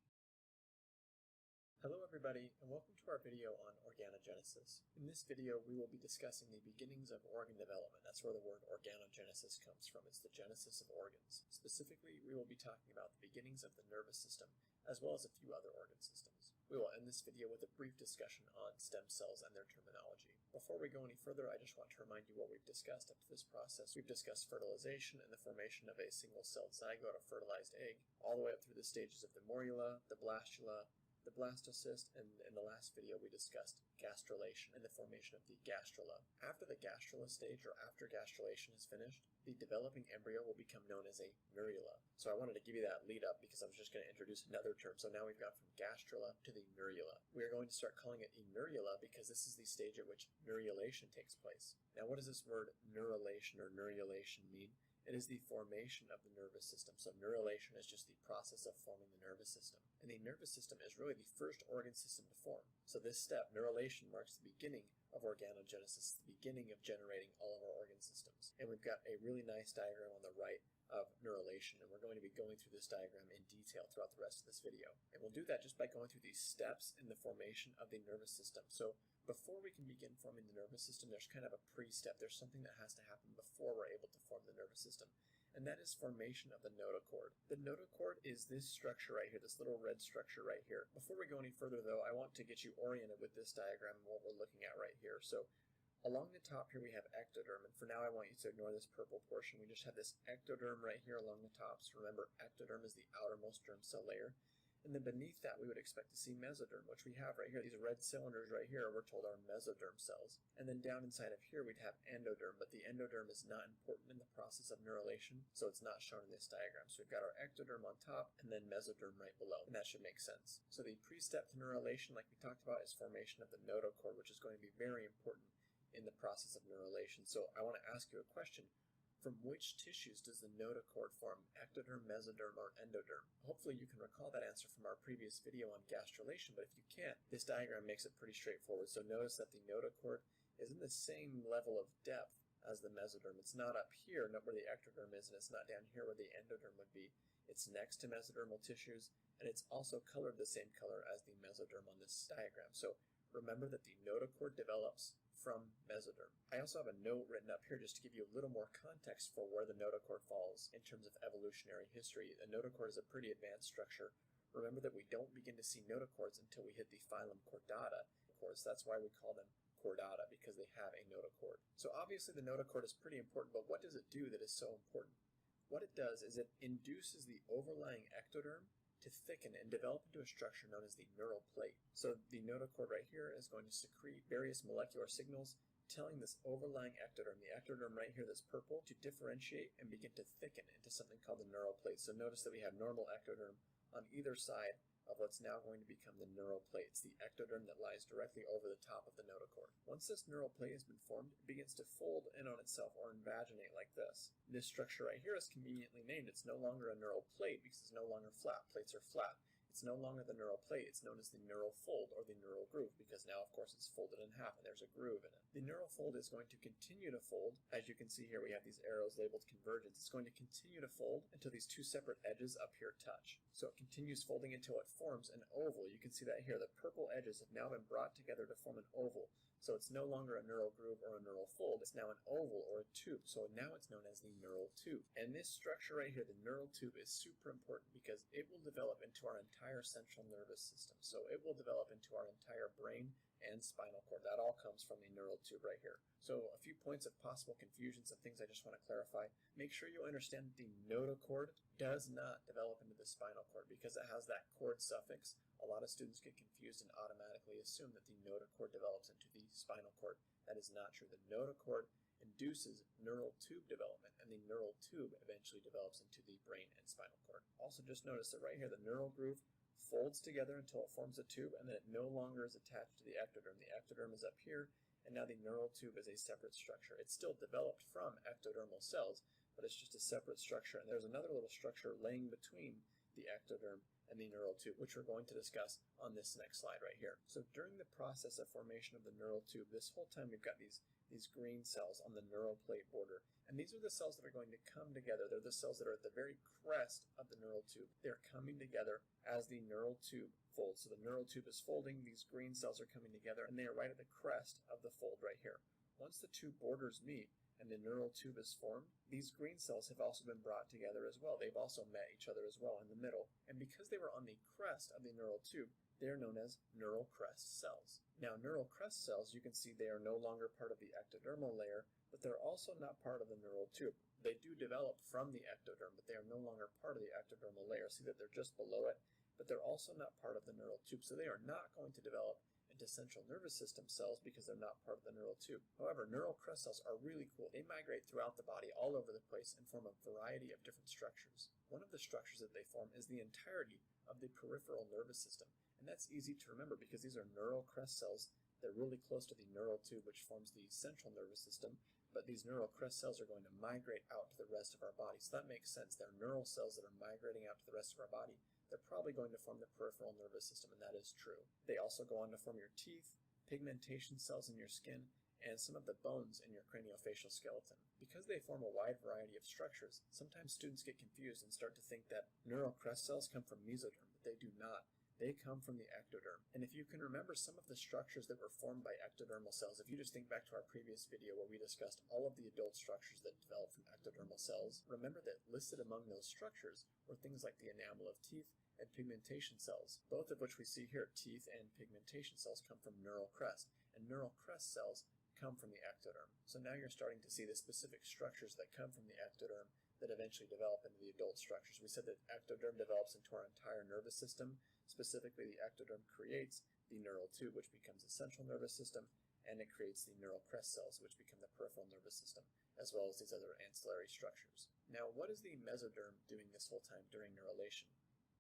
Hello everybody, and welcome to our video on organogenesis. In this video, we will be discussing the beginnings of organ development. That's where the word organogenesis comes from. It's the genesis of organs. Specifically, we will be talking about the beginnings of the nervous system, as well as a few other organ systems. We will end this video with a brief discussion on stem cells and their terminology. Before we go any further, I just want to remind you what we've discussed up to this process. We've discussed fertilization and the formation of a single-celled zygote or fertilized egg, all the way up through the stages of the morula, the blastula, the blastocyst, and in the last video we discussed gastrulation and the formation of the gastrula. After the gastrula stage, or after gastrulation is finished, the developing embryo will become known as a murula. So I wanted to give you that lead up because I was just going to introduce another term. So now we've got from gastrula to the murula. We are going to start calling it a murula because this is the stage at which murulation takes place. Now what does this word neurulation or neurulation mean? It is the formation of the nervous system. So neurulation is just the process of forming the nervous system. And the nervous system is really the first organ system to form. So this step, neurulation, marks the beginning of organogenesis, the beginning of generating all of our organ systems. And we've got a really nice diagram on the right of neurulation, and we're going to be going through this diagram in detail throughout the rest of this video. And we'll do that just by going through these steps in the formation of the nervous system. So before we can begin forming the nervous system, there's kind of a pre-step. There's something that has to happen before we're able to form the nervous system, and that is formation of the notochord. The notochord is this structure right here, this little red structure right here. Before we go any further though, I want to get you oriented with this diagram and what we're looking at right here. So along the top here we have ectoderm, and for now I want you to ignore this purple portion. We just have this ectoderm right here along the top. So remember, ectoderm is the outermost germ cell layer. And then beneath that we would expect to see mesoderm, which we have right here. These red cylinders right here we're told are mesoderm cells. And then down inside of here we'd have endoderm, but the endoderm is not important in the process of neurulation, so it's not shown in this diagram. So we've got our ectoderm on top and then mesoderm right below, and that should make sense. So the pre-step to neurulation, like we talked about, is formation of the notochord, which is going to be very important in the process of neurulation. So I want to ask you a question. From which tissues does the notochord form? Ectoderm, mesoderm, or endoderm? Hopefully you can recall that answer from our previous video on gastrulation, but if you can't, this diagram makes it pretty straightforward. So notice that the notochord is in the same level of depth as the mesoderm. It's not up here, not where the ectoderm is, and it's not down here where the endoderm would be. It's next to mesodermal tissues, and it's also colored the same color as the mesoderm on this diagram. So remember that the notochord develops from mesoderm. I also have a note written up here just to give you a little more context for where the notochord falls in terms of evolutionary history. A notochord is a pretty advanced structure. Remember that we don't begin to see notochords until we hit the phylum Chordata. Of course, that's why we call them Chordata, because they have a notochord. So obviously the notochord is pretty important, but what does it do that is so important? What it does is it induces the overlying ectoderm to thicken and develop into a structure known as the neural plate. So the notochord right here is going to secrete various molecular signals telling this overlying ectoderm, the ectoderm right here that's purple, to differentiate and begin to thicken into something called the neural plate. So notice that we have normal ectoderm on either side of what's now going to become the neural plate. It's the ectoderm that lies directly over the top of the notochord. Once this neural plate has been formed, it begins to fold in on itself or invaginate like this. This structure right here is conveniently named. It's no longer a neural plate because it's no longer flat. Plates are flat. It's no longer the neural plate. It's known as the neural fold or the neural groove because now, of course, it's folded in half and there's a groove in it. The neural fold is going to continue to fold. As you can see here, we have these arrows labeled convergence. It's going to continue to fold until these two separate edges up here touch. So it continues folding until it forms an oval. You can see that here. The purple edges have now been brought together to form an oval. So it's no longer a neural groove or a neural fold. It's now an oval or a tube. So now it's known as the neural tube. And this structure right here, the neural tube, is super important because it will develop into our entire central nervous system. So it will develop into our entire brain and spinal cord. That all comes from the neural tube right here. So a few points of possible confusion, some things I just want to clarify. Make sure you understand that the notochord does not develop into the spinal cord because it has that cord suffix. A lot of students get confused and automatically assume that the notochord develops into the spinal cord. That is not true. The notochord induces neural tube development, and the neural tube eventually develops into the brain and spinal cord. Also, just notice that right here, the neural groove folds together until it forms a tube, and then it no longer is attached to the ectoderm. The ectoderm is up here, and now the neural tube is a separate structure. It's still developed from ectodermal cells, but it's just a separate structure, and there's another little structure laying between the ectoderm and the neural tube, which we're going to discuss on this next slide right here. So during the process of formation of the neural tube, this whole time we've got these green cells on the neural plate border, and these are the cells that are going to come together. They're the cells that are at the very crest of the neural tube. They're coming together as the neural tube folds. So the neural tube is folding, these green cells are coming together, and they are right at the crest of the fold right here. Once the two borders meet and the neural tube is formed, these green cells have also been brought together as well. They've also met each other as well in the middle. And because they were on the crest of the neural tube, they're known as neural crest cells. Now, neural crest cells, you can see they are no longer part of the ectodermal layer, but they're also not part of the neural tube. They do develop from the ectoderm, but they are no longer part of the ectodermal layer. See that they're just below it, but they're also not part of the neural tube. So they are not going to develop into central nervous system cells because they're not part of the neural tube. However, neural crest cells are really cool. They migrate throughout the body all over the place and form a variety of different structures. One of the structures that they form is the entirety of the peripheral nervous system. And that's easy to remember because these are neural crest cells. They're really close to the neural tube, which forms the central nervous system. But these neural crest cells are going to migrate out to the rest of our body. So that makes sense. They're neural cells that are migrating out to the rest of our body. They're probably going to form the peripheral nervous system, and that is true. They also go on to form your teeth, pigmentation cells in your skin, and some of the bones in your craniofacial skeleton. Because they form a wide variety of structures, sometimes students get confused and start to think that neural crest cells come from mesoderm, but they do not. They come from the ectoderm. And if you can remember some of the structures that were formed by ectodermal cells, if you just think back to our previous video where we discussed all of the adult structures that develop from ectodermal cells, remember that listed among those structures were things like the enamel of teeth and pigmentation cells, both of which we see here. Teeth and pigmentation cells come from neural crest, and neural crest cells come from the ectoderm. So now you're starting to see the specific structures that come from the ectoderm that eventually develop into the adult structures. We said that ectoderm develops into our entire nervous system. Specifically, the ectoderm creates the neural tube, which becomes the central nervous system, and it creates the neural crest cells, which become the peripheral nervous system, as well as these other ancillary structures. Now, what is the mesoderm doing this whole time during neurulation?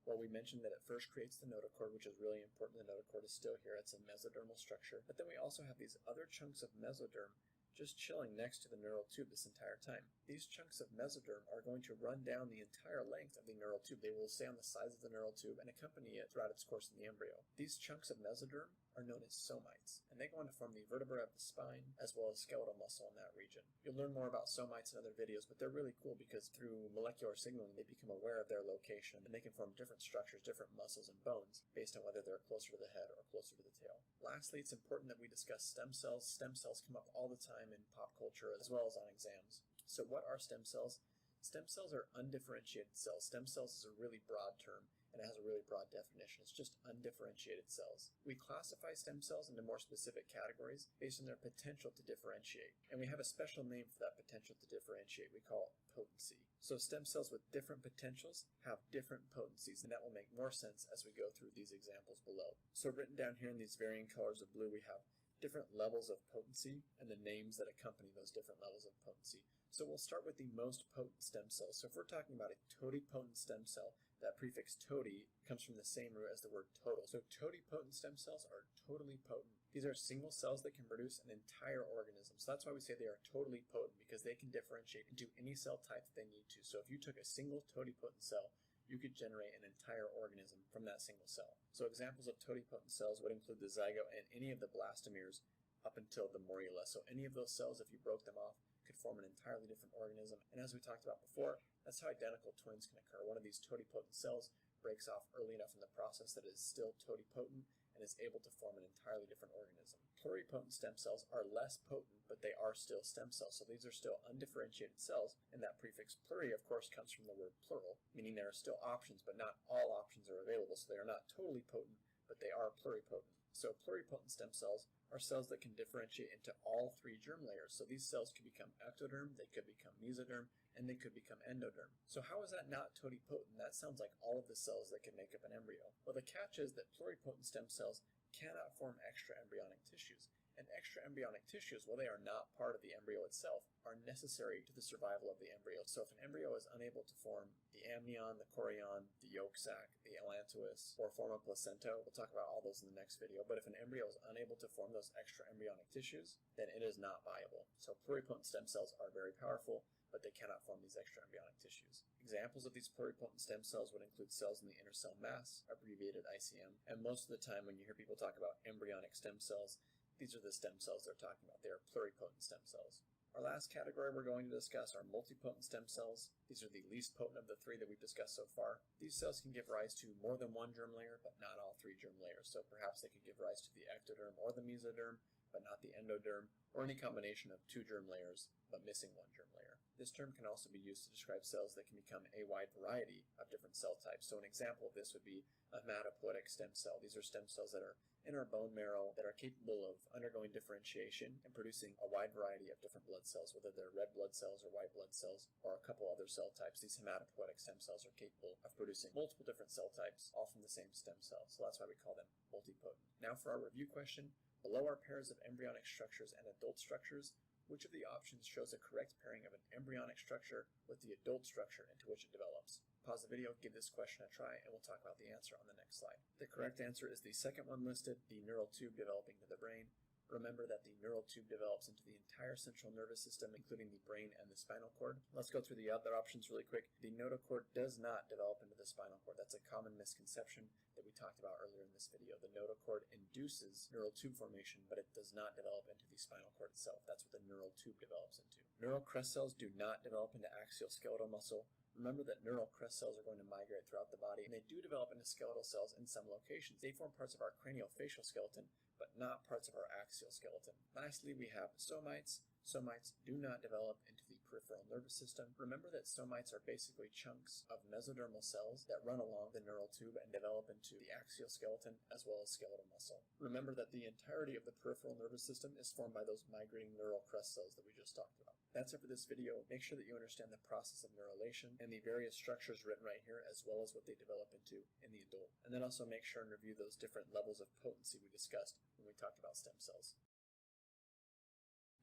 Well, we mentioned that it first creates the notochord, which is really important. The notochord is still here. It's a mesodermal structure. But then we also have these other chunks of mesoderm just chilling next to the neural tube this entire time. These chunks of mesoderm are going to run down the entire length of the neural tube. They will stay on the sides of the neural tube and accompany it throughout its course in the embryo. These chunks of mesoderm are known as somites, and they go on to form the vertebrae of the spine as well as skeletal muscle in that region. You'll learn more about somites in other videos, but they're really cool because through molecular signaling they become aware of their location, and they can form different structures, different muscles and bones based on whether they're closer to the head or closer to the tail. Lastly, it's important that we discuss stem cells. Stem cells come up all the time in pop culture as well as on exams. So what are stem cells? Stem cells are undifferentiated cells. Stem cells is a really broad term, and it has a really broad definition. It's just undifferentiated cells. We classify stem cells into more specific categories based on their potential to differentiate. And we have a special name for that potential to differentiate. We call it potency. So stem cells with different potentials have different potencies, and that will make more sense as we go through these examples below. So written down here in these varying colors of blue, we have different levels of potency and the names that accompany those different levels of potency. So we'll start with the most potent stem cells. So if we're talking about a totipotent stem cell, that prefix toti comes from the same root as the word total. So totipotent stem cells are totally potent. These are single cells that can produce an entire organism. So that's why we say they are totally potent, because they can differentiate into any cell type that they need to. So if you took a single totipotent cell, you could generate an entire organism from that single cell. So examples of totipotent cells would include the zygote and any of the blastomeres up until the morula. So any of those cells, if you broke them off, could form an entirely different organism. And as we talked about before, that's how identical twins can occur. One of these totipotent cells breaks off early enough in the process that it is still totipotent and is able to form an entirely different organism. Pluripotent stem cells are less potent, but they are still stem cells. So these are still undifferentiated cells, and that prefix pluri, of course, comes from the word plural, meaning there are still options, but not all options are available. So they are not totally potent, but they are pluripotent. So pluripotent stem cells are cells that can differentiate into all three germ layers. So these cells could become ectoderm, they could become mesoderm, and they could become endoderm. So how is that not totipotent? That sounds like all of the cells that can make up an embryo. Well, the catch is that pluripotent stem cells cannot form extra embryonic tissues. And extra embryonic tissues, while they are not part of the embryo itself, are necessary to the survival of the embryo. So if an embryo is unable to form the amnion, the chorion, the yolk sac, the allantois, or form a placenta, we'll talk about all those in the next video, but if an embryo is unable to form those extra embryonic tissues, then it is not viable. So pluripotent stem cells are very powerful, but they cannot form these extra embryonic tissues. Examples of these pluripotent stem cells would include cells in the inner cell mass, abbreviated ICM, and most of the time when you hear people talk about embryonic stem cells, these are the stem cells they're talking about. They are pluripotent stem cells. Our last category we're going to discuss are multipotent stem cells. These are the least potent of the three that we've discussed so far. These cells can give rise to more than one germ layer, but not all three germ layers. So perhaps they could give rise to the ectoderm or the mesoderm, but not the endoderm, or any combination of two germ layers, but missing one germ layer. This term can also be used to describe cells that can become a wide variety of different cell types. So an example of this would be a hematopoietic stem cell. These are stem cells that are in our bone marrow that are capable of undergoing differentiation and producing a wide variety of different blood cells, whether they're red blood cells or white blood cells or a couple other cell types. These hematopoietic stem cells are capable of producing multiple different cell types, all from the same stem cell. So that's why we call them multipotent. Now for our review question. Below are pairs of embryonic structures and adult structures. Which of the options shows a correct pairing of an embryonic structure with the adult structure into which it develops? Pause the video, give this question a try, and we'll talk about the answer on the next slide. The correct answer is the second one listed, the neural tube developing to the brain. Remember that the neural tube develops into the entire central nervous system, including the brain and the spinal cord. Let's go through the other options really quick. The notochord does not develop into the spinal cord. That's a common misconception that we talked about earlier in this video. The notochord induces neural tube formation, but it does not develop into the spinal cord itself. That's what the neural tube develops into. Neural crest cells do not develop into axial skeletal muscle. Remember that neural crest cells are going to migrate throughout the body, and they do develop into skeletal cells in some locations. They form parts of our craniofacial skeleton, but not parts of our axial skeleton. Lastly, we have somites. Somites do not develop into the peripheral nervous system. Remember that somites are basically chunks of mesodermal cells that run along the neural tube and develop into the axial skeleton as well as skeletal muscle. Remember that the entirety of the peripheral nervous system is formed by those migrating neural crest cells that we just talked about. That's it for this video. Make sure that you understand the process of neurulation and the various structures written right here, as well as what they develop into in the adult. And then also make sure and review those different levels of potency we discussed when we talked about stem cells.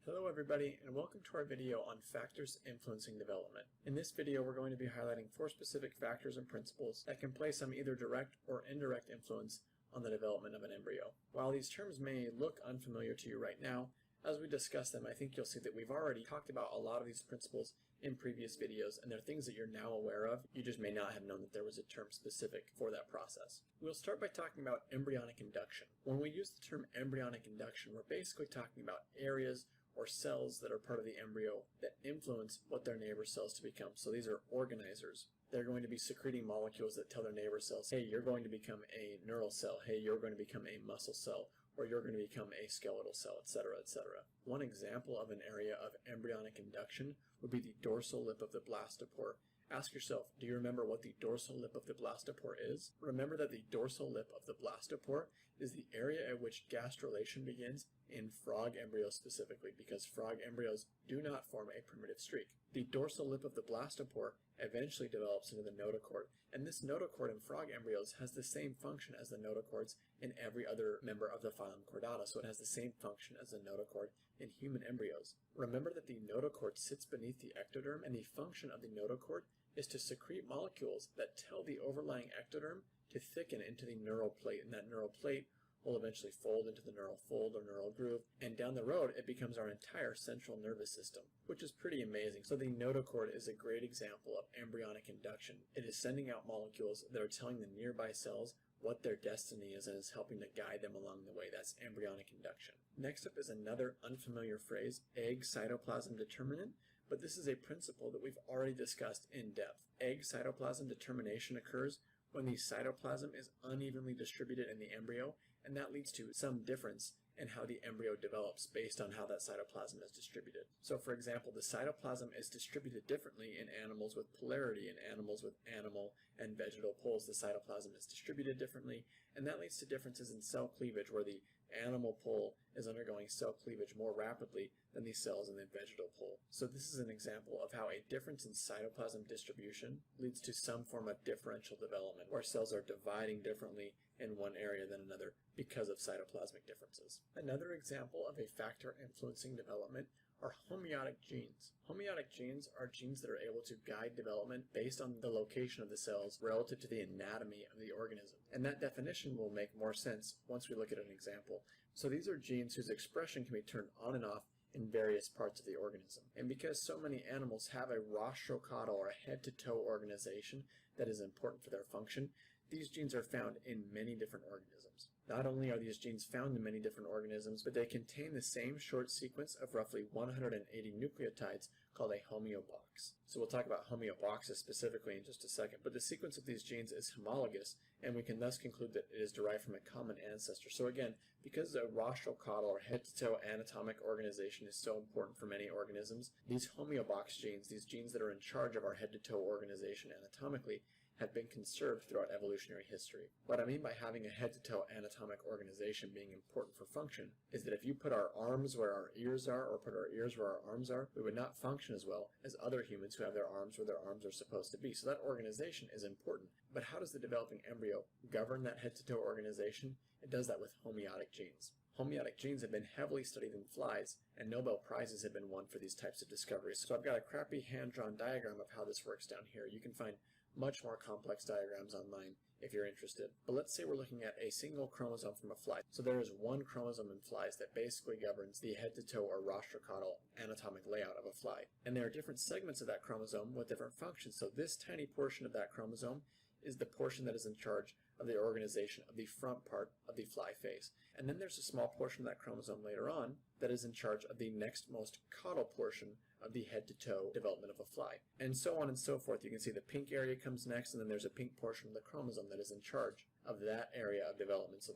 Hello everybody, and welcome to our video on factors influencing development. In this video we're going to be highlighting 4 specific factors and principles that can play some either direct or indirect influence on the development of an embryo. While these terms may look unfamiliar to you right now, as we discuss them, I think you'll see that we've already talked about a lot of these principles in previous videos, and they're things that you're now aware of. You just may not have known that there was a term specific for that process. We'll start by talking about embryonic induction. When we use the term embryonic induction, we're basically talking about areas or cells that are part of the embryo that influence what their neighbor cells to become. So these are organizers. They're going to be secreting molecules that tell their neighbor cells, hey, you're going to become a neural cell, hey, you're going to become a muscle cell, or you're going to become a skeletal cell, etc., etc. One example of an area of embryonic induction would be the dorsal lip of the blastopore. Ask yourself, do you remember what the dorsal lip of the blastopore is? Remember that the dorsal lip of the blastopore is the area at which gastrulation begins in frog embryos specifically, because frog embryos do not form a primitive streak. The dorsal lip of the blastopore eventually develops into the notochord, and this notochord in frog embryos has the same function as the notochords in every other member of the phylum Chordata, so it has the same function as the notochord in human embryos. Remember that the notochord sits beneath the ectoderm, and the function of the notochord is to secrete molecules that tell the overlying ectoderm to thicken into the neural plate, and that neural plate will eventually fold into the neural fold or neural groove, and down the road it becomes our entire central nervous system, which is pretty amazing. So the notochord is a great example of embryonic induction. It is sending out molecules that are telling the nearby cells what their destiny is and is helping to guide them along the way. That's embryonic induction. Next up is another unfamiliar phrase, egg cytoplasm determinant, but this is a principle that we've already discussed in depth. Egg cytoplasm determination occurs when the cytoplasm is unevenly distributed in the embryo, and that leads to some difference in how the embryo develops based on how that cytoplasm is distributed. So for example, the cytoplasm is distributed differently in animals with polarity and animals with animal and vegetal poles, the cytoplasm is distributed differently, and that leads to differences in cell cleavage where the animal pole is undergoing cell cleavage more rapidly than the cells in the vegetal pole. So this is an example of how a difference in cytoplasm distribution leads to some form of differential development, where cells are dividing differently in one area than another because of cytoplasmic differences. Another example of a factor influencing development are homeotic genes. Homeotic genes are genes that are able to guide development based on the location of the cells relative to the anatomy of the organism. And that definition will make more sense once we look at an example. So these are genes whose expression can be turned on and off in various parts of the organism. And because so many animals have a rostrocaudal or a head-to-toe organization that is important for their function, these genes are found in many different organisms. Not only are these genes found in many different organisms, but they contain the same short sequence of roughly 180 nucleotides called a homeobox. So we'll talk about homeoboxes specifically in just a second, but the sequence of these genes is homologous, and we can thus conclude that it is derived from a common ancestor. So again, because the rostrocaudal or head-to-toe anatomic organization is so important for many organisms, these homeobox genes, these genes that are in charge of our head-to-toe organization anatomically, have been conserved throughout evolutionary history. What I mean by having a head-to-toe anatomic organization being important for function is that if you put our arms where our ears are or put our ears where our arms are, we would not function as well as other humans who have their arms where their arms are supposed to be. So that organization is important. But how does the developing embryo govern that head-to-toe organization? It does that with homeotic genes. Homeotic genes have been heavily studied in flies, and Nobel Prizes have been won for these types of discoveries. So I've got a crappy hand-drawn diagram of how this works down here. You can find much more complex diagrams online if you're interested. But let's say we're looking at a single chromosome from a fly. So there is one chromosome in flies that basically governs the head-to-toe or rostrocaudal anatomic layout of a fly. And there are different segments of that chromosome with different functions. So this tiny portion of that chromosome is the portion that is in charge of the organization of the front part of the fly face. And then there's a small portion of that chromosome later on that is in charge of the next most caudal portion of the head-to-toe development of a fly. And so on and so forth. You can see the pink area comes next, and then there's a pink portion of the chromosome that is in charge of that area of development. So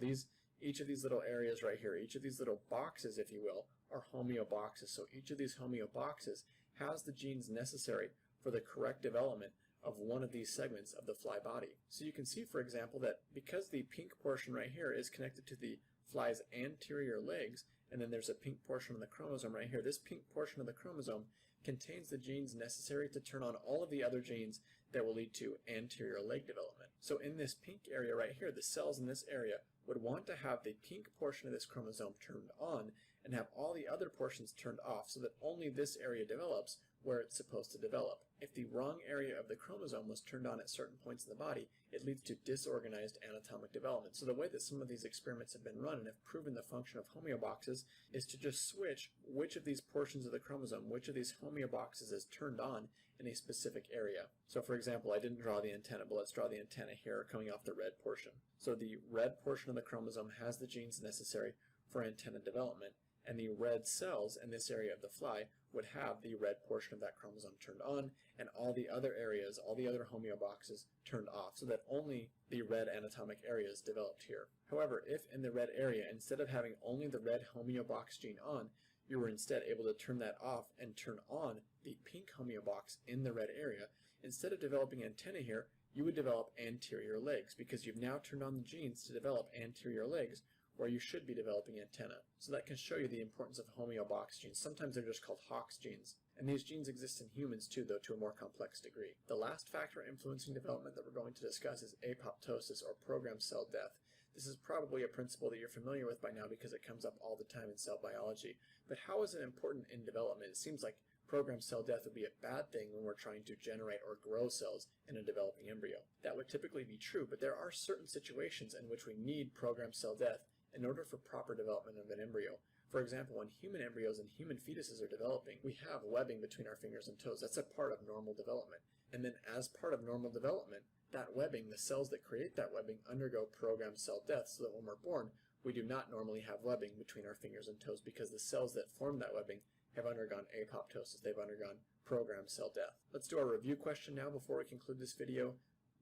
each of these little areas right here, each of these little boxes, if you will, are homeoboxes. So each of these homeoboxes has the genes necessary for the correct development of one of these segments of the fly body. So you can see, for example, that because the pink portion right here is connected to the fly's anterior legs, and then there's a pink portion of the chromosome right here, this pink portion of the chromosome contains the genes necessary to turn on all of the other genes that will lead to anterior leg development. So in this pink area right here, the cells in this area would want to have the pink portion of this chromosome turned on and have all the other portions turned off so that only this area develops where it's supposed to develop. If the wrong area of the chromosome was turned on at certain points in the body, it leads to disorganized anatomic development. So the way that some of these experiments have been run and have proven the function of homeoboxes is to just switch which of these portions of the chromosome, which of these homeoboxes is turned on in a specific area. So for example, I didn't draw the antenna, but let's draw the antenna here coming off the red portion. So the red portion of the chromosome has the genes necessary for antenna development, and the red cells in this area of the fly would have the red portion of that chromosome turned on and all the other areas, all the other homeoboxes turned off, so that only the red anatomic areas developed here. However, if in the red area, instead of having only the red homeobox gene on, you were instead able to turn that off and turn on the pink homeobox in the red area, instead of developing antennae here, you would develop anterior legs, because you've now turned on the genes to develop anterior legs where you should be developing antenna. So that can show you the importance of homeobox genes. Sometimes they're just called Hox genes. And these genes exist in humans too, though to a more complex degree. The last factor influencing development that we're going to discuss is apoptosis, or programmed cell death. This is probably a principle that you're familiar with by now because it comes up all the time in cell biology. But how is it important in development? It seems like programmed cell death would be a bad thing when we're trying to generate or grow cells in a developing embryo. That would typically be true, but there are certain situations in which we need programmed cell death in order for proper development of an embryo. For example, when human embryos and human fetuses are developing, we have webbing between our fingers and toes. That's a part of normal development. And then as part of normal development, that webbing, the cells that create that webbing, undergo programmed cell death, so that when we're born, we do not normally have webbing between our fingers and toes because the cells that form that webbing have undergone apoptosis. They've undergone programmed cell death. Let's do our review question now before we conclude this video.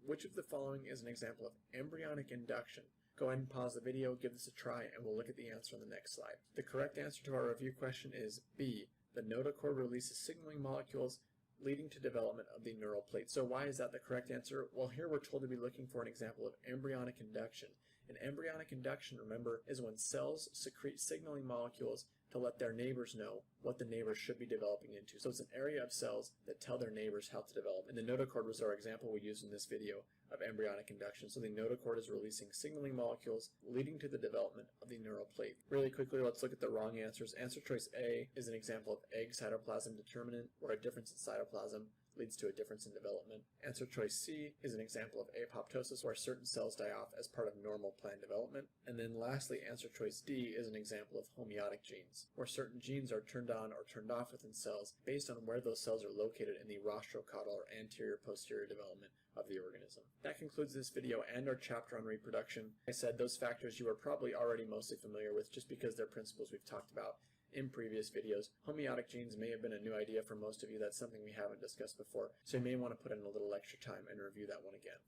Which of the following is an example of embryonic induction? Go ahead and pause the video, give this a try, and we'll look at the answer on the next slide. The correct answer to our review question is B. The notochord releases signaling molecules leading to development of the neural plate. So why is that the correct answer? Well, here we're told to be looking for an example of embryonic induction. And embryonic induction, remember, is when cells secrete signaling molecules to let their neighbors know what the neighbors should be developing into. So it's an area of cells that tell their neighbors how to develop. And the notochord was our example we used in this video of embryonic induction. So the notochord is releasing signaling molecules leading to the development of the neural plate. Really quickly, let's look at the wrong answers. Answer choice A is an example of egg cytoplasm determinant, where a difference in cytoplasm leads to a difference in development. Answer choice C is an example of apoptosis, where certain cells die off as part of normal plant development. And then lastly, answer choice D is an example of homeotic genes, where certain genes are turned on or turned off within cells based on where those cells are located in the rostrocaudal or anterior-posterior development of the organism. That concludes this video and our chapter on reproduction. Like I said, those factors you are probably already mostly familiar with just because they're principles we've talked about in previous videos. Homeotic genes may have been a new idea for most of you. That's something we haven't discussed before, so you may want to put in a little extra time and review that one again.